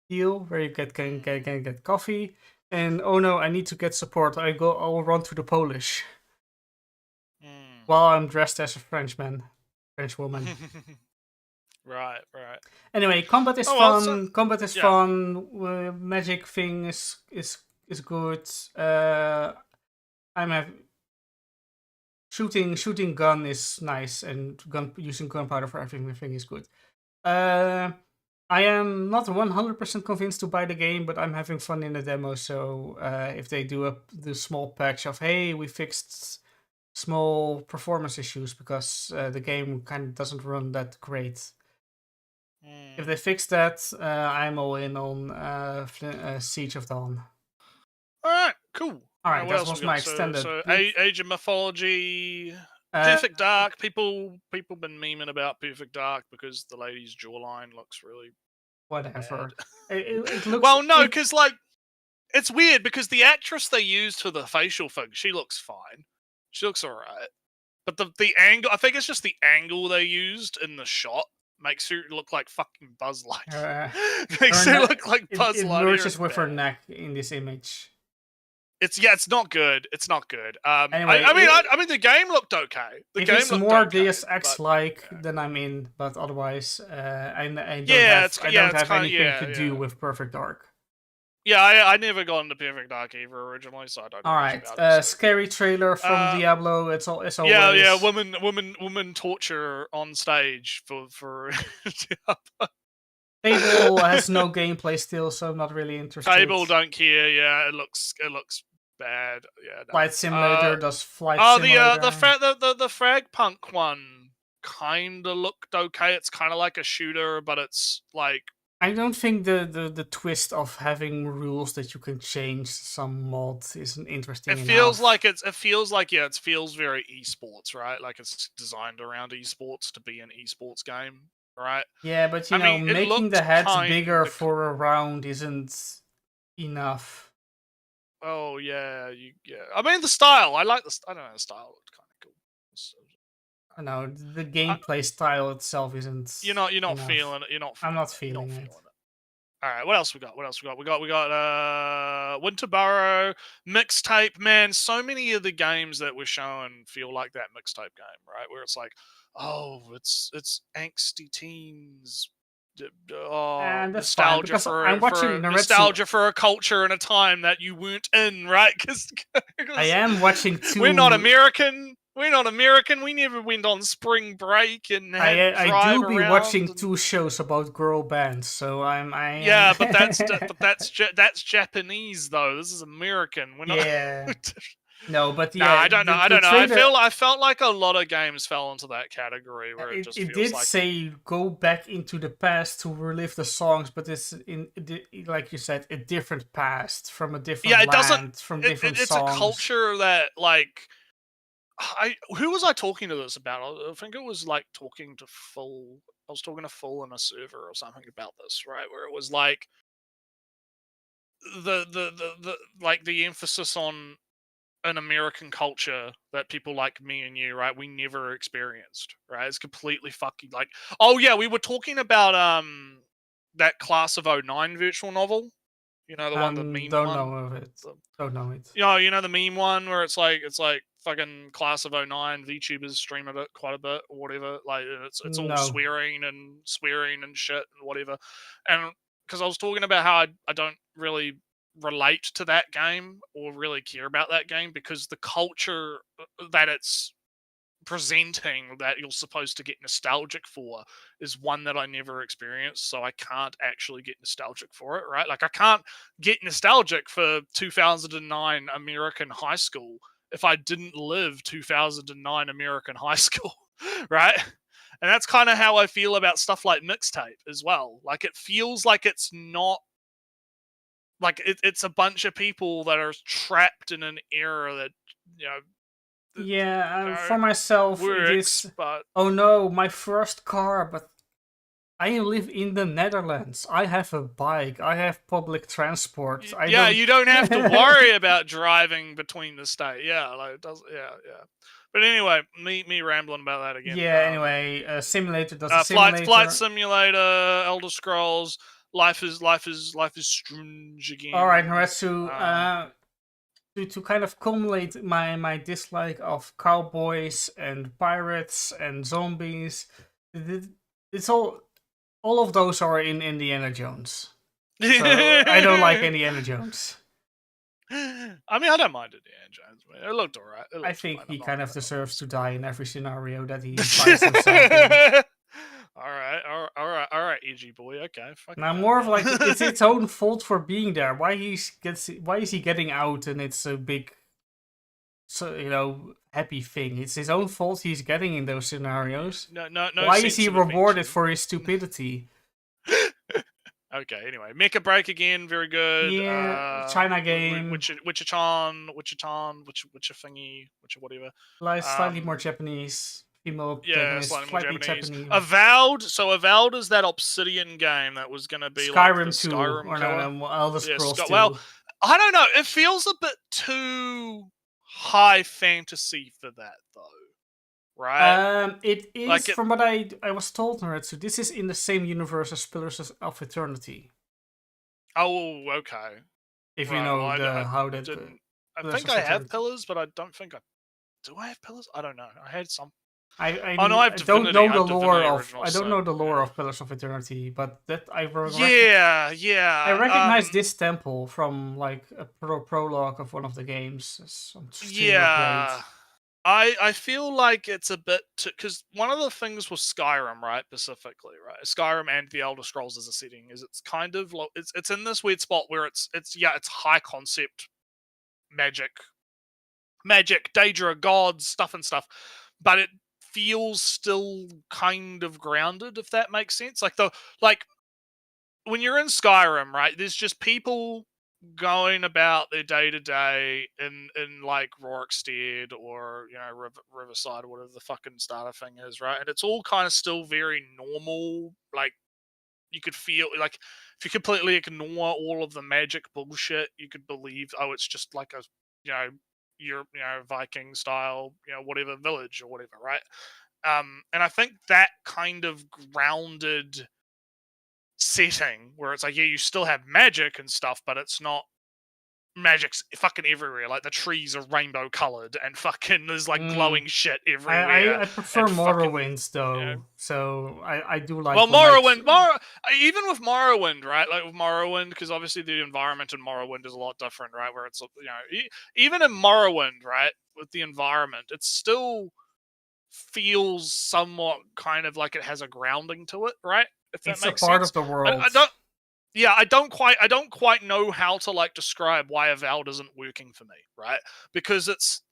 deal where you can get coffee. And oh no, I need to get support. I'll run to the Polish while I'm dressed as a French woman. Right. Anyway, combat is Oh, well, fun. so- Combat is yeah. fun. Magic thing is good. I'm shooting gun is nice, and using gunpowder for everything is good. I am not 100% convinced to buy the game, but I'm having fun in the demo. So if they do the small patch of, hey, we fixed small performance issues because the game kind of doesn't run that great. If they fix that, I'm all in on Siege of Dawn. All right, cool. All right, what that else was we my got? extended. So Age of Mythology, Uh, Perfect Dark. People been memeing about Perfect Dark because the lady's jawline looks really Whatever. bad. It looks. Well, no, because like it's weird because the actress they used for the facial thing, she looks fine. She looks alright. But the angle, I think it's just the angle they used in the shot makes her look like fucking Buzz Lightyear. Makes her look like Buzz It Lightyear. merges It's with her bad. neck in this image. It's not good. It's not good. Anyway, I mean, the game looked okay. The if game it's looked more okay, Deus Ex but- like, then I'm in. But otherwise, I don't Yeah, have, it's- I yeah, don't it's have kinda- anything yeah, to do yeah. with Perfect Dark. Yeah, I never got into Perfect Dark either originally, so I don't know All much right, about it. So. scary trailer from Diablo. It's always. Yeah, woman torture on stage for Fable has no gameplay still, so I'm not really interested. Fable don't care. Yeah, it looks bad. Yeah, no. Flight Simulator does Flight Oh, Simulator. the Frag Punk one kind of looked okay. It's kind of like a shooter, but it's like I don't think the twist of having rules that you can change some mod isn't interesting it enough. feels like it feels very esports, right? Like it's designed around esports to be an esports game, right? Yeah, but I mean, it making the looked heads kinda bigger for a round isn't enough. Oh yeah, I mean the style. I like I don't know. The style looked kind of cool. I know the gameplay style itself isn't. You're not enough. feeling it. I'm not feeling it. All right, what else we got? We got Winterborough mixtape. Man, so many of the games that we're showing feel like that mixtape game, right? Where it's like, oh, it's angsty teens. And that's fine, because I'm watching nostalgia for a culture and a time that you weren't in, right? Because I am watching two. We're not American. We're not American. We never went on spring break and had I do be around watching and... 2 shows about girl bands, so I Yeah, but that's Japanese though. This is American. We're not. Yeah. No, but yeah. Nah, I don't know. The I don't know. trailer, I felt like a lot of games fell into that category where it just it feels did like say go back into the past to relive the songs, but it's like you said, a different past from a different it land, doesn't. from different It's songs. a culture that like. Who was I talking to this about? I think it was like talking to Full. I was talking to Full in a server or something about this, right? Where it was like the like the emphasis on an American culture that people like me and you, right? We never experienced, right? It's completely fucking like. Oh yeah, we were talking about that Class of '09 virtual novel. You know, the one, the meme don't one. know of it. Don't know it. You know the meme one where it's like fucking Class of '09 VTubers streaming it quite a bit or whatever. Like it's all No. swearing and shit and whatever. And because I was talking about how I don't really relate to that game or really care about that game because the culture that it's presenting that you're supposed to get nostalgic for is one that I never experienced, so I can't actually get nostalgic for it, right? Like I can't get nostalgic for 2009 American high school if I didn't live 2009 American high school, right? And that's kind of how I feel about stuff like mixtape as well. Like it feels like it's not like it's a bunch of people that are trapped in an era that, you know, Yeah, for myself, it is. But oh no, my first car, but I live in the Netherlands. I have a bike. I have public transport. You don't have to worry about driving between the state. Yeah, like it does. Yeah. But anyway, me rambling about that again. Yeah. Anyway, simulator does a simulator. Flight Simulator, Elder Scrolls, Life is Strange again. All right, Naretsu. To kind of culminate my dislike of cowboys and pirates and zombies, it's all all of those are in Indiana Jones. So I don't like Indiana Jones. I mean, I don't mind Indiana Jones. Man. It looked alright. I think he kind of deserves to die in every scenario that he finds himself in. all right, edgy boy. Okay, fuck. Now, more of like it's its own fault for being there. Why is he getting out and it's a big, happy thing? It's his own fault he's getting in those scenarios. No. Why is he rewarded for his stupidity? Okay, anyway, Mecha Break again, very good. Yeah, China game. Wichita-chan, thingy, whatever. Like slightly more Japanese. Female slightly more Japanese. Avowed. So Avowed is that Obsidian game that was going to be Skyrim like 2, Skyrim or no, Elder Scrolls 2. Well, I don't know. It feels a bit too high fantasy for that, though. Right? It is, from what I was told, so this is in the same universe as Pillars of Eternity. Oh, okay. If you know how that... I think I have Pillars, but I don't think I... Do I have Pillars? I don't know. I had some... I don't know the lore of... I don't know the lore of Pillars of Eternity, but that I... Yeah. I recognize this temple from, like, a prologue of one of the games. Yeah. I feel like it's a bit because one of the things with Skyrim, right, specifically, right, Skyrim and the Elder Scrolls as a setting is it's kind of it's in this weird spot where it's high concept magic, Daedra, gods, stuff, but it feels still kind of grounded, if that makes sense. Like when you're in Skyrim, right, there's just people going about their day to day in like Rorikstead or Riverside or whatever the fucking starter thing is, right? And it's all kind of still very normal. Like you could feel like if you completely ignore all of the magic bullshit, you could believe it's just like a Viking style whatever village or whatever, right? And I think that kind of grounded setting where it's like, yeah, you still have magic and stuff, but it's not magic's fucking everywhere. Like the trees are rainbow colored and fucking there's like glowing shit everywhere. I prefer Morrowind though, so I do like. Well, Morrowind, even with Morrowind, right? Like with Morrowind, because obviously the environment in Morrowind is a lot different, right? Where it's even in Morrowind, right, with the environment, it still feels somewhat kind of like it has a grounding to it, right? If that it's makes a part sense. of the world. I don't quite know how to like describe why Avowed isn't working for me, right? Because it's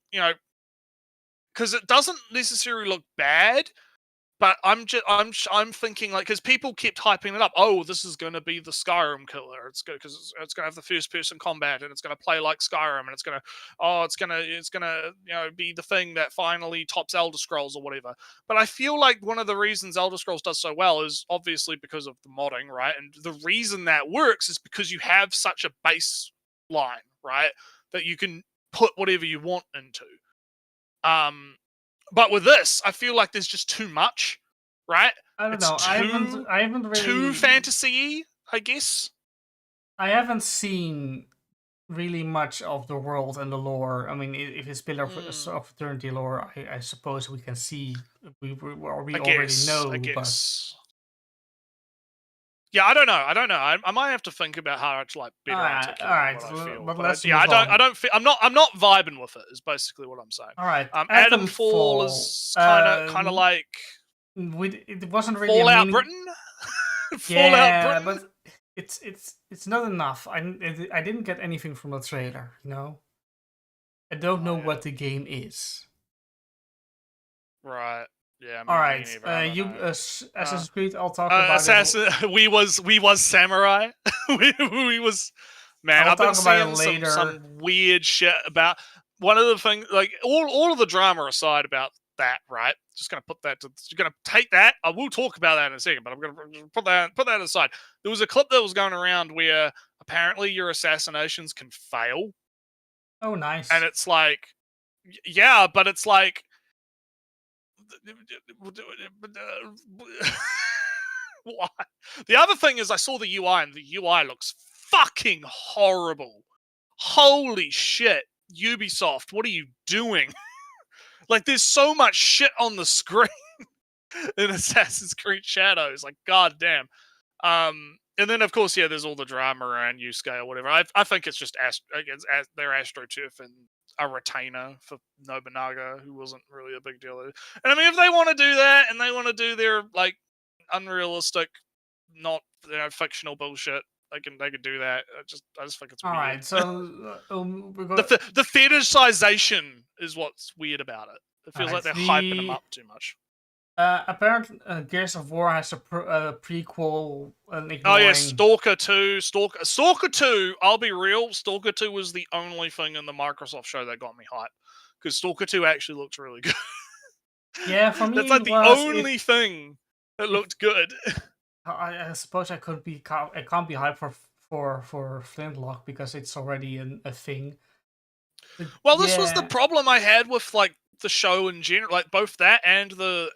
because it doesn't necessarily look bad, but I'm thinking like because people kept hyping it up. Oh, this is going to be the Skyrim killer. It's good because it's going to have the first person combat and it's going to play like Skyrim and it's going to be the thing that finally tops Elder Scrolls or whatever. But I feel like one of the reasons Elder Scrolls does so well is obviously because of the modding, right? And the reason that works is because you have such a baseline, right, that you can put whatever you want into. But with this, I feel like there's just too much, right? I don't know. I haven't really too fantasy-y, I guess. I haven't seen really much of the world and the lore. I mean, if it's Pillar of Eternity lore, I suppose we can see we already know. I guess. Yeah, I don't know. I might have to think about how to like better articulate what I feel. But let's I don't feel. I'm not vibing with it. Is basically what I'm saying. All right. Atomfall is kind of like. It wasn't really Fallout Britain. Fallout Britain. But it's not enough. I didn't get anything from the trailer. I don't know what the game is. Right. Yeah. All right. Assassin's Creed. I'll talk about it. We was samurai. we was. Man, I've been seeing some weird shit about one of the things. Like all of the drama aside about that, right? Just gonna put that. Gonna take that. I will talk about that in a second, but I'm gonna put that aside. There was a clip that was going around where apparently your assassinations can fail. Oh, nice. And it's like, yeah, but it's like. Why? The other thing is I saw the UI and the UI looks fucking horrible. Holy shit. Ubisoft, what are you doing? Like there's so much shit on the screen. in Assassin's Creed Shadows. Like, goddamn. And then of course, yeah, there's all the drama around Yusuke or whatever. I think it's just they're AstroTurf and a retainer for Nobunaga, who wasn't really a big deal. And I mean, if they want to do that and they want to do their like unrealistic, not fictional bullshit, they can do that. I just think it's All weird. right, so we're going. The fetishization is what's weird about it. It feels like they're hyping them up too much. Apparently, Gears of War has a prequel. Oh yeah, Stalker 2. Stalker 2, I'll be real, Stalker 2 was the only thing in the Microsoft show that got me hyped. Because Stalker 2 actually looks really good. Yeah, for me, that's like the only thing that looked good. I suppose I can't be hyped for Flintlock because it's already a thing. But well, this was the problem I had with like the show in general, like both that and the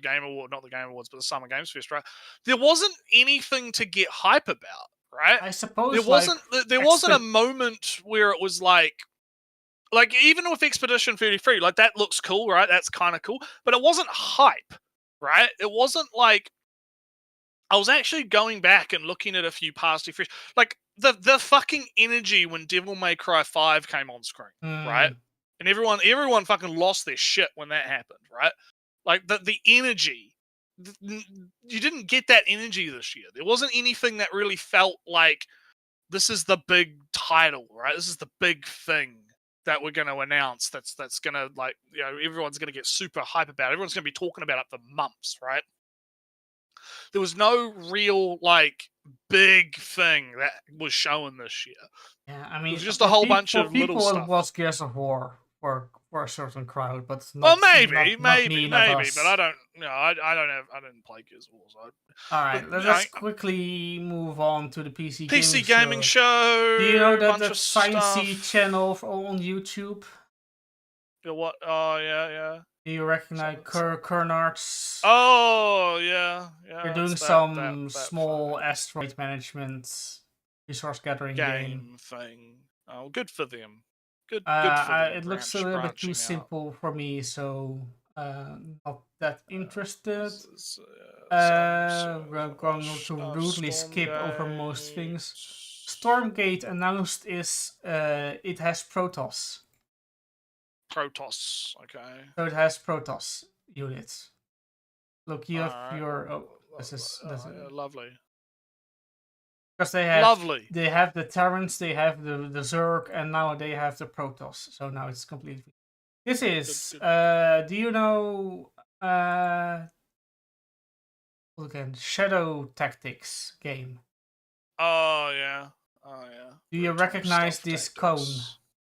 Game Award, not the Game Awards, but the Summer Games Fest, right? There wasn't anything to get hype about, right? I suppose there wasn't a moment where it was like even with Expedition 33, like that looks cool, right? That's kind of cool, but it wasn't hype, right? It wasn't like I was actually going back and looking at a few past refresh, like the fucking energy when Devil May Cry 5 came on screen, right? And everyone fucking lost their shit when that happened, right? Like the energy, you didn't get that energy this year. There wasn't anything that really felt like this is the big title, right? This is the big thing that we're going to announce. That's going to everyone's going to get super hype about. Everyone's going to be talking about it for months, right? There was no real like big thing that was shown this year. Yeah, I mean, it was just a whole bunch of little stuff. It was Gears of War for a certain crowd, but not, well, maybe, but I didn't play Gears of War. So all right, let's quickly move on to the PC gaming show. Do you know that the Sciencey channel on YouTube? What? Oh yeah. Do you recognize Kernarts? Oh yeah. They're doing some small asteroid management, resource gathering game thing. Oh, good for them. Good for them. It looks a little bit too simple for me, so not that interested. We're going to rudely skip over most things. Stormgate announced it has Protoss. Protoss, okay. So it has Protoss units. Look, you have your. Oh, this is lovely. Because they have the Terrans, they have the Zerg, and now they have the Protoss. So now it's completely. This is. Do you know? Again, Shadow Tactics game. Oh yeah. Do you recognize this cone?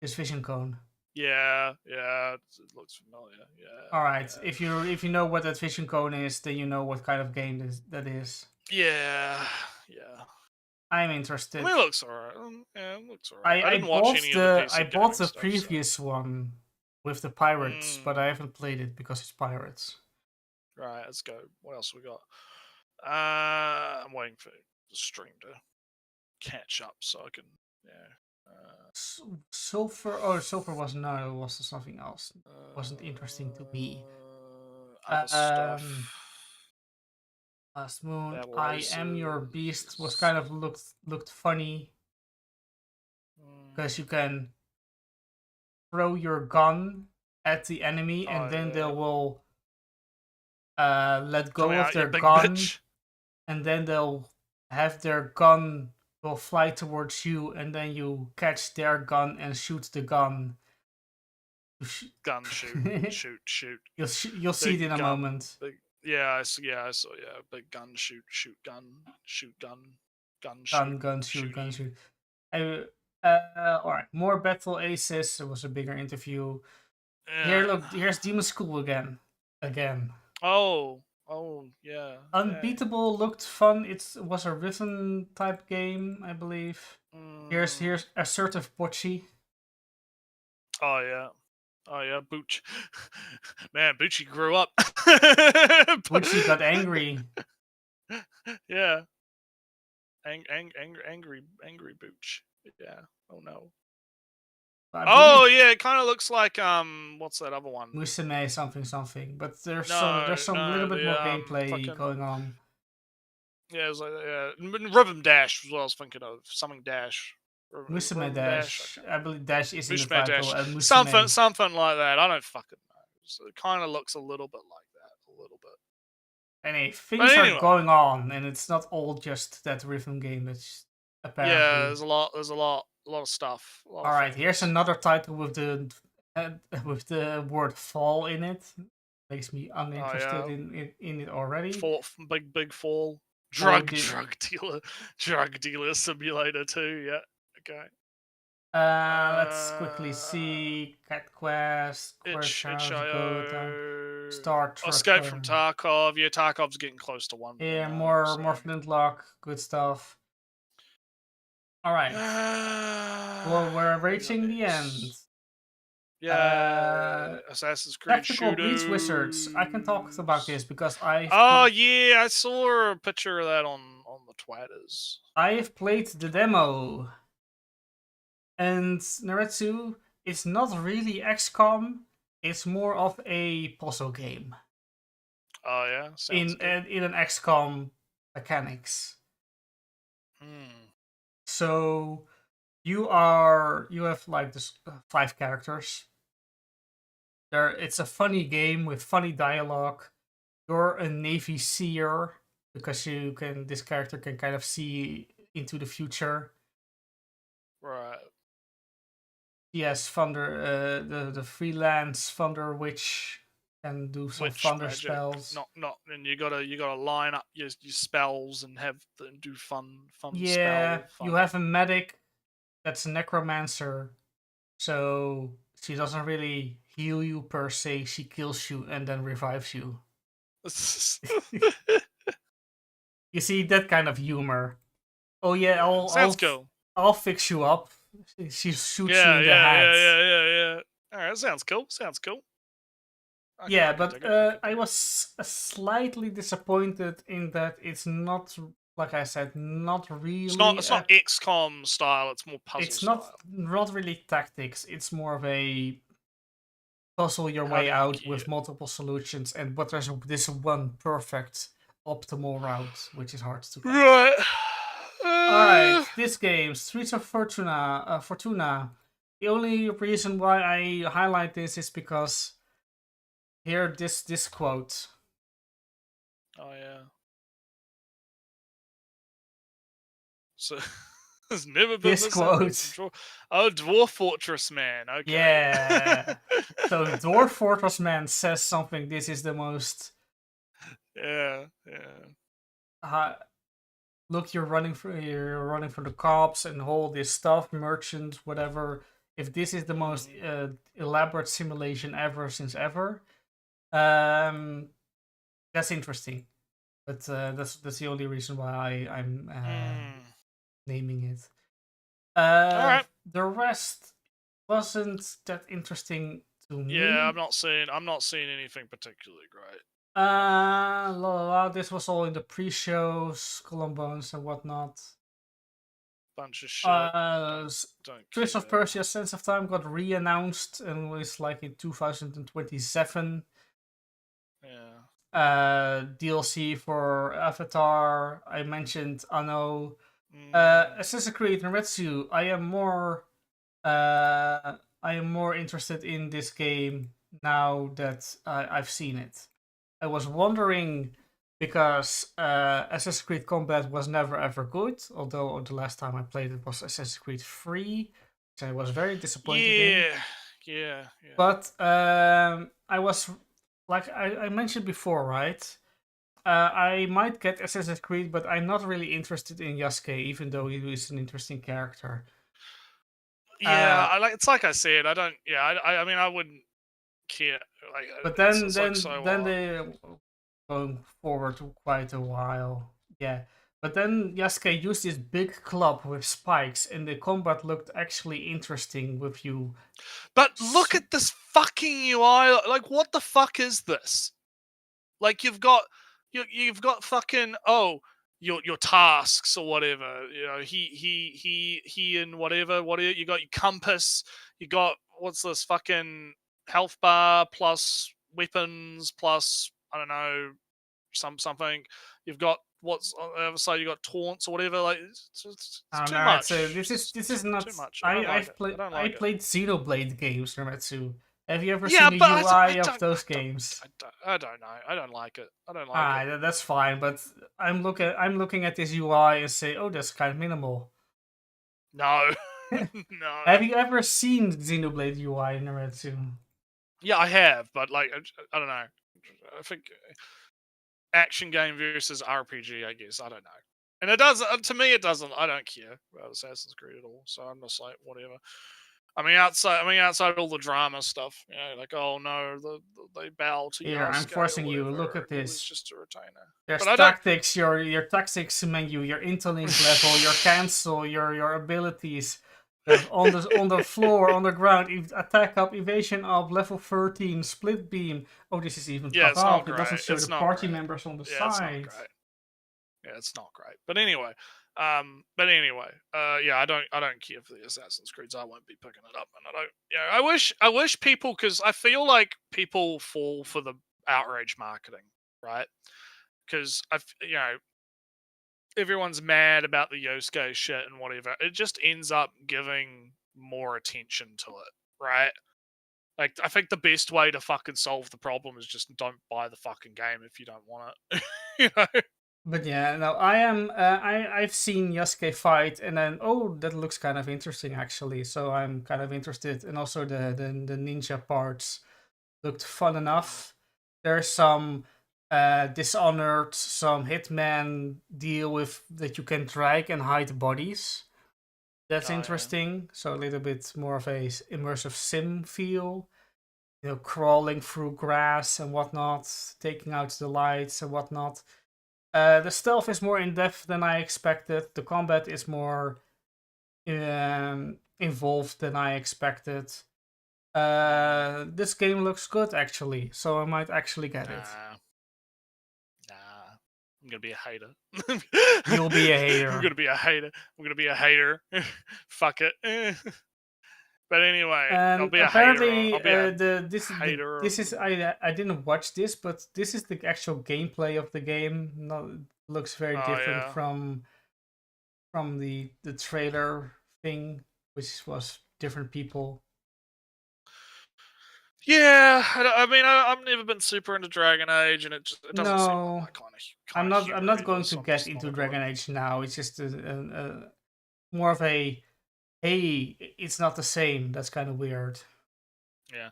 This vision cone? Yeah, it looks familiar. Yeah. All right, if you know what that vision cone is, then you know what kind of game that is. Yeah. I'm interested. I mean, it looks alright. It looks alright. I didn't watch any of the PC I bought the stuff, previous one with the pirates, but I haven't played it because it's pirates. Right, let's go. What else we got? I'm waiting for the stream to catch up so I can. Sulfur. Oh, Sulfur was something else. It wasn't interesting to me. Last Moon, I Am Your Beast was kind of looked funny because you can throw your gun at the enemy and then they will let go of their gun, and then they'll have their gun will fly towards you, and then you catch their gun and shoot the gun. Gun shoot. You'll see it in a moment. I saw. Yeah, big gun shoot gun shoot gun shoot. All right, more Battle Aces. It was a bigger interview. Here, look. Here's Demon School again. Oh, yeah. Unbeatable looked fun. It was a rhythm type game, I believe. Here's Assertive Bocce. Oh yeah, Booch. Man, Boochie grew up. Boochie got angry. Yeah. Angry Booch. Yeah. Oh no. I Oh believe yeah, it kind of looks like what's that other one? Musume something. But there's No, some little bit more the gameplay fucking going on. yeah, it was like Rhythm Dash was what I was thinking of. Something Dash. Musume Rhythm Dash. Okay. I believe Dash is in the Musume title, Dash. and Musume. Something like that. I don't fucking know. So it kind of looks a little bit like that, a little bit. Anyway, But things are anyway, going on, and it's not all just that rhythm game. It's apparently. yeah, there's a lot of stuff. A lot All of right, here's things. another title with the word "fall" in it. Makes me uninterested in it already. Big fall. Oh, Drug dealer simulator 2. Yeah. Okay. Let's quickly see. Cat Quest, Quest Go, Star Trek. Escape from Tarkov. Yeah, Tarkov's getting close to 1. Yeah, more Flintlock. Good stuff. All right. Well, we're reaching the end. Yeah, Assassin's Creed Tactical Beats Wizards. I can talk about this because I. Oh yeah, I saw a picture of that on the Twitters. I have played the demo, and Naretsu, it's not really XCOM. It's more of a puzzle game. Oh yeah, in an XCOM mechanics. So you have like this 5 characters. It's a funny game with funny dialogue. You're a Navy seer because this character can kind of see into the future. Right. Yes, Thunder, the freelance Thunder Witch can do some thunder magic. spells. Not, and you gotta line up your spells and do fun Yeah, spell. You have a medic that's a necromancer, so she doesn't really heal you per se. She kills you and then revives you. You see that kind of humor. Oh yeah, sounds cool. I'll fix you up. She shoots you in the head. Yeah. All right, sounds cool. I was slightly disappointed in that it's not, like I said, not really. It's not XCOM style. It's more puzzle. It's not really tactics. It's more of a puzzle your way out with multiple solutions, but there's this one perfect optimal route, which is hard to get. Right. Alright, this game, Streets of Fortuna. The only reason why I highlight this is because here this quote. Oh yeah. So there's never been this quote. Oh, Dwarf Fortress Man. Okay. Yeah. So Dwarf Fortress Man says something. This is the most. Yeah. Look, you're running from the cops and all this stuff, merchant, whatever. If this is the most elaborate simulation ever since ever, that's interesting. But that's the only reason why I'm naming it. All right. The rest wasn't that interesting to me. Yeah, I'm not seeing anything particularly great. This was all in the pre-shows, Skull and Bones and whatnot. Bunch of shit. Prince of Persia: Sands of Time got re-announced and was like in 2027. Yeah. DLC for Avatar. I mentioned Anno. Assassin's Creed Naretsu. I am more interested in this game now that I've seen it. I was wondering because Assassin's Creed Combat was never ever good, although the last time I played it was Assassin's Creed 3, which I was very disappointed in. Yeah. But I was, like I mentioned before, right? I might get Assassin's Creed, but I'm not really interested in Yasuke, even though he is an interesting character. Yeah, it's like I said, I don't. Yeah, I mean, I wouldn't care. Like, but then they going forward to quite a while. Yeah, but then Yasuke used this big club with spikes, and the combat looked actually interesting with you. But look at this fucking UI. Like, what the fuck is this? Like, you've got fucking your tasks or whatever. You know, he and whatever. You got your compass. You got what's this fucking health bar plus weapons plus I don't know something. You've got what's on the other side. You got taunts or whatever. Like it's too No, much. this is not. Too much. I don't like it. I don't I like it. played Xenoblade games, Nametsu. Have you ever Yeah, seen the but UI of those games? I don't know. I don't like it. I don't like it. That's fine. But I'm looking at this UI and say, oh, that's kind of minimal. No, no. Have you ever seen Xenoblade UI in Nametsu? Yeah, I have, but like I don't know. I think action game versus RPG. I guess I don't know. And it does to me. It doesn't. I don't care about Assassin's Creed at all. So I'm just like whatever. I mean, outside all the drama stuff, you know, like oh no, they bow to Here, I'm Yosuke forcing or you. whatever, Look at It was this. just a retainer. There's But tactics, your tactics menu, your interlink level, your cancel, your abilities. On the floor, on the ground, attack up, evasion up, level 13, split beam. Oh, this is even Yeah, cut it's off. not It doesn't great. show It's the not party great. members on the Yeah, it's not side. great. Yeah, it's not great. But anyway, yeah, I don't care for the Assassin's Creeds. I won't be picking it up, and I don't. Yeah, I wish people, because I feel like people fall for the outrage marketing, right? Because everyone's mad about the Yosuke shit and whatever. It just ends up giving more attention to it, right? Like, I think the best way to fucking solve the problem is just don't buy the fucking game if you don't want it. you know? But yeah, no, I am. I've seen Yasuke fight, and then oh, that looks kind of interesting actually. So I'm kind of interested, and also the ninja parts looked fun enough. There's some Dishonored, some Hitman deal with that you can drag and hide bodies. That's Oh, yeah. interesting. So a little bit more of a immersive sim feel. You know, crawling through grass and whatnot, taking out the lights and whatnot. The stealth is more in depth than I expected. The combat is more involved than I expected. This game looks good actually, so I might actually get it. Nah, I'm gonna be a hater. You'll be a hater. I'm gonna be a hater. Fuck it. But anyway, I'll be a apparently, hater. I'll be a hater. This is I didn't watch this, but this is the actual gameplay of the game. No, looks very different from the trailer thing, which was different people. Yeah, I mean, I've never been super into Dragon Age, and it doesn't seem like my kind of. I'm not going to get into Dragon Age now. It's just a more of a hey, it's not the same. That's kind of weird. Yeah,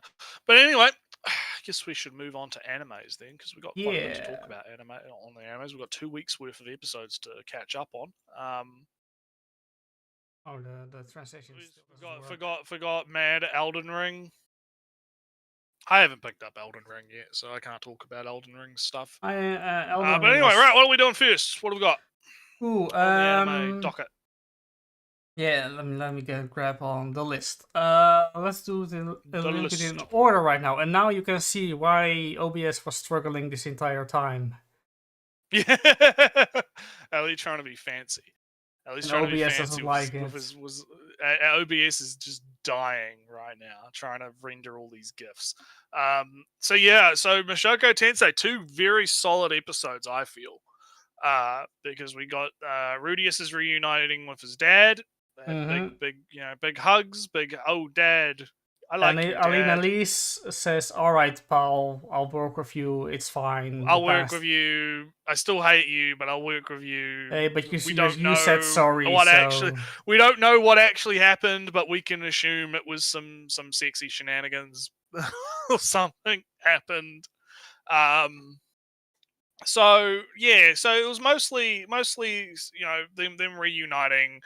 but anyway, I guess we should move on to animes then, because we've got quite a bit to talk about on the animes. We've got 2 weeks worth of episodes to catch up on. Oh, the translation. Forgot Mad Elden Ring. I haven't picked up Elden Ring yet, so I can't talk about Elden Ring stuff. But anyway, right, what are we doing first? What have we got? Ooh, on the anime docket. Yeah, let me grab on the list. Let's do the list in order right now, and now you can see why OBS was struggling this entire time. Yeah, at least trying to be fancy. At least trying to be fancy. Doesn't like it. OBS is just dying right now, trying to render all these GIFs. So Mushoku Tensei, 2 very solid episodes, I feel. Because we got Rudius is reuniting with his dad. Big hugs, dad. I like you, Dad. Alina Elise says, "All right, pal, I'll work with you. It's fine. I'll work with you. I still hate you, but I'll work with you." Hey, but you said sorry. We don't know what actually happened, but we can assume it was some sexy shenanigans or something happened. So it was mostly them reuniting.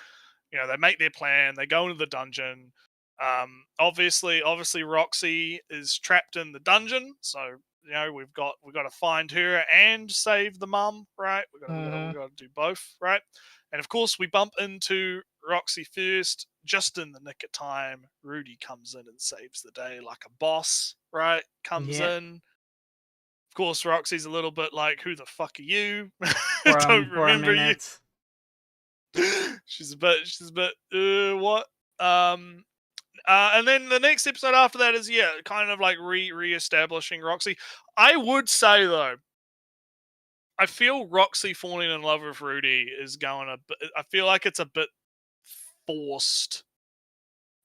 They make their plan. They go into the dungeon. Obviously Roxy is trapped in the dungeon, so we've got to find her and save the mum, right? We got to do both, right? And of course we bump into Roxy first, just in the nick of time. Rudy comes in and saves the day like a boss, right? Comes in. course, Roxy's a little bit like, "Who the fuck are you? For, Don't for a remember you." minute. She's a bit, what? And then the next episode after that is kind of like re-establishing Roxy. I would say though, I feel Roxy falling in love with Rudy is going a bit. I feel like it's a bit forced,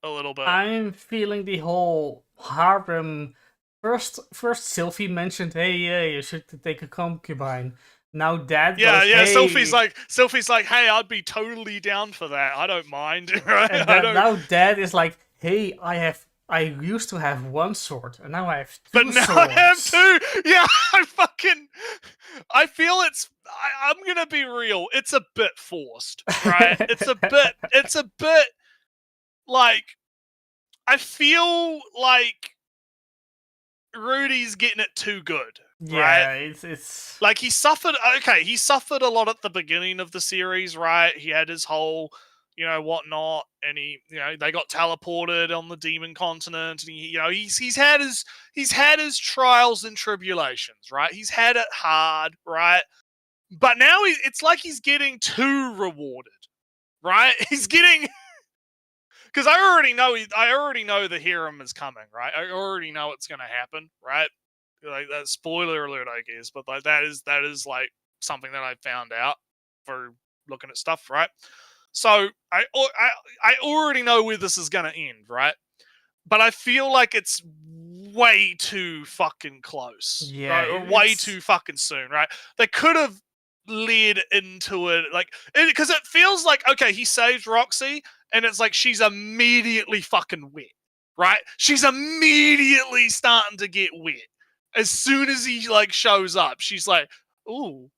a little bit. I'm feeling the whole harem. First, Sylvie mentioned, "Hey, yeah, you should take a concubine." Now Dad goes, Yeah. "Hey," Sylvie's like, "Hey, I'd be totally down for that. I don't mind." Right? and I then don't. now Dad is like, "Hey, I used to have one sword, and now I have two But now swords." I have two. Yeah, I feel I'm gonna be real. It's a bit forced, right? It's a bit like, I feel like Rudy's getting it too good, right? Yeah, it's Like he suffered a lot at the beginning of the series, right? He had his whole, whatnot, and they got teleported on the demon continent, and he's had his trials and tribulations, right? He's had it hard, right? But now it's like he's getting too rewarded, right? He's getting, because I already know the harem is coming, right? I already know it's going to happen, right? Like, that spoiler alert, I guess, but like that is like something that I found out for looking at stuff, right? So I already know where this is going to end, right? But I feel like it's way too fucking close, Yeah, right? Or way it's- too fucking soon, right? They could have led into it, like, because it feels like, okay, he saves Roxy, and it's like she's immediately fucking wet, right? She's immediately starting to get wet. As soon as he like shows up, she's like, "Ooh,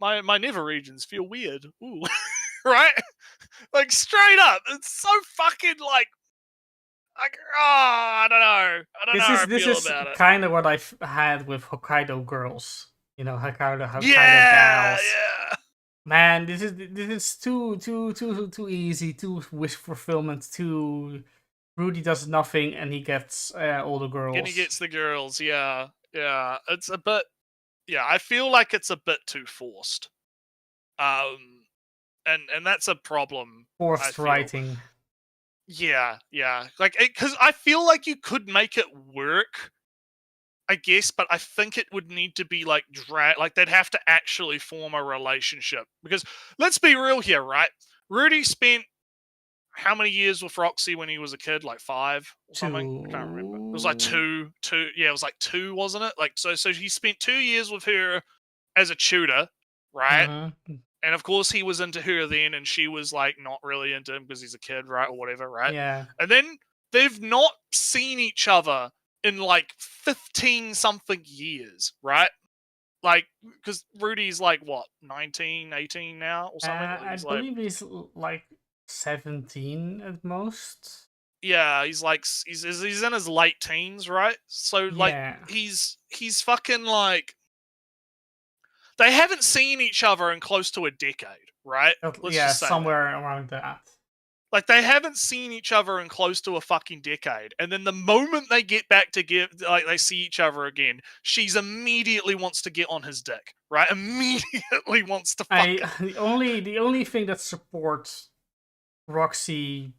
my nether regions feel weird." Ooh, right? Like, straight up, it's so fucking like, I don't know how I this feel is about it. kind of what I've had with Hokkaido girls. Hokkaido Yeah, gals. yeah. Man, this is too easy, too wish fulfillment, too. Rudy does nothing and he gets all the girls. And he gets the girls, yeah. It's a bit, I feel like it's a bit too forced. And that's a problem. I Forced feel. writing. Yeah. Like, because I feel like you could make it work, I guess, but I think it would need to be like like they'd have to actually form a relationship. Because let's be real here, right? Rudy spent how many years with Roxy when he was a kid? Like 5 or something? I can't remember. It was like 2. Yeah, it was like 2, wasn't it? Like, so he spent 2 years with her as a tutor, right? Mm-hmm. And of course he was into her then, and she was like not really into him because he's a kid, right? Or whatever, right? Yeah. And then they've not seen each other in like 15 something years, right? Like, because Rudy's like, what, 19, 18 now or something? I believe he's like 17 at most. Yeah, he's like, he's in his late teens, right? So like, Yeah. he's fucking like, they haven't seen each other in close to a decade, right? Let's Yeah, just say somewhere around that. Like, they haven't seen each other in close to a fucking decade, and then the moment they get back to they see each other again, she's immediately wants to get on his dick, right? Immediately wants to fuck him. The only thing that supports Roxy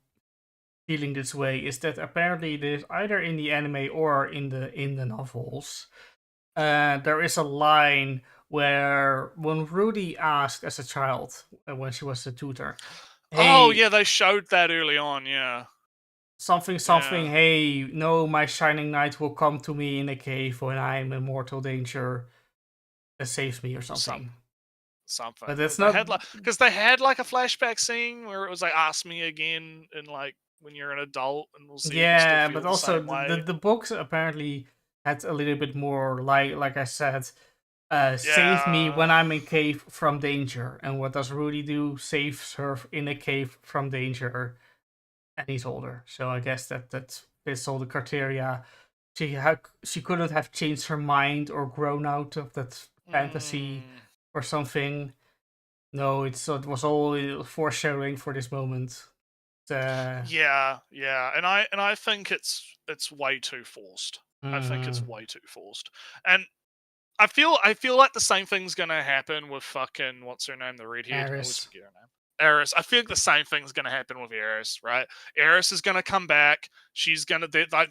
feeling this way is that apparently there's either in the anime or in the novels, there is a line where when Rudy asked as a child, when she was a tutor, Oh, "Hey, yeah, they showed that early on, yeah. something, Yeah. hey, no, my shining knight will come to me in a cave when I am in mortal danger. Save me," or something. Something. But that's They not... had because they had like a flashback scene where it was like, "Ask me again," and like, when you're an adult, and we'll see if you still Yeah, feel but the also same way. the books apparently had a little bit more, like I said, save me Yeah. when I'm in cave from danger. And what does Rudy do? Saves her in a cave from danger, and he's older. So I guess that fits all the criteria. She couldn't have changed her mind or grown out of that fantasy or something. No, it was all foreshadowing for this moment. Yeah, and I think it's way too forced. I think it's way too forced. And I feel like the same thing's gonna happen with fucking what's her name, the redhead. I always Eris. forget her name. Eris. I feel like the same thing's gonna happen with Eris, right? Eris is gonna come back. They're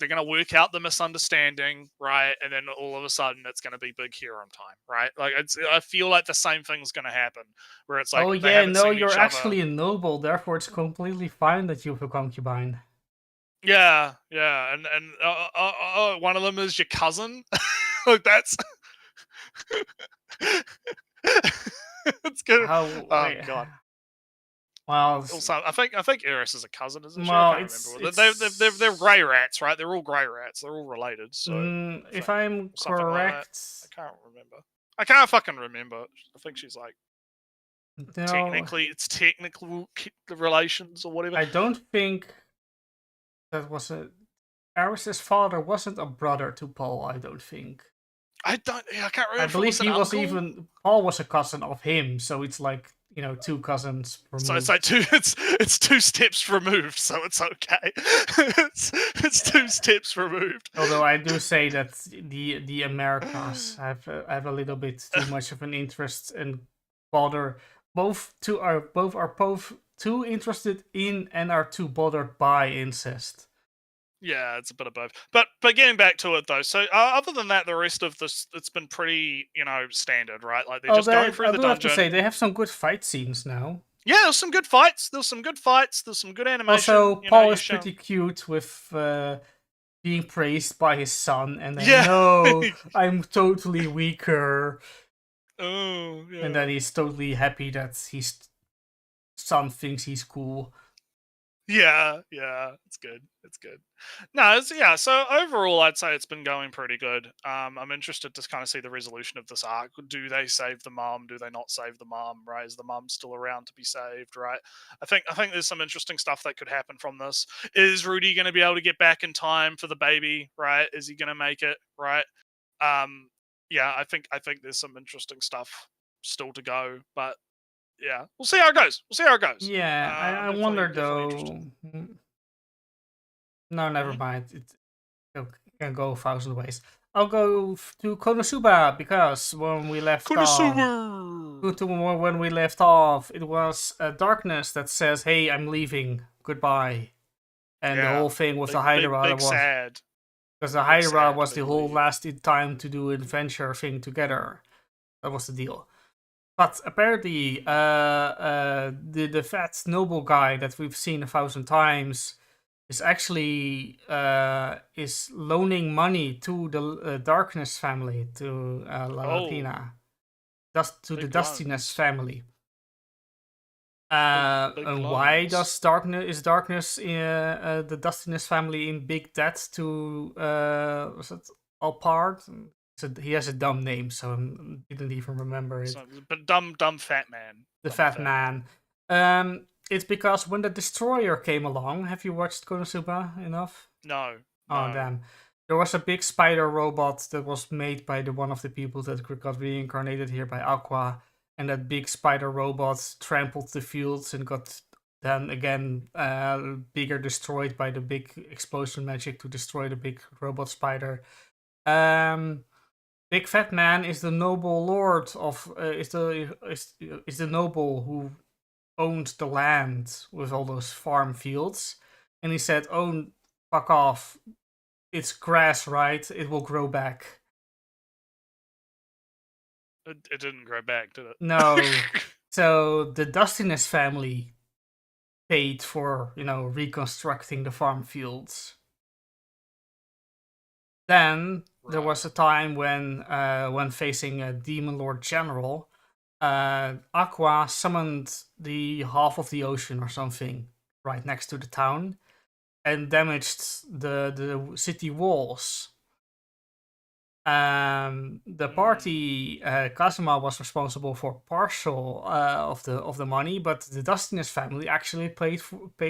gonna work out the misunderstanding, right? And then all of a sudden it's gonna be big hero time, right? Like I feel like the same thing's gonna happen, where it's like Oh they yeah, haven't no, seen you're each other. actually a noble, therefore it's completely fine that you have a concubine. Yeah, and one of them is your cousin. Like that's it's good. How? Oh Wait. god. Well, Also, I think Eris is a cousin, isn't she? well, I can't remember. They're grey rats, right? They're all grey rats. They're all related. So if I'm something like that. correct, I can't remember. I can't fucking remember. I think she's like no, technical relations or whatever. I don't think that was a. Eris's father wasn't a brother to Paul. I don't think. I can't remember. I if it believe was an he was uncle. even Paul was a cousin of him, so it's like two cousins removed. So it's like it's 2 steps removed, so it's okay. it's 2 steps removed. Although I do say that the Americas have a little bit too much of an interest and bother. Both are too interested in and are too bothered by incest. Yeah, it's a bit of both. But getting back to it though, so other than that, the rest of this it's been pretty standard, right? Like they're just going through the I do have dungeon. to say they have some good fight scenes now. Yeah, there's some good fights. There's some good animation. Also, Paul is pretty cute with being praised by his son, and then no, I'm totally weaker. Oh, yeah. And then he's totally happy that his son thinks he's cool. Yeah, it's good. No, so overall, I'd say it's been going pretty good. I'm interested to kind of see the resolution of this arc. Do they save the mom? Do they not save the mom? Right? Is the mom still around to be saved? Right? I think there's some interesting stuff that could happen from this. Is Rudy going to be able to get back in time for the baby? Right? Is he going to make it? Right? Yeah, I think there's some interesting stuff still to go, but. Yeah, we'll see how it goes. Yeah, I wonder though. No, never mind. It can go 1,000 ways. I'll go to Konosuba because when we left off, it was darkness that says, "Hey, I'm leaving. Goodbye," and the whole thing with the Hydra was sad. Because the Hydra was the whole last time to do an adventure thing together. That was the deal. But apparently, the fat noble guy that we've seen 1,000 times is actually is loaning money to the Darkness family, to Latina, to the Dustiness family. And why does Darkness the Dustiness family in big debt to was it Alpard? So he has a dumb name, so I didn't even remember it. But dumb fat man. The fat man. It's because when the Destroyer came along, have you watched Konosuba enough? No. Oh, damn. There was a big spider robot that was made by one of the people that got reincarnated here by Aqua, and that big spider robot trampled the fields and got then again bigger destroyed by the big explosion magic to destroy the big robot spider. Big Fat Man is the noble lord of is the noble who owned the land with all those farm fields, and he said, "Oh, fuck off! It's grass, right? It will grow back." It didn't grow back, did it? No. So the Dustiness family paid for reconstructing the farm fields. Then there was a time when facing a Demon Lord General, Aqua summoned the half of the ocean or something right next to the town and damaged the city walls. The party, Kazuma was responsible for partial of the money, but the Dustiness family actually paid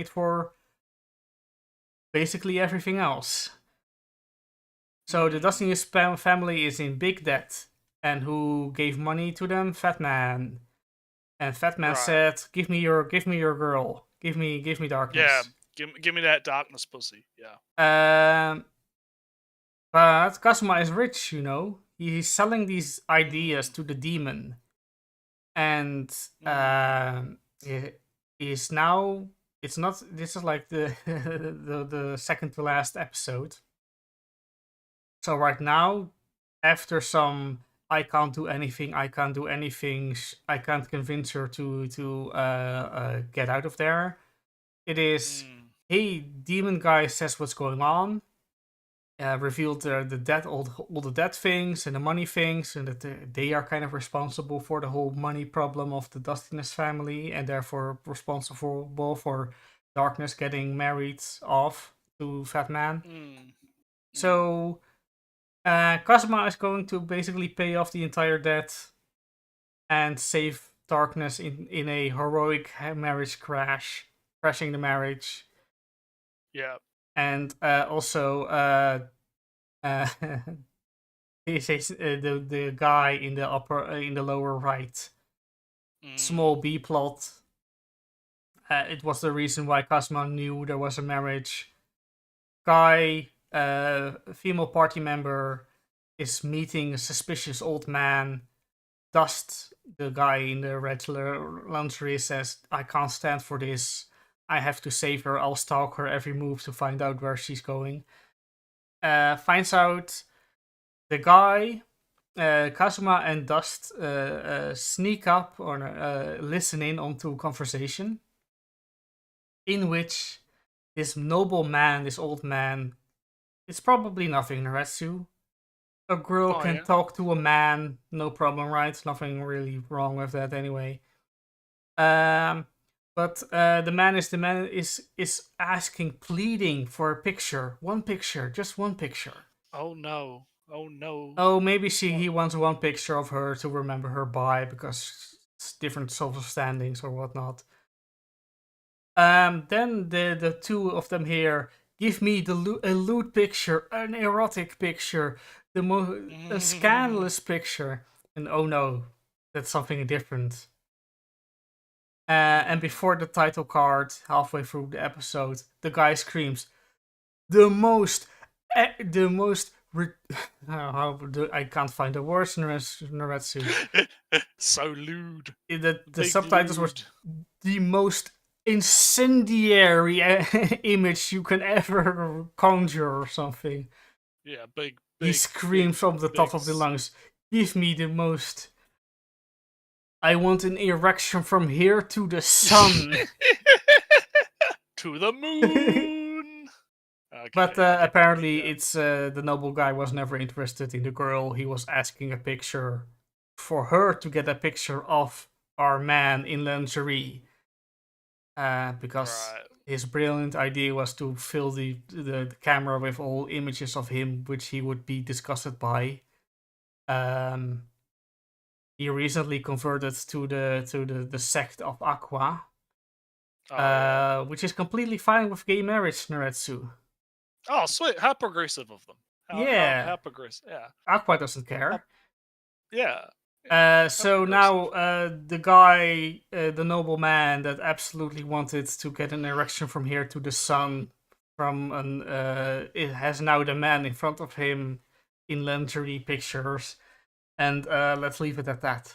for basically everything else. So the Dustiness family is in big debt, and who gave money to them? Fat Man. And Fat Man said, "Give me your girl. Give me darkness." Yeah, give me that darkness pussy. Yeah. But Kazuma is rich, he's selling these ideas to the demon, and is now. It's not. This is like the the second to last episode. So right now, after some I can't do anything, I can't do anything, I can't convince her to get out of there. It is, hey, demon guy says what's going on. Revealed the dead all the dead things and the money things, and that they are kind of responsible for the whole money problem of the Dustiness family, and therefore responsible for Darkness getting married off to Fat Man. So Kazuma is going to basically pay off the entire debt and save Darkness in a heroic marriage crashing the marriage. Yeah. And also, he says the guy in the lower right, small B plot. It was the reason why Kazuma knew there was a marriage. Guy, female party member, is meeting a suspicious old man. Dust, the guy in the red lingerie, says, "I can't stand for this. I have to save her. I'll stalk her every move to find out where she's going." Finds out the guy, Kazuma and Dust sneak up or listen in onto a conversation in which this noble man, this old man, it's probably nothing, Naretsu. A girl can talk to a man, no problem, right? Nothing really wrong with that anyway. But the man is asking, pleading for a picture. One picture, just one picture. Oh no. Oh no. Oh, maybe he wants one picture of her to remember her by, because it's different social standings or whatnot. Then the two of them here give me a lewd picture, an erotic picture, a scandalous picture, and oh no, that's something different. And before the title card, halfway through the episode, the guy screams, I can't find the words, Naretsu. So lewd. The subtitles were the most incendiary image you can ever conjure or something. Yeah, big. He screams from the top of the lungs, "Give me the most. I want an erection from here to the sun." To the moon. Okay, But apparently it's the noble guy was never interested in the girl. He was asking a picture for her to get a picture of our man in lingerie. Because his brilliant idea was to fill the camera with all images of him, which he would be disgusted by. He recently converted to the sect of Aqua, which is completely fine with gay marriage, Naretsu. Oh, sweet! How progressive of them. How progressive? Yeah. Aqua doesn't care. Yeah. So now the guy, the noble man that absolutely wanted to get an erection from here to the sun, it has now the man in front of him in lingerie pictures, and let's leave it at that.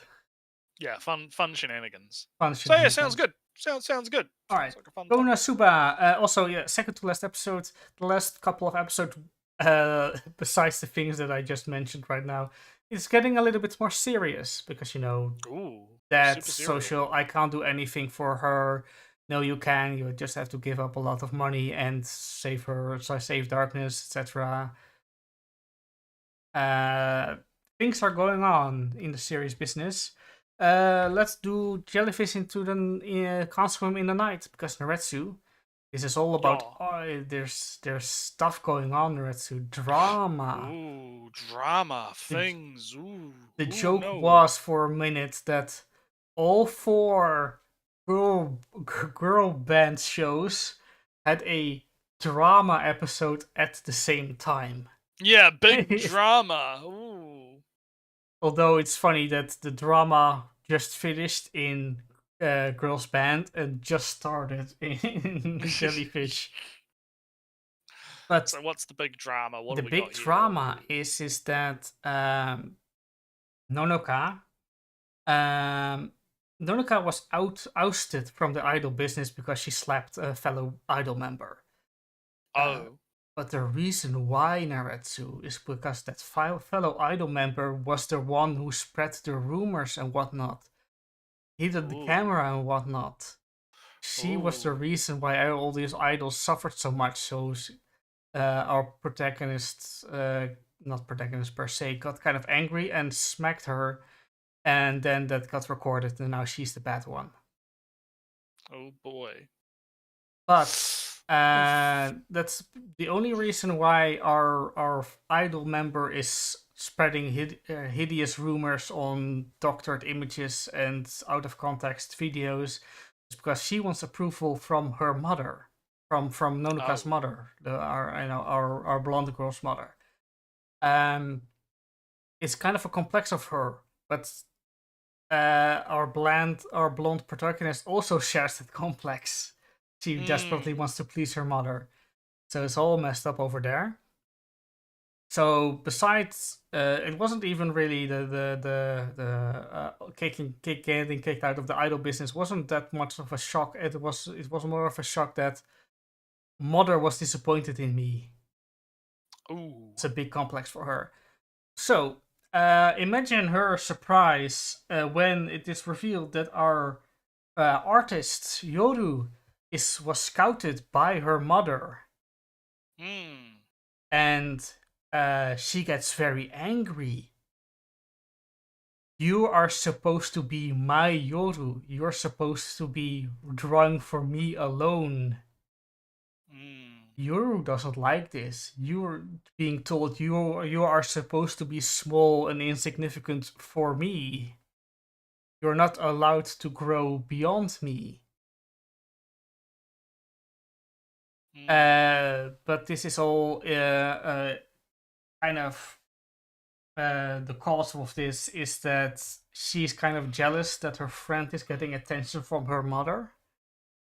Yeah, fun shenanigans. So yeah, sounds good. Sounds good. All right, like a fun Konosuba. Also, yeah, second to last episode. The last couple of episodes, besides the things that I just mentioned right now, it's getting a little bit more serious because that social. I can't do anything for her. No, you can. You just have to give up a lot of money and save her. So save Darkness, etc. Things are going on in the serious business. Let's do Jellyfish into the can't swim in the night, because Naretsu, this is all about there's stuff going on, Naretsu. Drama. Ooh, drama things. The joke was for a minute that all 4 girl band shows had a drama episode at the same time. Yeah, big drama. Ooh. Although it's funny that the drama just finished in Girls Band and just started in Jellyfish. But So what's the big drama? What the do we big got here? drama is that Nonoka Nonoka was ousted from the idol business because she slapped a fellow idol member. Oh. But the reason why, Naretsu, is because that fellow idol member was the one who spread the rumors and whatnot. He did the Ooh. camera and whatnot. She was the Ooh. reason why all these idols suffered so much. So our protagonist, not protagonist per se, got kind of angry and smacked her. And then that got recorded, and now she's the bad one. Oh boy. But that's the only reason why our idol member is spreading hideous rumors on doctored images and out of context videos is because she wants approval from her mother, from Nonoka's mother, our blonde girl's mother. It's kind of a complex of her, but our blonde protagonist also shares that complex. She desperately wants to please her mother, so it's all messed up over there. So besides, it wasn't even really the getting kicked out of the idol business wasn't that much of a shock. It was more of a shock that mother was disappointed in me. Ooh. It's a big complex for her. So imagine her surprise when it is revealed that our artist Yoru was scouted by her mother, and she gets very angry. You are supposed to be my Yoru. You're supposed to be drawing for me alone. Yoru doesn't like this. You're being told you are supposed to be small and insignificant for me. You're not allowed to grow beyond me. But this is all kind of the cause of this is that she's kind of jealous that her friend is getting attention from her mother.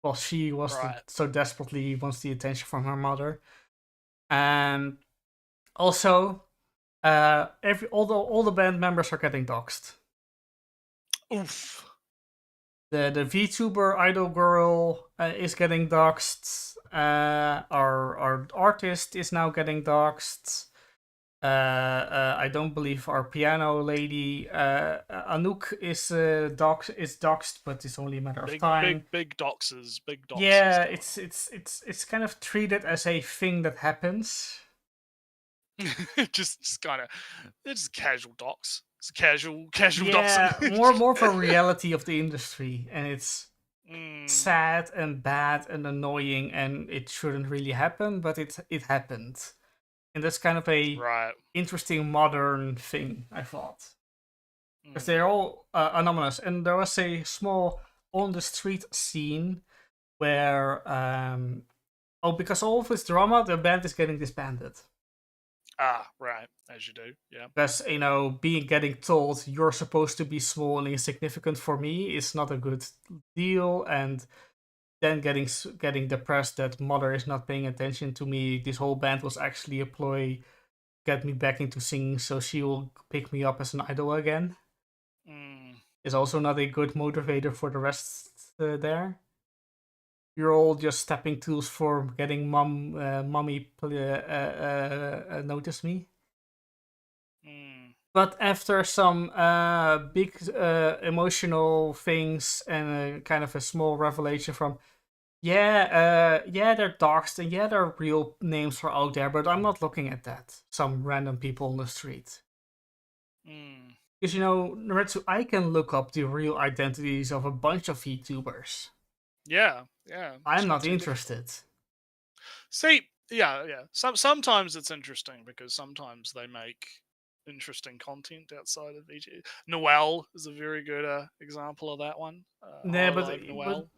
Well, she was so desperately wants the attention from her mother, and also, all the band members are getting doxxed. Oof. The VTuber idol girl is getting doxxed. Our artist is now getting doxxed. I don't believe our piano lady Anouk is doxxed, but it's only a matter of time. Big doxes. Yeah, it's kind of treated as a thing that happens. just kind of, it's casual docs. It's casual yeah, doxing. more of a reality of the industry, and it's sad and bad and annoying, and it shouldn't really happen, but it happened. And that's kind of a interesting modern thing, I thought. Because they're all anonymous. And there was a small on-the-street scene where... because all of this drama, the band is getting disbanded. Ah, right. As you do, yeah. Because, getting told you're supposed to be small and insignificant for me is not a good deal, and... then getting depressed that mother is not paying attention to me. This whole band was actually a ploy, get me back into singing so she will pick me up as an idol again. Is also not a good motivator for the rest there. You're all just stepping tools for getting mommy notice me. But after some big emotional things and kind of a small revelation from, they're doxed and their real names are out there, but I'm not looking at that. Some random people on the street. Because, Naretsu, I can look up the real identities of a bunch of VTubers. Yeah. I'm not interested. See, yeah. Sometimes it's interesting because sometimes they make interesting content outside of VG. Noelle is a very good example of that one.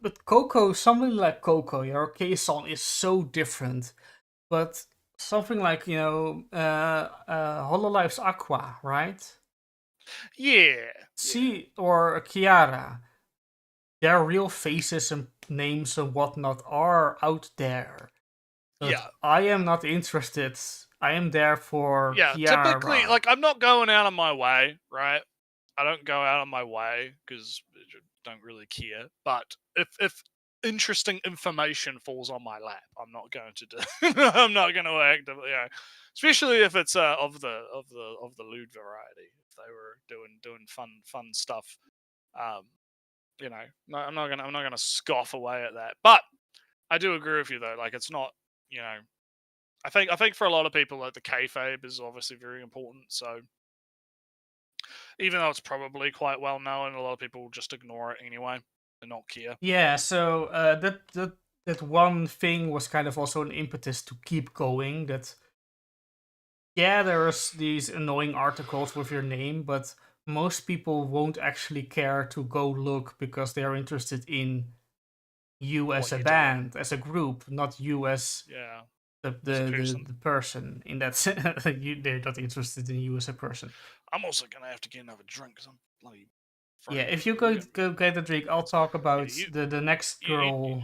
But Coco, something like Coco, your K-song is so different. But something like, Hololife's Aqua, right? Yeah. Or Kiara, their real faces and names and whatnot are out there. But Yeah. I am not interested. I am there for Yeah, PR. typically, like, I'm not going out of my way, right? I don't go out of my way because I don't really care. But if interesting information falls on my lap, I'm not going to do. I'm not going to actively, especially if it's of the lewd variety. If they were doing fun stuff, no, I'm not gonna scoff away at that. But I do agree with you though. Like, it's not, you know. I think for a lot of people, like, the kayfabe is obviously very important. So even though it's probably quite well known, a lot of people will just ignore it anyway and not care. Yeah, so that one thing was kind of also an impetus to keep going. That, yeah, there's these annoying articles with your name, but most people won't actually care to go look because they're interested in you as a band, as a group, not you as Yeah. the person. In that sense, they're not interested in you as a person. I'm also gonna have to get another drink because I'm bloody. Yeah, if you go get a drink, I'll talk about the next you- girl.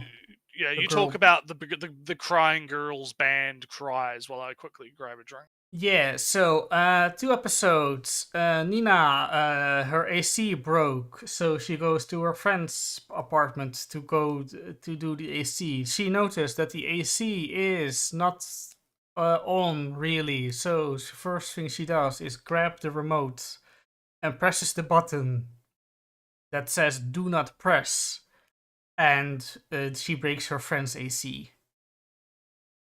you talk about the crying girls band cries while I quickly grab a drink. Yeah, so 2 episodes. Nina, her AC broke, so she goes to her friend's apartment to go to do the AC. She noticed that the AC is not on really, so the first thing she does is grab the remote and presses the button that says "Do not press," and she breaks her friend's AC.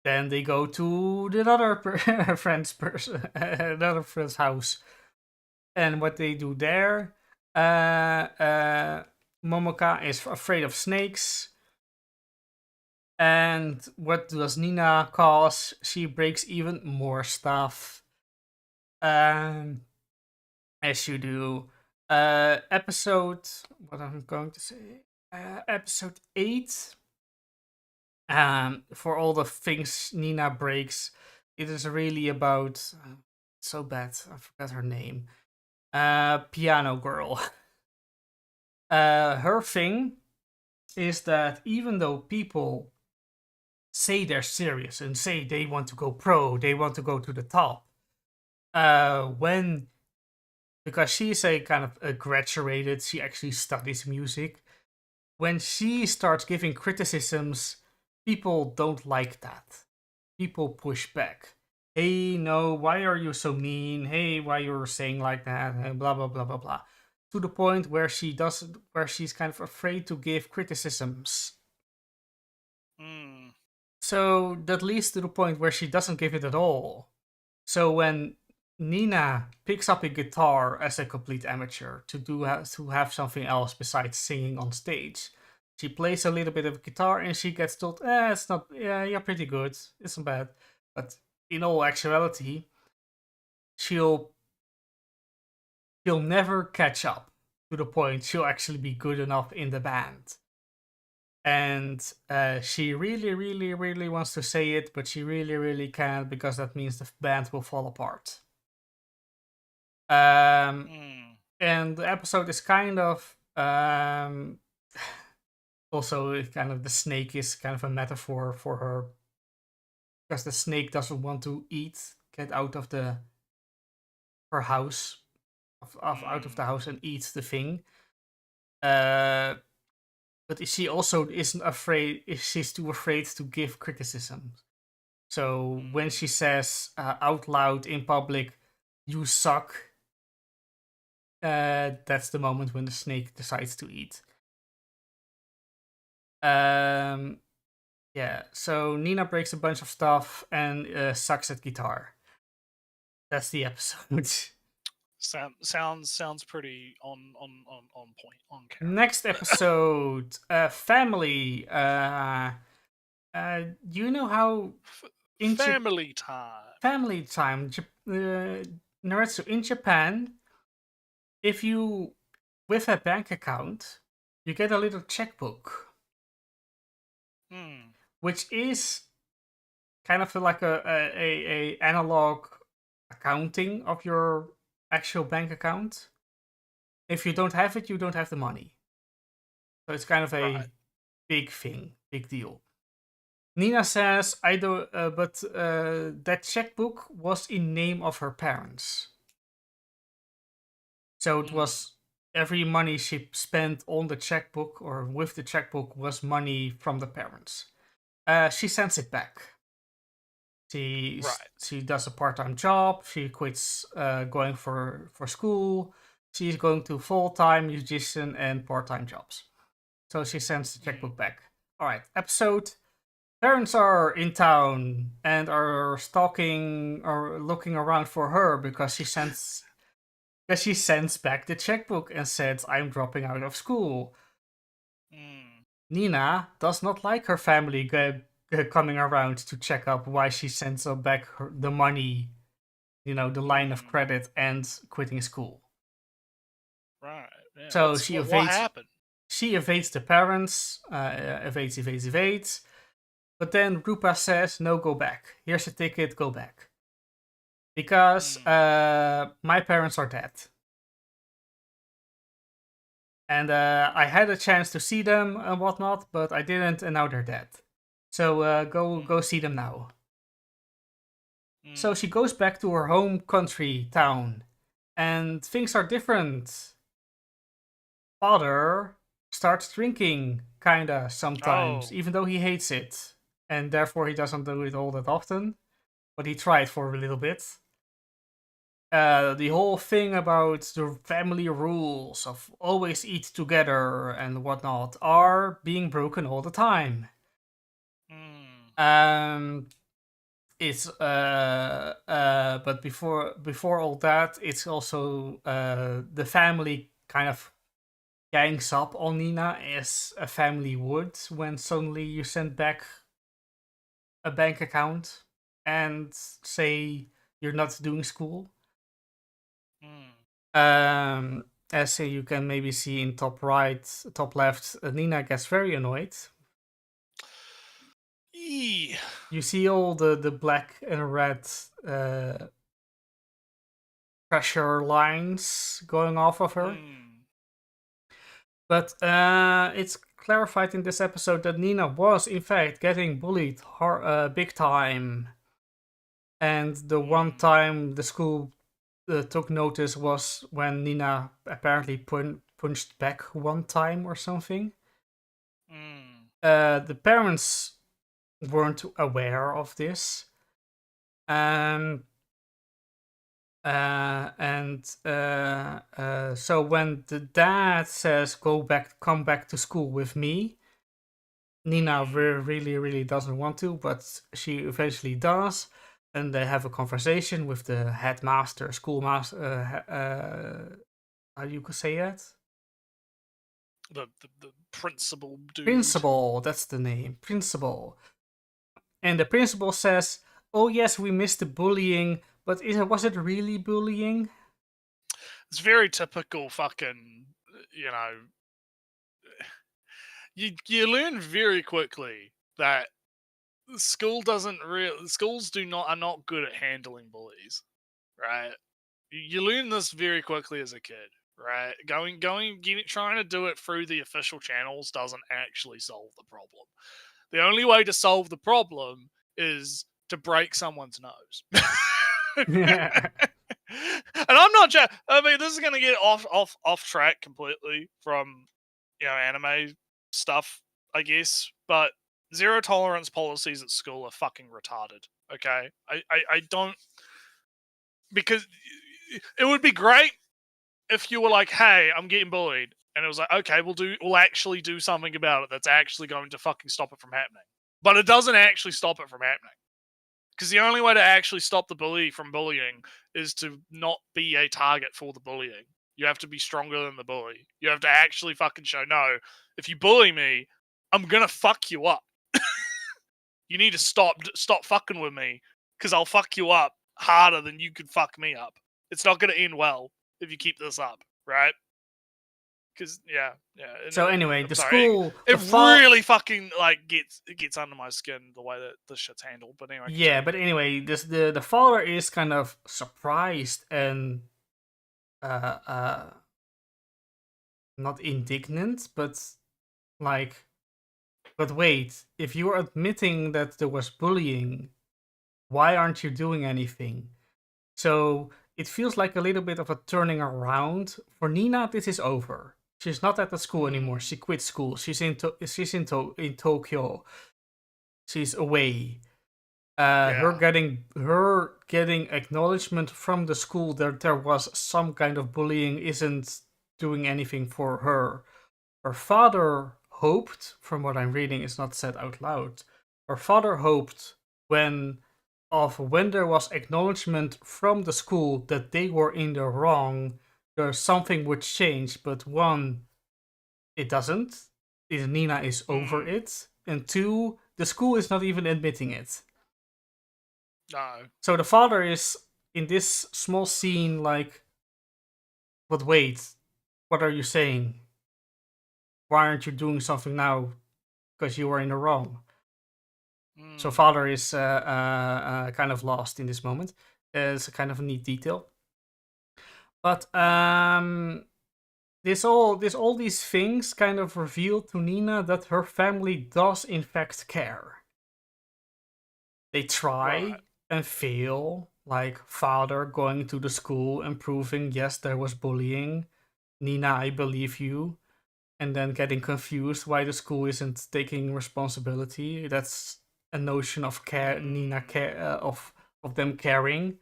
Then they go to another another friend's house, and what they do there, Momoka is afraid of snakes. And what does Nina cause? She breaks even more stuff. As you do. Episode, what I'm going to say, episode 8. For all the things Nina breaks, it is really about so bad. I forgot her name. Piano Girl. Her thing is that even though people say they're serious and say they want to go pro, they want to go to the top, because she's a kind of a graduated, she actually studies music. When she starts giving criticisms, people don't like that. People push back. Hey, no, why are you so mean? Hey, why you're saying like that? And blah blah blah blah blah. To the point where she's kind of afraid to give criticisms. So that leads to the point where she doesn't give it at all. So when Nina picks up a guitar as a complete amateur to have something else besides singing on stage, she plays a little bit of guitar and she gets told, it's not, yeah, you're pretty good, it's not bad. But in all actuality, she'll never catch up to the point she'll actually be good enough in the band. And she really, really, really wants to say it, but she really, really can't because that means the band will fall apart. And the episode is kind of also kind of the snake is kind of a metaphor for her, because the snake doesn't want to get out of her house, out of the house and eat the thing. But she also isn't afraid. She's too afraid to give criticism. So when she says out loud in public, "You suck," that's the moment when the snake decides to eat. Yeah. So Nina breaks a bunch of stuff and sucks at guitar. That's the episode. Sounds pretty on point, on character. Next episode, family. You know how family time. Family time. Naretsu, in Japan, if you with a bank account, you get a little checkbook, which is kind of like a analog accounting of your actual bank account. If you don't have it, you don't have the money. So it's kind of a big thing, big deal. Nina says, "I do, but that checkbook was in name of her parents. So it was every money she spent on the checkbook or with the checkbook was money from the parents. She sends it back. She does a part-time job. She quits going for school. She's going to full-time musician and part-time jobs. So she sends the checkbook back. All right, episode. Parents are in town and are stalking or looking around for her because she sends back the checkbook and says, "I'm dropping out of school." Nina does not like her family coming around to check up why she sends back the money, the line of credit, and quitting school. Right. Yeah. So what happened? She evades the parents, evades. But then Rupa says, "No, go back. Here's a ticket, go back. Because my parents are dead. And I had a chance to see them and whatnot, but I didn't, and now they're dead. So go see them now." So she goes back to her home country town, and things are different. Father starts drinking, kinda, sometimes, even though he hates it. And therefore he doesn't do it all that often. But he tried for a little bit. The whole thing about the family rules of always eat together and whatnot are being broken all the time. It's but before all that, it's also the family kind of gangs up on Nina as a family would when suddenly you send back a bank account and say you're not doing school. As you can maybe see in top right, top left, Nina gets very annoyed. You see all the black and red pressure lines going off of her. But it's clarified in this episode that Nina was, in fact, getting bullied big time. And the one time the school took notice was when Nina apparently punched back one time or something. The parents weren't aware of this. So when the dad says, come back to school with me, Nina really doesn't want to, but she eventually does. And they have a conversation with the headmaster, schoolmaster, how you could say that? The principal dude. Principal, that's the name. Principal. And the principal says, "Oh yes, we missed the bullying, but was it really bullying?" It's very typical fucking, you learn very quickly that schools are not good at handling bullies, right? You learn this very quickly as a kid, right? Trying to do it through the official channels doesn't actually solve the problem. The only way to solve the problem is to break someone's nose. And I'm not joking. I mean, this is going to get off track completely from anime stuff, I guess. But zero tolerance policies at school are fucking retarded. Okay, I don't, because it would be great if you were like, "Hey, I'm getting bullied," and it was like, "Okay, we'll actually do something about it that's actually going to fucking stop it from happening." But it doesn't actually stop it from happening. Because the only way to actually stop the bully from bullying is to not be a target for the bullying. You have to be stronger than the bully. You have to actually fucking show, "No, if you bully me, I'm gonna fuck you up. You need to stop fucking with me, because I'll fuck you up harder than you could fuck me up. It's not gonna end well if you keep this up, right?" Because So anyway, the sorry, school, it really fucking gets under my skin the way that this shit's handled. But anyway, yeah. But anyway, the father is kind of surprised and not indignant, but but wait, if you're admitting that there was bullying, why aren't you doing anything? So it feels like a little bit of a turning around. For Nina, this is over. She's not at the school anymore. She quit school. She's in Tokyo. She's away. Her getting acknowledgement from the school that there was some kind of bullying isn't doing anything for her. Her father hoped, from what I'm reading, it's not said out loud. Her father hoped when there was acknowledgement from the school that they were in the wrong, something would change. But one, it doesn't. Nina is over it, and two, the school is not even admitting it. No. So the father is in this small scene like, but wait, what are you saying? Why aren't you doing something now? Because you were in the wrong. So father is kind of lost in this moment. It's a kind of a neat detail. But all these things kind of reveal to Nina that her family does in fact care. They try and fail, like father going to the school and proving, yes, there was bullying. Nina, I believe you. And then getting confused why the school isn't taking responsibility. That's a notion of care, Nina care, of them caring.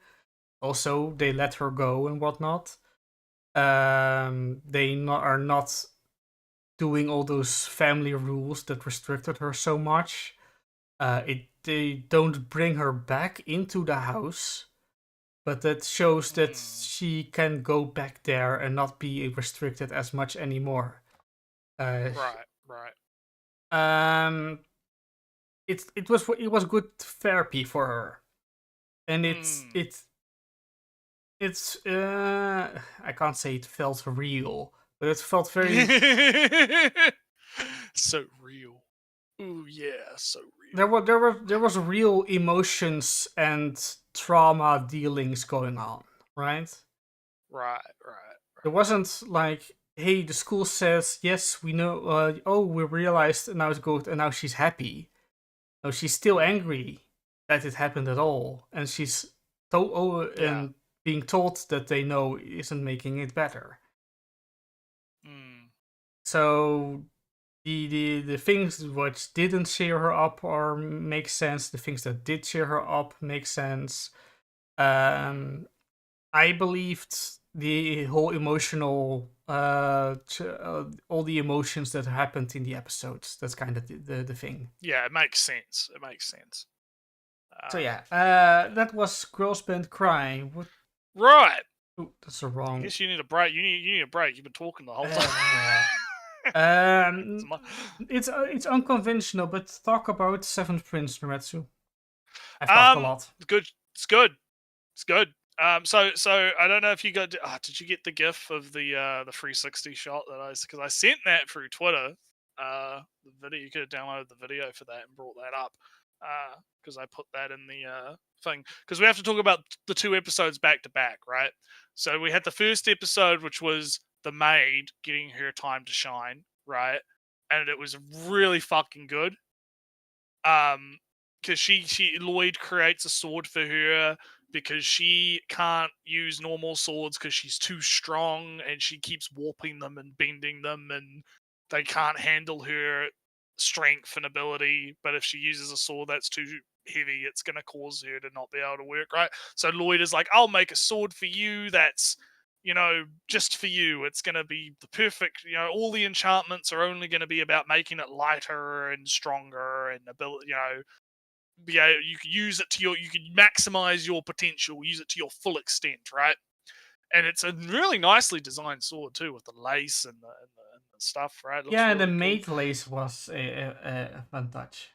Also, they let her go and whatnot. They are not doing all those family rules that restricted her so much. They don't bring her back into the house, but that shows that she can go back there and not be restricted as much anymore. Right. It was good therapy for her, and it's I can't say it felt real, but it felt very so real. Ooh yeah, so real. There was real emotions and trauma dealings going on, right? Right. It wasn't like, hey, the school says yes, we know. We realized, and now it's good, and now she's happy. No, she's still angry that it happened at all, and she's and being told that they know isn't making it better. So the things which didn't cheer her up or make sense. The things that did cheer her up make sense. I believed the whole emotional, all the emotions that happened in the episodes. That's kind of the thing. Yeah, it makes sense. So yeah, that was Girls Band Cry. What? Right. Ooh, that's a wrong. I guess you need a break. You need a break. You've been talking the whole time. It's unconventional, but talk about Seventh Prince, Naretsu. I've talked a lot. It's good. So I don't know if you got. Did you get the GIF of the 360 shot that because I sent that through Twitter. The video, you could have downloaded the video for that and brought that up. Because I put that in the thing. Because we have to talk about the two episodes back to back, right? So we had the first episode, which was the maid getting her time to shine, right? And it was really fucking good. Because Lloyd creates a sword for her because she can't use normal swords because she's too strong, and she keeps warping them and bending them, and they can't handle her strength and ability. But if she uses a sword that's too heavy, it's going to cause her to not be able to work, right? So Lloyd is like, I'll make a sword for you that's, just for you. It's going to be the perfect, all the enchantments are only going to be about making it lighter and stronger and ability, you can use it you can maximize your potential, use it to your full extent, right? And it's a really nicely designed sword too, with the lace and the stuff, right? Yeah, really the cool. maid lace was a fun touch.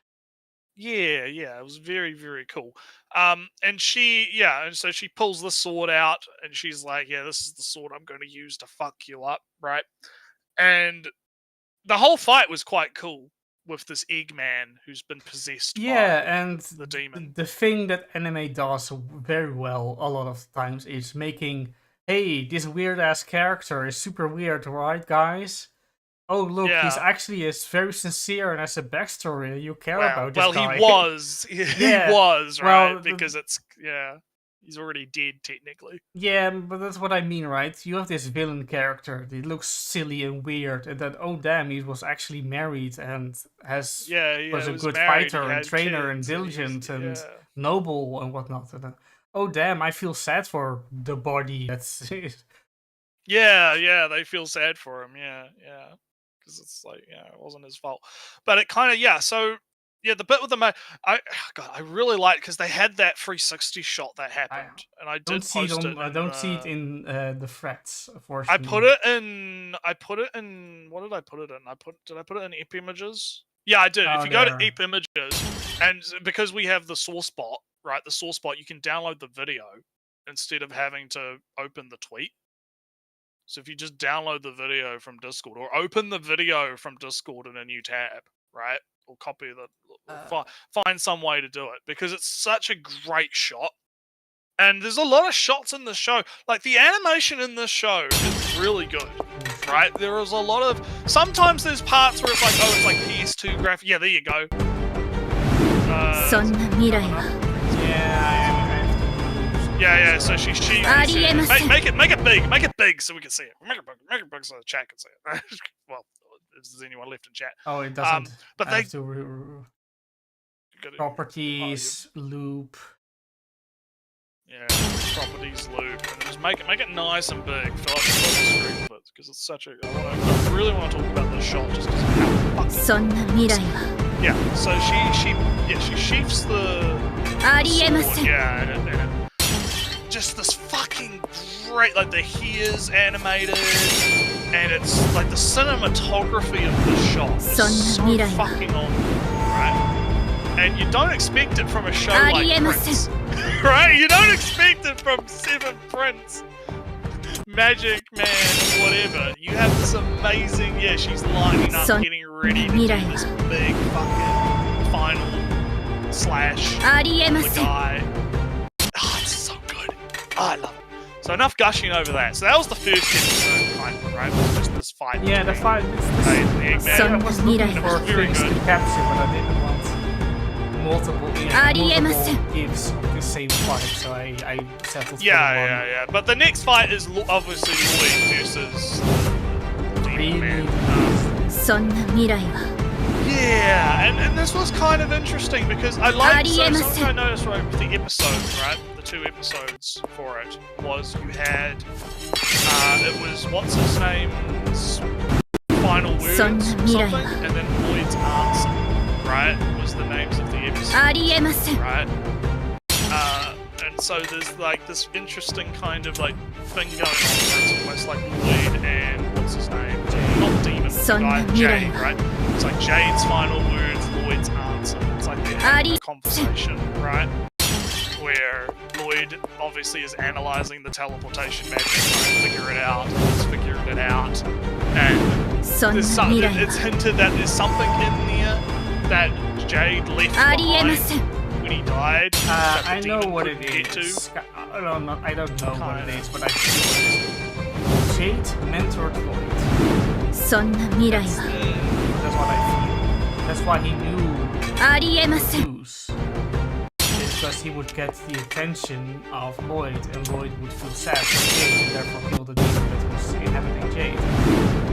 Yeah, it was very, very cool. And so she pulls the sword out, and she's like, yeah, this is the sword I'm going to use to fuck you up, right? And the whole fight was quite cool with this Eggman who's been possessed by and the demon. The thing that anime does very well a lot of times is making, hey, this weird ass character is super weird, right, guys? oh look, he's Yeah. actually is very sincere and has a backstory. You care Well, about this well, guy. he was. He Yeah, was, right? well, Because it's he's already dead technically. Yeah, but that's what I mean, right? You have this villain character. He looks silly and weird, and then oh damn, he was actually married and was He a was good married, he fighter and had trainer and kids, and he was- diligent and yeah. noble and whatnot. And then, oh damn, I feel sad for the body. That's Yeah, they feel sad for him. Yeah, because it's like, it wasn't his fault. But it kind of, so the bit with the I really liked because they had that 360 shot that happened, and I don't did see it post on. it. I don't see it in the threads. I Unfortunately, put it in. What did I put it in? Did I put it in EP images? Yeah, I did. Oh, If you go to there. EP images, and because we have the source bot, right? The source bot, you can download the video instead of having to open the tweet. So if you just download the video from Discord or open the video from Discord in a new tab, right? Or copy find some way to do it because it's such a great shot. And there's a lot of shots in the show. Like the animation in this show is really good, right? There is a lot of sometimes there's parts where it's like, oh, it's like PS2 graphic. Yeah, there you go. Yeah. So she make it big so we can see it. Make it big so the chat can see it. Well, if there's anyone left in chat. Oh, it doesn't. But have they to properties loop. Yeah, properties loop, and just make it nice and big. Fill up the screen with it because it's such a. I really want to talk about this shot just because of how fucking. Yeah, so she sheaths the sword, and just this fucking great, like the hair's animated, and it's like the cinematography of the shot is so fucking on, right? And you don't expect it from a show like Prince, right? You don't expect it from Seven Prince, Magic Man, whatever. You have this amazing, she's lining up, getting ready to do this big fucking final slash on the guy. Oh, it's so good. Oh, I love it. So enough gushing over that. So that was the first episode, kind of, right? It was just this fight. Yeah, the fight. I was looking for things to capture, but I didn't want multiple gives of the same fight, so I settled for Yeah. But the next fight is obviously Lloyd versus Demon Man. Yeah, and this was kind of interesting because I liked something I noticed right with the episodes, right? The 2 episodes for it was you had it was what's his name's final words or something, and then Lloyd's answer, right? Was the names of the episodes, right? And so there's like this interesting kind of like thing going on where it's almost like Lloyd and what's his name? Not Demon, but the guy Jade, right? It's like Jade's final words, Lloyd's answer. It's like they're having a conversation, right? Where Lloyd obviously is analysing the teleportation magic, trying to figure it out, and he's figuring it out. And there's it's hinted that there's something in there that Jade left behind when he died. I know what it is. I don't know what it is, but I feel it. Jade mentored Lloyd. That's what I feel. That's why he knew Zeus. Because he would get the attention of Lloyd, and Lloyd would feel sad for Jade, and therefore kill the demon that was inhabiting Jade.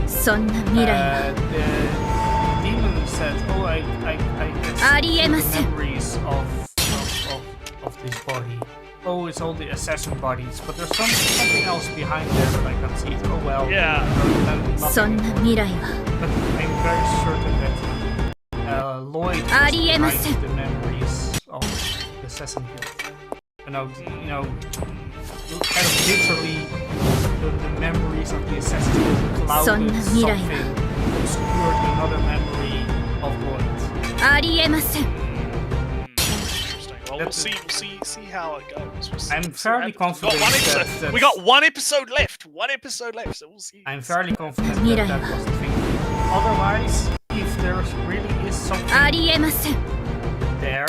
The demon said, "Oh, I get the memories of this body. Oh, it's all the assassin bodies, but there's something else behind there that I can't see. Oh well. Yeah. Nothing important. But I'm very certain that Lloyd was behind the memories of the assassin guild. You know, kind of literally the memories of the assassin guild clouded something, obscured another memory of Lloyd. Well, we'll see how it goes. I'm fairly confident we got one episode left. So we'll see. I'm fairly confident that was the thing. Otherwise, if there really is something there,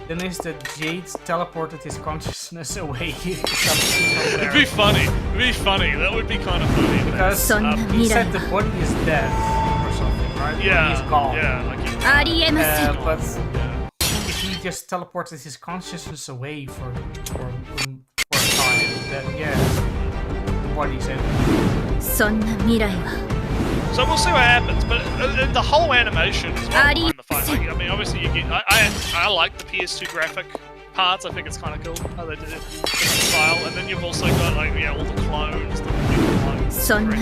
then is that Jade teleported his consciousness away. It'd be funny. That would be kind of funny. Because he said the body is dead. right? Yeah, He's gone. yeah, like But if he just teleported his consciousness away for a time, then yeah, the body's empty. So we'll see what happens, but the whole animation is what I find the fun. Like, I mean, obviously you get. I like the PS2 graphic parts. I think it's kind of cool how they did it in style. And then you've also got like all the clones, the clones, dodging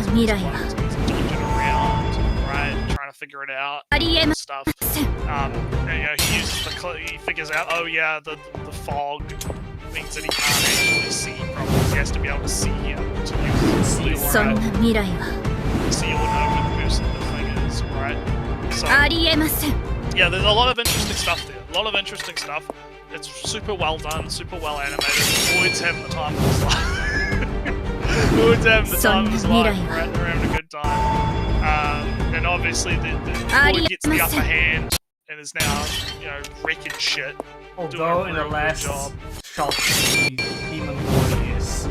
around, right, trying to figure it out, and stuff. And he uses he figures out, oh yeah, the fog means that he can't actually see properly. He has to be able to see to use his seal, right? So you'll know who the person the thing is, right? So, yeah, there's a lot of interesting stuff there. A lot of interesting stuff. It's super well done, super well animated. Lloyd's having the time of his life. Lloyd's having the time of his life. They're having a good time. And obviously, Lloyd gets the upper hand and is now, wrecking shit. Although in the last shot, the demon boy is.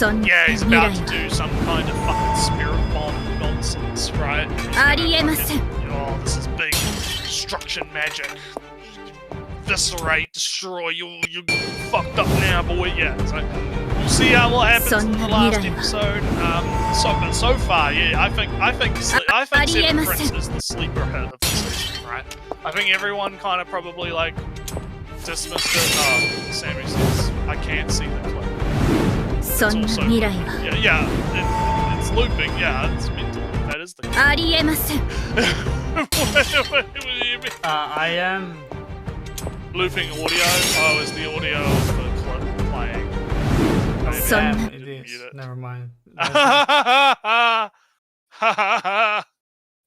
Yeah, he's about to do some kind of fucking spirit bomb nonsense, right? This is big destruction magic. Viscerate, destroy, you're fucked up now, boy. Yeah, so we'll see what happens in the last episode. So far, yeah, I think Seven Prince is the sleeper hit of the season, right? I think everyone kind of probably like dismissed it. Sammy says, I can't see the clip. It's also it's looping. Yeah, it's mental. That is the. I am looping audio. Oh, is the audio of the clip playing? Damn, it is. Never mind. Lamal.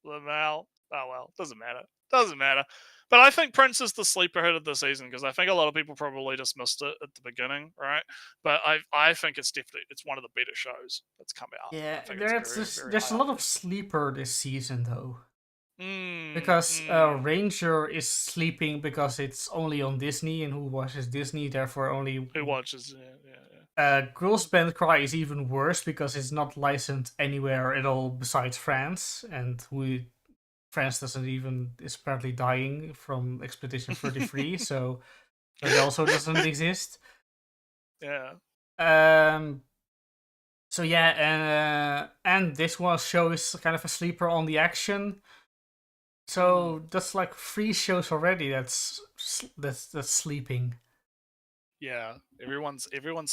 Oh well, doesn't matter. Doesn't matter. But I think Prince is the sleeper hit of the season because I think a lot of people probably just missed it at the beginning, right? But I think it's one of the better shows that's come out. Yeah, there's a lot of sleeper this season though. Because Ranger is sleeping because it's only on Disney, and who watches Disney, therefore only who watches. Girls Band Cry is even worse because it's not licensed anywhere at all besides France, and France is apparently dying from Expedition 33, so it also doesn't exist. Yeah. So yeah, and this show is kind of a sleeper on the action. So that's like 3 shows already. That's sleeping. Yeah, everyone's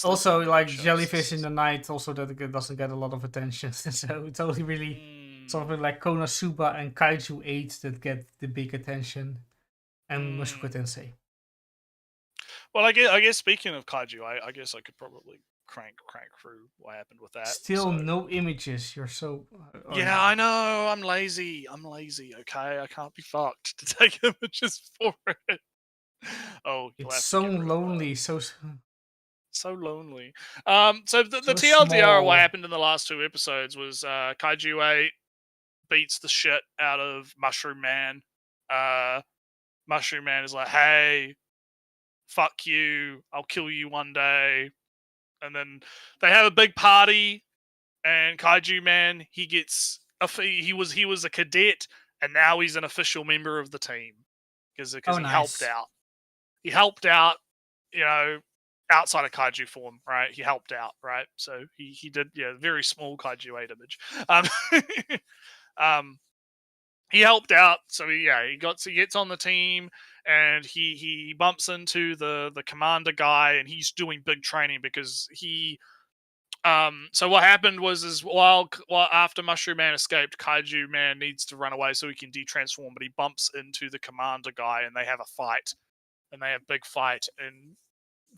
also like Jellyfish in the Night. Also, that doesn't get a lot of attention. So it's only really something like Konosuba and Kaiju 8 that get the big attention, and Mushoku Tensei. Well, I guess speaking of Kaiju, I guess I could probably crank through what happened with that. Still no images. You're so. Yeah, I know. I'm lazy. Okay, I can't be fucked to take images for it. Oh, it's so lonely. So lonely. So the TLDR of what happened in the last 2 episodes was Kaiju 8 beats the shit out of Mushroom Man. Mushroom Man is like, hey, fuck you, I'll kill you one day. And then they have a big party, and Kaiju Man, he was a cadet, and now he's an official member of the team because he helped out. He helped out, outside of Kaiju form, right? He helped out, right? So he did, very small Kaiju 8 image. He helped out, so he gets on the team, and he bumps into the commander guy, and he's doing big training because so what happened was while after Mushroom Man escaped, Kaiju Man needs to run away so he can de-transform, but he bumps into the commander guy, and they have a fight, and they have a big fight, and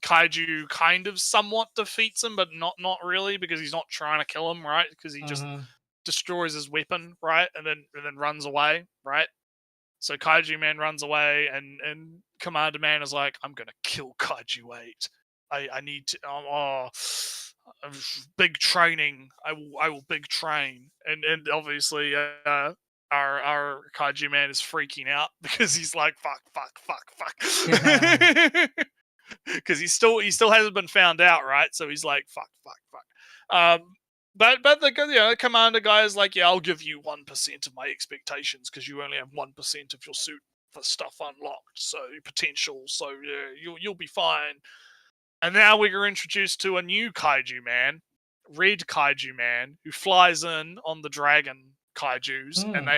Kaiju kind of somewhat defeats him, but not really, because he's not trying to kill him, right? Because he just destroys his weapon, right? And then runs away, right? So Kaiju Man runs away, and Commander Man is like, I'm gonna kill Kaiju 8. I need to big training. I will big train. And obviously our Kaiju Man is freaking out because he's like fuck. Because he still hasn't been found out, right? So he's like fuck. But the commander guy is like, yeah, I'll give you 1% of my expectations because you only have 1% of your suit for stuff unlocked, so potential. So yeah, you'll be fine. And now we're introduced to a new kaiju man, red kaiju man, who flies in on the dragon kaijus, and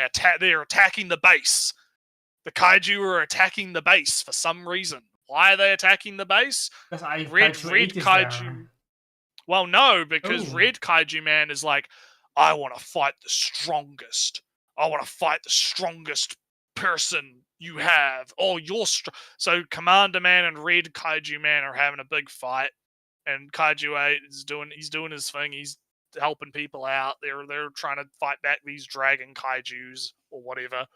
they're attacking the base. The kaiju are attacking the base for some reason. Why are they attacking the base? Because Red kaiju. There. Well, no, because red kaiju man is like, I want to fight the strongest. I want to fight the strongest person you have. Oh, you're so Commander Man and Red Kaiju Man are having a big fight, and Kaiju 8 is doing his thing. He's helping people out. They're trying to fight back these dragon kaijus or whatever,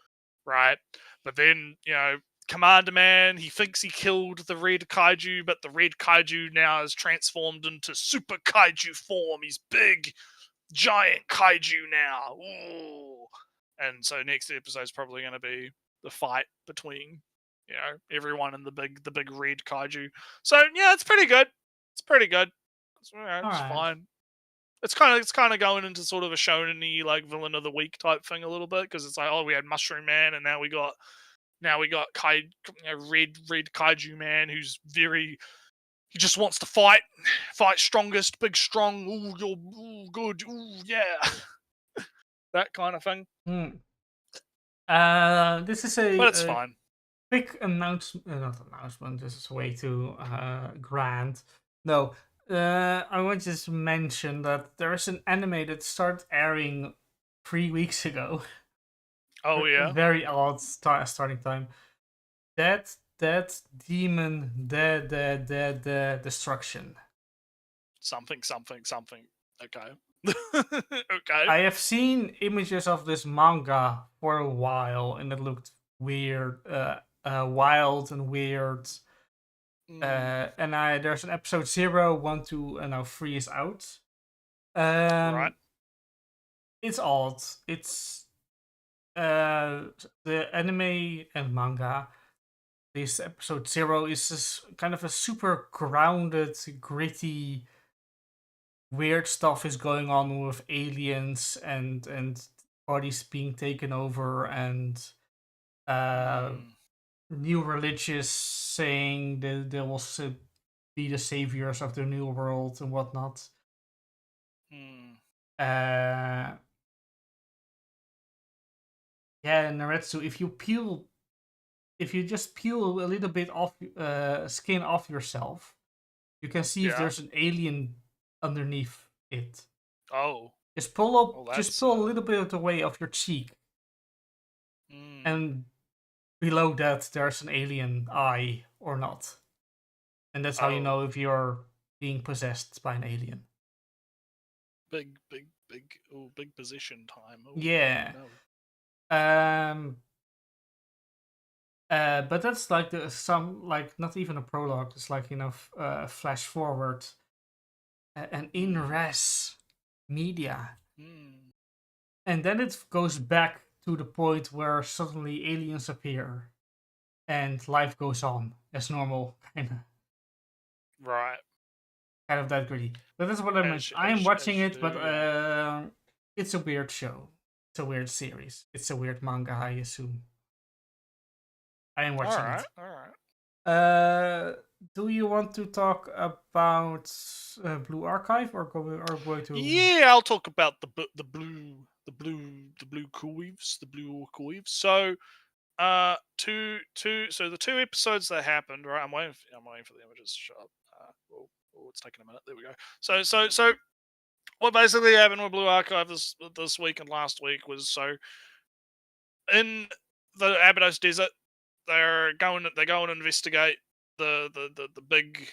right? But then Commander Man, he thinks he killed the Red Kaiju, but the Red Kaiju now is transformed into Super Kaiju form. He's big, giant Kaiju now. Ooh. And so next episode is probably going to be the fight between everyone in the big red kaiju. So yeah, it's pretty good. It's pretty good. It's fine. It's kind of going into sort of a shonen-y like villain of the week type thing a little bit, because it's like, oh, we had Mushroom Man, and now we got red kaiju man who's he just wants to fight strongest, big strong. Ooh, you're good. Ooh, yeah. That kind of thing. This is a but it's fine. Quick announcement, not announcement. This is way too grand. No, I want to just mention that there is an anime that started airing 3 weeks ago. Oh yeah, very odd starting time. That demon, the destruction. Something. Okay. Okay. I have seen images of this manga for a while, and it looked weird, wild and weird. And there's an episode 0, 1, 2, and now 3 is out. Right. It's odd. It's the anime and manga. This episode 0 is just kind of a super grounded, gritty, weird stuff is going on with aliens and bodies being taken over, and new religious saying that they will be the saviors of the new world and whatnot. Yeah, Naretsu, if you just peel a little bit off skin off yourself, you can see if there's an alien underneath it. Oh. Just pull up, just pull a little bit away of your cheek, and below that there's an alien eye or not, and that's how you know if you're being possessed by an alien. Big position time. Ooh, yeah. No. But that's like not even a prologue. It's like flash forward, and in res media, and then it goes back to the point where suddenly aliens appear, and life goes on as normal, kind of. Right. Kind of that gritty. But that's what I meant. I am watching it, but it's a weird show. It's a weird series. It's a weird manga, I assume. I am watching it. All right. Do you want to talk about Blue Archive or going to? Yeah, I'll talk about the blue coives. So, so the 2 episodes that happened, right? I'm waiting for the images to show up. It's taking a minute. There we go. So what basically happened with Blue Archive this week and last week was, so in the Abydos Desert, they go and investigate the big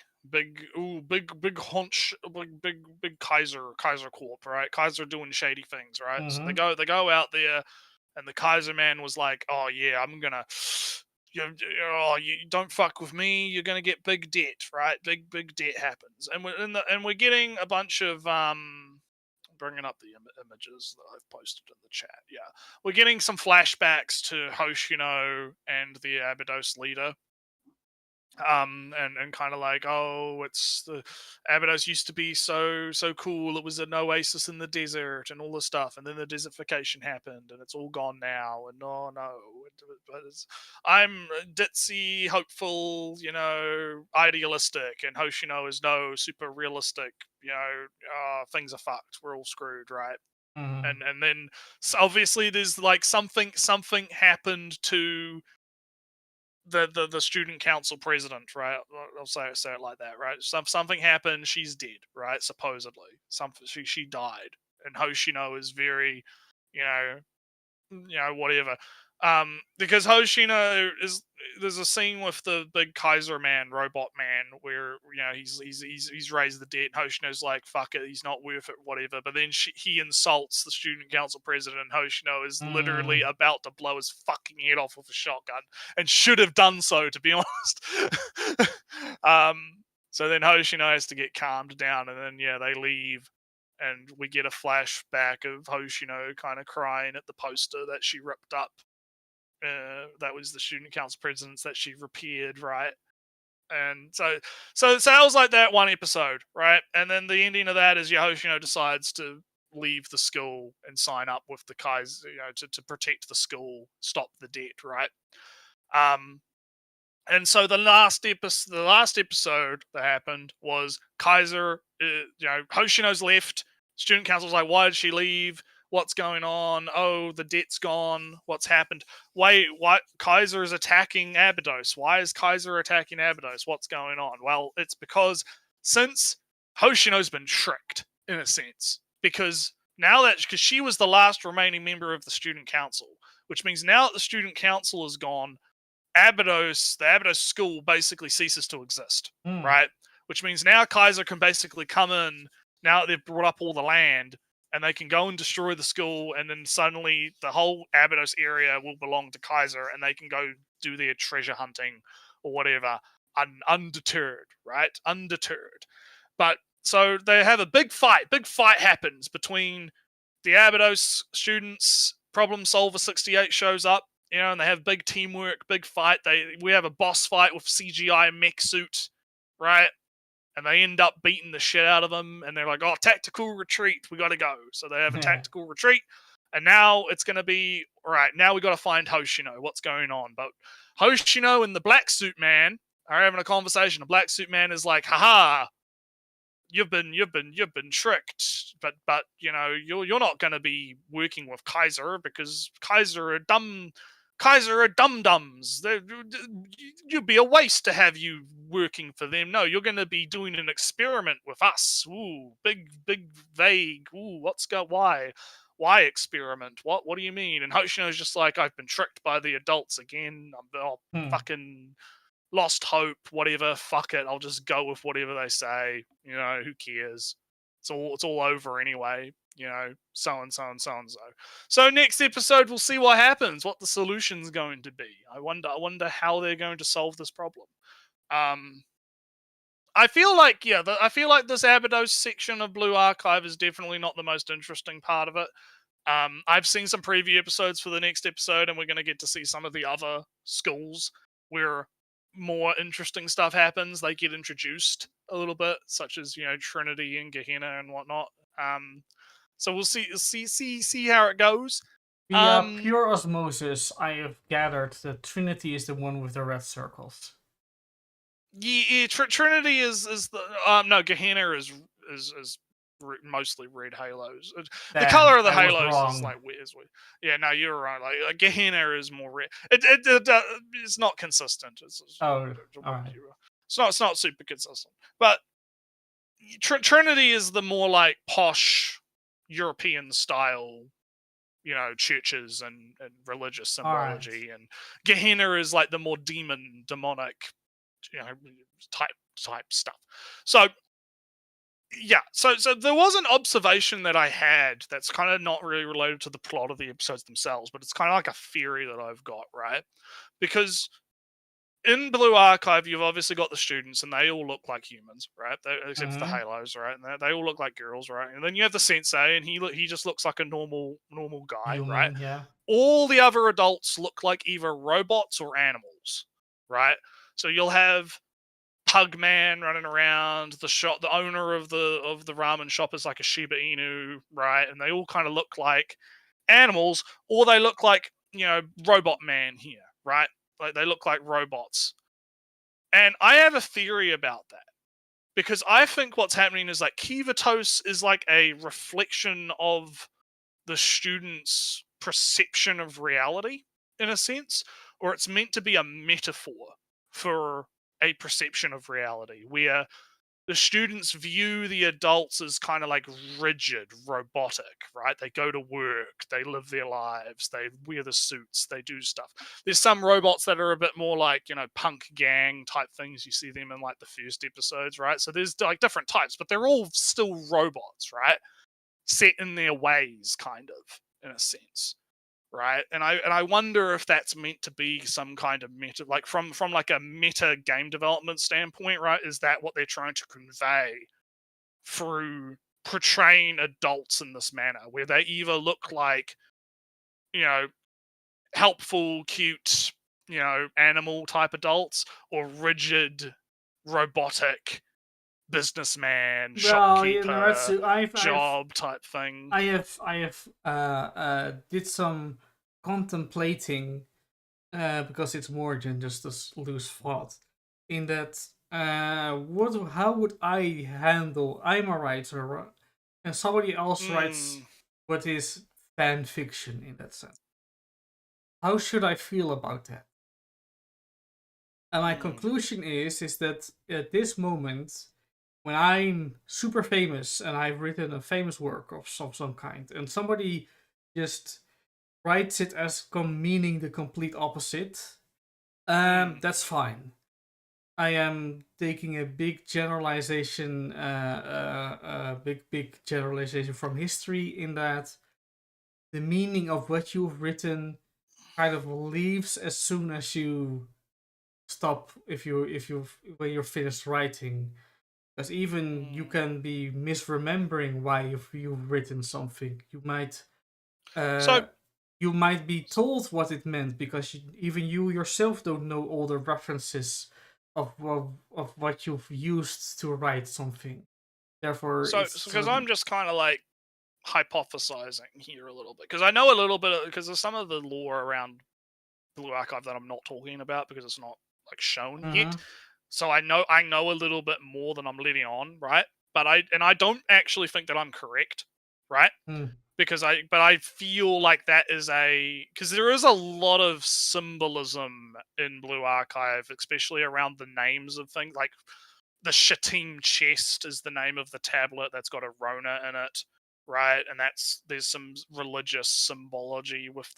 Kaiser Corp, right? Kaiser doing shady things, right? Mm-hmm. So they go out there, and the Kaiser man was like, oh yeah, I'm gonna, you don't fuck with me, you're gonna get big debt, right? Big debt happens, and we're getting a bunch of bringing up the images that I've posted in the chat. Yeah, we're getting some flashbacks to Hoshino and the Abydos leader, and kind of like, oh, it's the Abydos used to be so cool. It was an oasis in the desert and all this stuff, and then the desertification happened, and it's all gone now. And no, but I'm ditzy, hopeful, idealistic, and Hoshino is no, super realistic. Things are fucked. We're all screwed, right? And then so obviously there's like something happened to the student council president, right? I'll say it like that, right? Something happened. She's dead, right? Supposedly, she died, and Hoshino is very, you know, whatever. Because Hoshino there's a scene with the big Kaiser man, robot man, where he's raised the dead. And Hoshino's like, fuck it, he's not worth it, whatever. But then he insults the student council president. And Hoshino is literally about to blow his fucking head off with a shotgun, and should have done so, to be honest. So then Hoshino has to get calmed down, and then they leave. And we get a flashback of Hoshino kind of crying at the poster that she ripped up. That was the student council presidents that she repaired, right? And so that was like that one episode, right? And then the ending of that is Hoshino decides to leave the school and sign up with the Kaiser, to protect the school, stop the debt, right? And so the last episode that happened was Kaiser, Hoshino's left. Student council's like, why did she leave? What's going on? Oh, the debt's gone. What's happened? Wait, what? Kaiser is attacking Abydos. Why is Kaiser attacking Abydos? What's going on? Well, it's because since Hoshino's been tricked, in a sense, because she was the last remaining member of the student council, which means now that the student council is gone, the Abydos school basically ceases to exist, right? Which means now Kaiser can basically come in, now that they've brought up all the land, and they can go and destroy the school, and then suddenly the whole Abydos area will belong to Kaiser, and they can go do their treasure hunting or whatever, undeterred, right? Undeterred. But so they have a big fight. Big fight happens between the Abydos students. Problem Solver 68 shows up, and they have big teamwork, big fight. We have a boss fight with CGI mech suit, right? And they end up beating the shit out of them, and they're like, oh, tactical retreat, we gotta go. So they have a tactical retreat, and now it's gonna be, all right, now we gotta find Hoshino, what's going on? But Hoshino and the black suit man are having a conversation. The black suit man is like, haha, you've been tricked, but you're not gonna be working with Kaiser, because Kaiser are dum-dums. You'd be a waste to have you working for them. No, you're going to be doing an experiment with us. Ooh, big, vague. Ooh, why experiment? What do you mean? And Hoshino's just like, I've been tricked by the adults again. I'm fucking lost hope, whatever. Fuck it. I'll just go with whatever they say. Who cares? It's all over anyway. So and so and so and so. So next episode, we'll see what happens, what the solution's going to be. I wonder how they're going to solve this problem. I feel like this Abydos section of Blue Archive is definitely not the most interesting part of it. I've seen some preview episodes for the next episode, and we're going to get to see some of the other schools where more interesting stuff happens. They get introduced a little bit, such as Trinity and Gehenna and whatnot. So we'll see how it goes. Via pure osmosis, I have gathered that Trinity is the one with the red circles. Yeah, Trinity is the no, Gehenna is mostly red halos. The color of the halos is like weird. Yeah, no, you're right. Like Gehenna is more red. It's not consistent. All right. It's not super consistent. But Trinity is the more like posh European style, churches and religious symbology, and Gehenna is like the more demonic, type stuff. So yeah, so there was an observation that I had that's kind of not really related to the plot of the episodes themselves, but it's kind of like a theory that I've got, right? Because in Blue Archive, you've obviously got the students, and they all look like humans, right? Except for the halos, right? And they all look like girls, right? And then you have the sensei, and he just looks like a normal guy, right? Yeah. All the other adults look like either robots or animals, right? So you'll have pug man running around the shop. The owner of the ramen shop is like a Shiba Inu, right? And they all kind of look like animals, or they look like, robot man here, right? Like they look like robots. And I have a theory about that, because I think what's happening is like Kivatos is like a reflection of the student's perception of reality, in a sense, or it's meant to be a metaphor for a perception of reality where the students view the adults as kind of like rigid, robotic, right? They go to work, they live their lives, they wear the suits, they do stuff. There's some robots that are a bit more like, punk gang type things. You see them in like the first episodes, right? So there's like different types, but they're all still robots, right? Set in their ways, kind of, in a sense. Right, and I wonder if that's meant to be some kind of meta, like from like a meta game development standpoint, right? Is that what they're trying to convey through portraying adults in this manner, where they either look like, helpful, cute, animal type adults, or rigid, robotic businessman, shopkeeper, job type thing. I have did some contemplating, because it's more than just a loose thought. In that, how would I handle? I'm a writer, and somebody else writes what is fan fiction in that sense. How should I feel about that? And my conclusion is that at this moment, when I'm super famous and I've written a famous work of some kind, and somebody just writes it as meaning the complete opposite, that's fine. I am taking a big generalization, big generalization from history, in that the meaning of what you've written kind of leaves as soon as you stop, when you're finished writing. Because even you can be misremembering why you've written something. You might you might be told what it meant, because even you yourself don't know all the references of what you've used to write something. Therefore, because I'm just kind of like hypothesizing here a little bit, because I know a little bit, because there's some of the lore around Blue Archive that I'm not talking about because it's not like shown yet. So I know a little bit more than I'm letting on, right? But I don't actually think that I'm correct, right? Because I feel like that is because there is a lot of symbolism in Blue Archive, especially around the names of things. Like the Shatim chest is the name of the tablet that's got a Rona in it, right? And there's some religious symbology with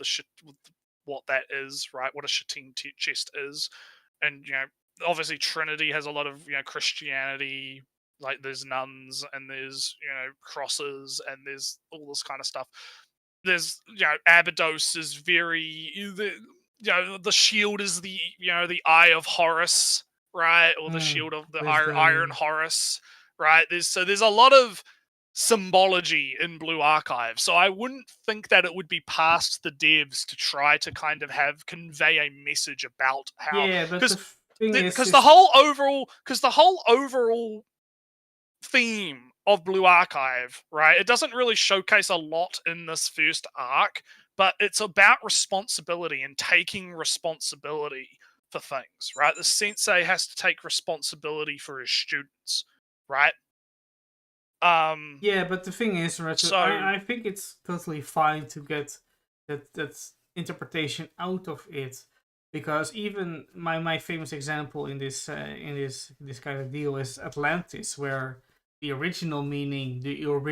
with what that is, right? What a Shatim chest is, and obviously Trinity has a lot of Christianity, like there's nuns and there's crosses and there's all this kind of stuff. There's Abydos is very the shield is the the Eye of Horus, right? Or the shield of the Iron Horus, right? There's a lot of symbology in Blue Archive, so I wouldn't think that it would be past the devs to try to kind of convey a message about how, because the whole overall theme of Blue Archive, right? It doesn't really showcase a lot in this first arc, but it's about responsibility and taking responsibility for things, right? The sensei has to take responsibility for his students, right? Yeah, but the thing is, right, so I think it's totally fine to get that interpretation out of it, because even my famous example in this kind of deal is Atlantis, where the original meaning, you've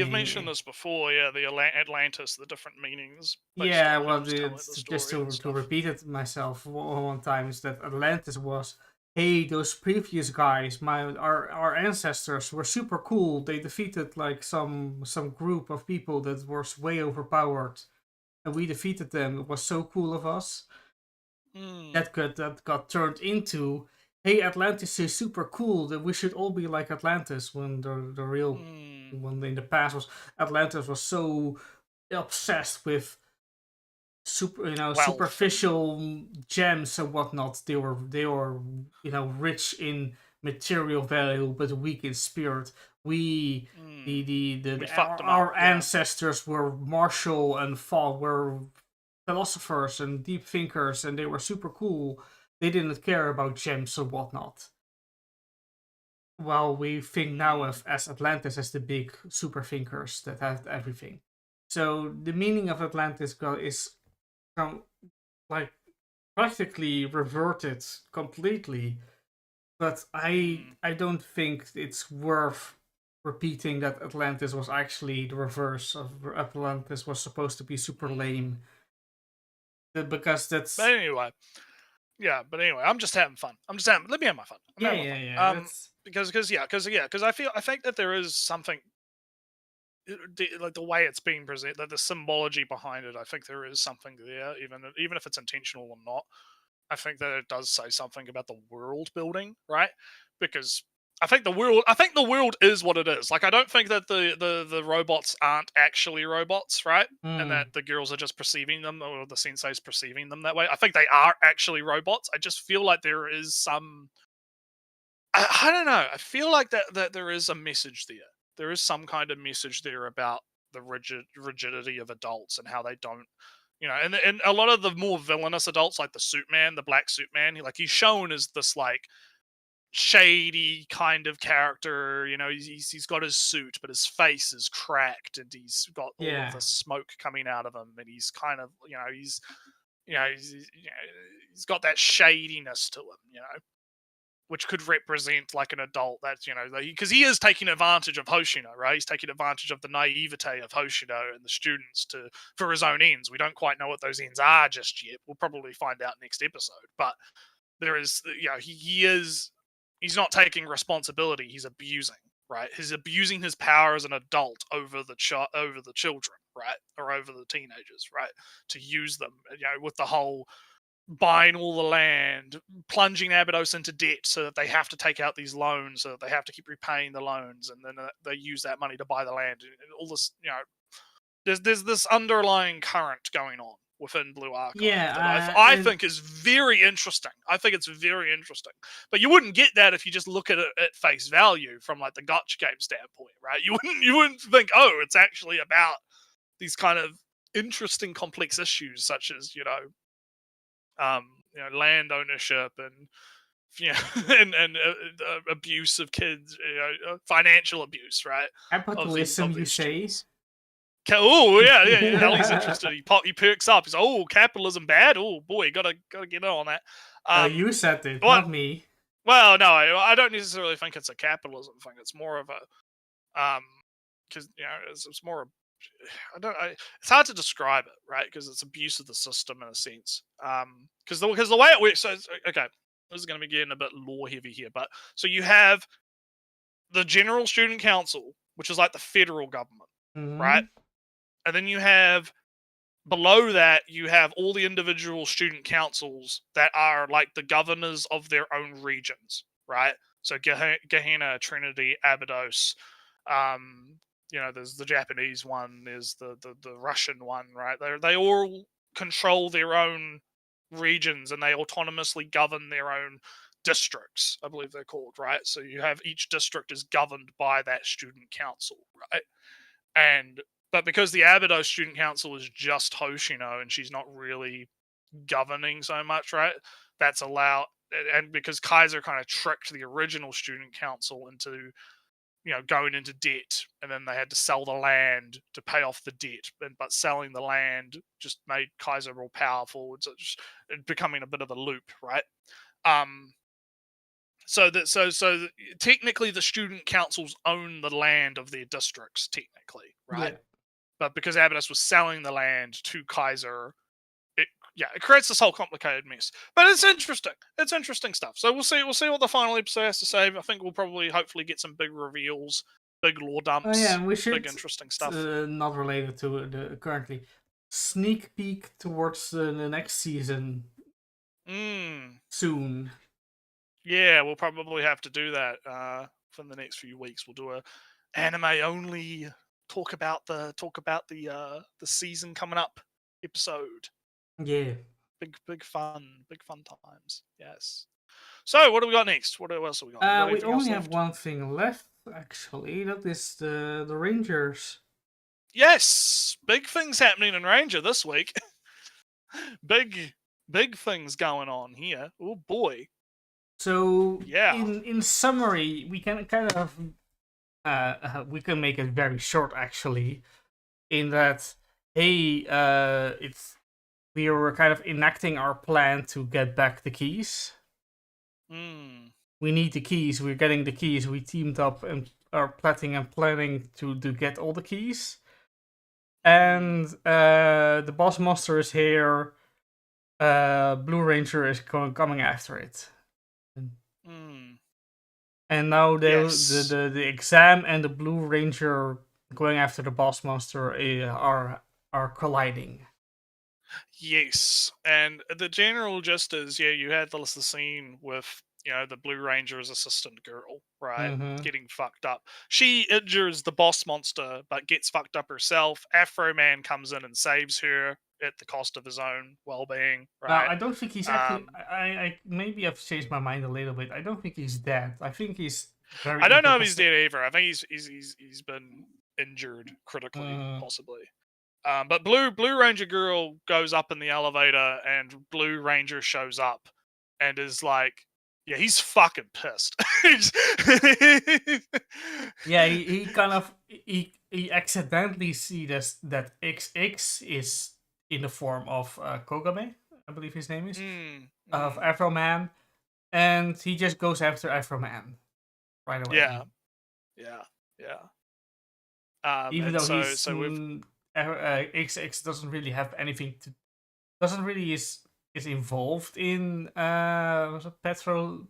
mentioned this before, the Atlantis, the different meanings. Yeah, well, just to repeat it myself one time, is that Atlantis was, hey, those previous guys, our ancestors were super cool. They defeated like some group of people that was way overpowered, and we defeated them. It was so cool of us. That got turned into, hey, Atlantis is super cool, that we should all be like Atlantis, when the real one in the past was Atlantis was so obsessed with superficial gems and whatnot. They were rich in material value but weak in spirit. We fucked them Our up, yeah. ancestors were martial and were philosophers and deep thinkers, and they were super cool. They didn't care about gems or whatnot. While we think now of as Atlantis as the big super thinkers that have everything. So the meaning of Atlantis is like practically reverted completely. But I don't think it's worth repeating that Atlantis was actually the reverse of Atlantis was supposed to be super lame. Because that's But anyway, I'm just having fun. Let me have my fun. yeah. Because I think that there is something like the way it's being presented, the symbology behind it. I think there is something there, even if it's intentional or not. I think that it does say something about the world building, right? Because I think the world is what it is. Like, I don't think that the robots aren't actually robots, right? And that the girls are just perceiving them, or the sensei's perceiving them that way. I think they are actually robots. I just feel like there is some. I don't know. I feel like that there is a message there. There is some kind of message there about the rigidity of adults and how they don't. And a lot of the more villainous adults, like the suit man, the black suit man, he's shown as this like shady kind of character. He's got his suit, but his face is cracked, and he's got all of the smoke coming out of him, and he's kind of he's got that shadiness to him, which could represent like an adult that's because he is taking advantage of Hoshino, right? He's taking advantage of the naivete of Hoshino and the students for his own ends. We don't quite know what those ends are just yet. We'll probably find out next episode. But there is, he's not taking responsibility. He's abusing, right? He's abusing his power as an adult over the children, right, or over the teenagers, right, to use them, with the whole buying all the land, plunging Abydos into debt so that they have to take out these loans, so that they have to keep repaying the loans, and then they use that money to buy the land, and all this. There's this underlying current going on within Blue Archive that I think is very interesting. I think it's very interesting, but you wouldn't get that if you just look at it at face value from like the gotcha game standpoint, right? You wouldn't think, oh, it's actually about these kind of interesting, complex issues such as land ownership and and abuse of kids, financial abuse, right? Capitalism, you say? Oh yeah. Ellie's interested. He perks up. He's like, oh, capitalism bad. Oh boy, gotta get on that. You said it, not me. Well, no, I don't necessarily think it's a capitalism thing. It's more of a because it's more. It's hard to describe it, right? Because it's abuse of the system in a sense. Because the way it works. So okay, this is going to be getting a bit lore heavy here, but so you have the General Student Council, which is like the federal government, right? And then you have below that you have all the individual student councils that are like the governors of their own regions, right? So Gehenna, Trinity, Abydos. There's the Japanese one, there's the Russian one, right? They all control their own regions, and they autonomously govern their own districts, I believe they're called, right? So you have each district is governed by that student council, right? But because the Abydos student council is just Hoshino and she's not really governing so much, right? That's allowed, and because Kaiser kind of tricked the original student council into going into debt, and then they had to sell the land to pay off the debt. But selling the land just made Kaiser more powerful. It's just becoming a bit of a loop, right? So technically, the student councils own the land of their districts, technically, right? Yeah. But because Abydos was selling the land to Kaiser, it creates this whole complicated mess. But it's interesting. It's interesting stuff. So we'll see what the final episode has to say. I think we'll probably hopefully get some big reveals, big lore dumps, we should, big interesting stuff. Not related to the currently. Sneak peek towards the next season. Soon. Yeah, we'll probably have to do that for the next few weeks. We'll do a anime only talk about the season coming up episode. Yeah. Big fun times. Yes. So what do we got next? What else have we got? We got We anything else only have left? one thing left, actually. That is the Rangers. Yes, big things happening in Ranger this week. big things going on here. Oh boy. So Yeah. in summary, we can kind of we can make it very short, actually, in that we were kind of enacting our plan to get back the keys. We need the keys. We're getting the keys. We teamed up and are plotting and planning to get all the keys. And the boss monster is here. Blue Ranger is coming after it. And now the exam and the Blue Ranger going after the boss monster are colliding. Yes, and the general gist is, you had the scene with the Blue Ranger's assistant girl, right, getting fucked up. She injures the boss monster, but gets fucked up herself. Afro Man comes in and saves her at the cost of his own well-being, right? Now, I don't think he's actually. I maybe I've changed my mind a little bit. I don't think he's dead. I think he's very. I don't know if he's dead either. I think he's been injured critically, possibly. But Blue Ranger girl goes up in the elevator, and Blue Ranger shows up, and is like, yeah, he's fucking pissed. Yeah, he kind of he accidentally sees that XX is in the form of Kogame, I believe his name is, of Afro Man, and he just goes after Afro Man right away. Yeah. Even though XX doesn't really have anything to, doesn't really is involved in was it petroleum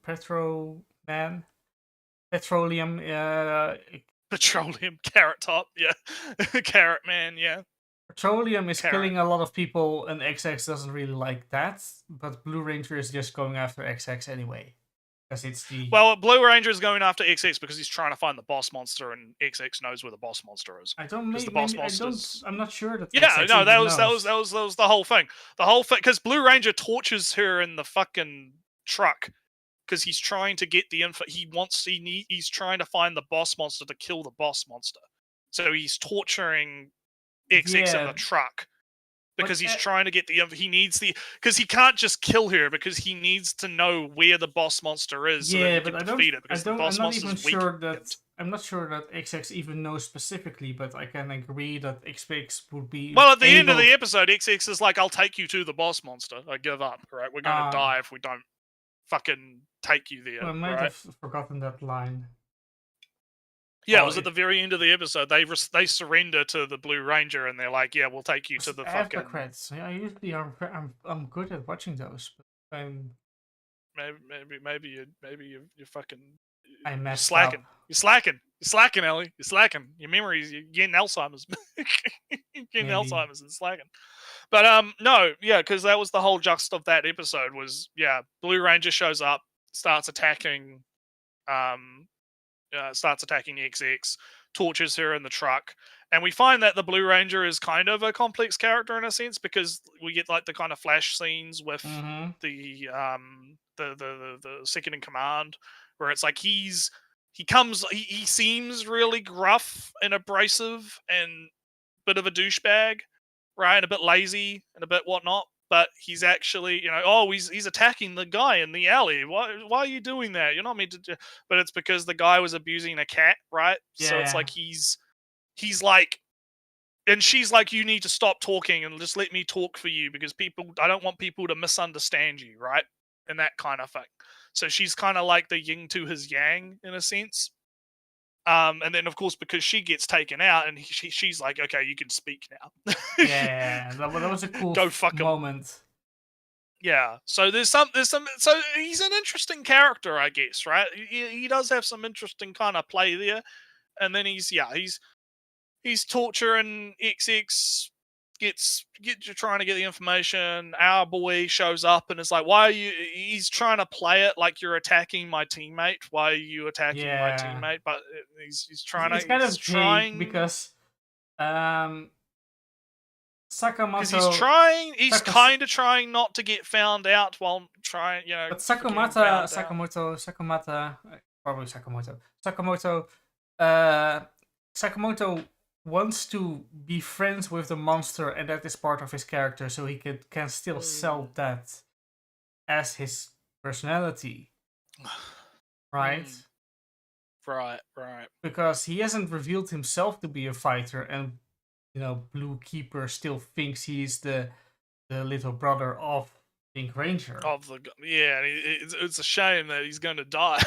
petroleum carrot top, carrot man, yeah. Petroleum is killing a lot of people, and XX doesn't really like that. But Blue Ranger is just going after XX anyway, because it's the Blue Ranger is going after XX because he's trying to find the boss monster, and XX knows where the boss monster is. I'm not sure that. Yeah, no, that was the whole thing. The whole thing, because Blue Ranger tortures her in the fucking truck because he's trying to get the info. He's trying to find the boss monster to kill the boss monster. So he's torturing XX in the truck because he's trying to get the info. He needs because he can't just kill her because he needs to know where the boss monster is. So that he can defeat it because the boss monster is weak. I'm not sure that XX even knows specifically, but I can agree that XX would be. Well, at the end of the episode, XX is like, "I'll take you to the boss monster. I give up. Right? We're gonna die if we don't fucking take you there." I might have forgotten that line. Yeah, it was at the very end of the episode. They surrender to the Blue Ranger, and they're like, "Yeah, we'll take you to the fucking." After credits. I usually I'm good at watching those, but I'm. Maybe you're fucking. I'm slacking. You're slacking, Ellie. You're slacking. Your memories. You're getting Alzheimer's. You're getting Alzheimer's and slacking. But no, yeah, because that was the whole gist of that episode. Was Blue Ranger shows up, starts attacking XX, tortures her in the truck, and we find that the Blue Ranger is kind of a complex character in a sense because we get like the kind of flash scenes with the second in command, where it's like he seems really gruff and abrasive and bit of a douchebag, right, and a bit lazy and a bit whatnot. But he's actually, he's attacking the guy in the alley. Why are you doing that? You're not meant to do. But it's because the guy was abusing a cat, right? Yeah. So it's like he's like, and she's like, you need to stop talking and just let me talk for you because I don't want people to misunderstand you, right? And that kind of thing. So she's kind of like the yin to his yang in a sense. And then, of course, because she gets taken out, and she's like, "Okay, you can speak now." Yeah, that was a cool moment. Yeah, so there's some. So he's an interesting character, I guess, right? He does have some interesting kind of play there, and then he's torturing XX. Trying to get the information. Our boy shows up and is like, "Why are you?" He's trying to play it like you're attacking my teammate. Why are you attacking my teammate? But he's trying because Because Sakamoto. he's kind of trying not to get found out while trying, But Sakamoto. Sakamoto wants to be friends with the monster, and that is part of his character, so he can still sell that as his personality, right? Right. Because he hasn't revealed himself to be a fighter, and Blue Keeper still thinks he's the little brother of Pink Ranger. It's a shame that he's going to die.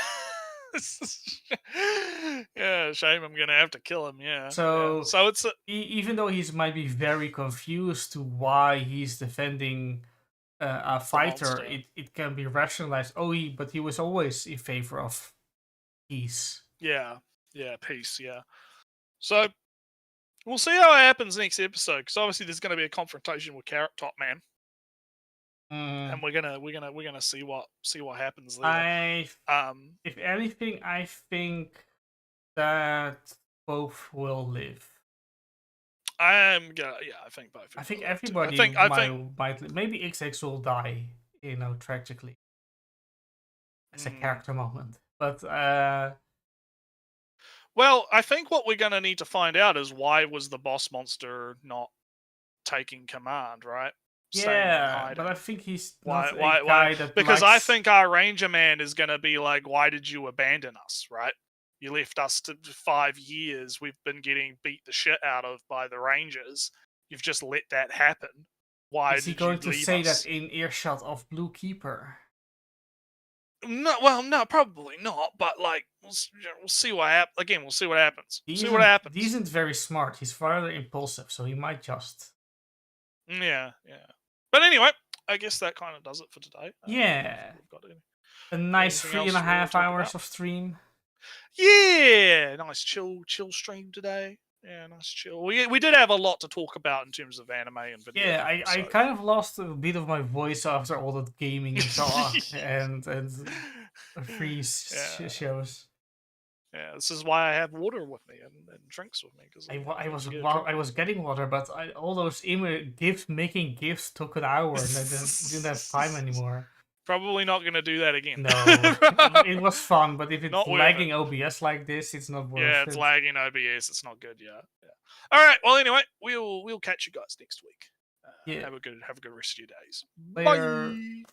Yeah, shame I'm going to have to kill him. Yeah. So it's even though he might be very confused to why he's defending a fighter, it can be rationalized. But he was always in favor of peace. Yeah, peace. Yeah. So we'll see how it happens next episode, because obviously there's going to be a confrontation with Carrot Top Man. And we're gonna see what happens there. If anything, I think that both will live. I think both. I think everybody might maybe XX will die, tragically. As a character moment. But well, I think what we're gonna need to find out is why was the boss monster not taking command, right? Yeah, but I think he's not why, a guy that because I think our Ranger Man is going to be like, why did you abandon us, right? You left us to 5 years. We've been getting beat the shit out of by the Rangers. You've just let that happen. Why is he did going you to leave say us? that in earshot of Blue Keeper? No, probably not. But like, we'll see what happens. Again, we'll see what happens. He isn't very smart. He's rather impulsive, so he might just. Yeah. But anyway, I guess that kind of does it for today. Yeah. A nice 3.5 hours of stream. Yeah, nice chill stream today. Yeah, nice chill. We did have a lot to talk about in terms of anime and video. Yeah, I kind of lost a bit of my voice after all the gaming talk and free shows. Yeah, this is why I have water with me and drinks with me, because I was getting water, but all those making gifts took an hour, and I didn't have time anymore. Probably not going to do that again. No, it was fun, but if it's not lagging OBS like this, it's not worth it. Yeah, it's lagging OBS. It's not good. Yeah. All right. Well, anyway, we'll catch you guys next week. Have a good rest of your days. Later. Bye.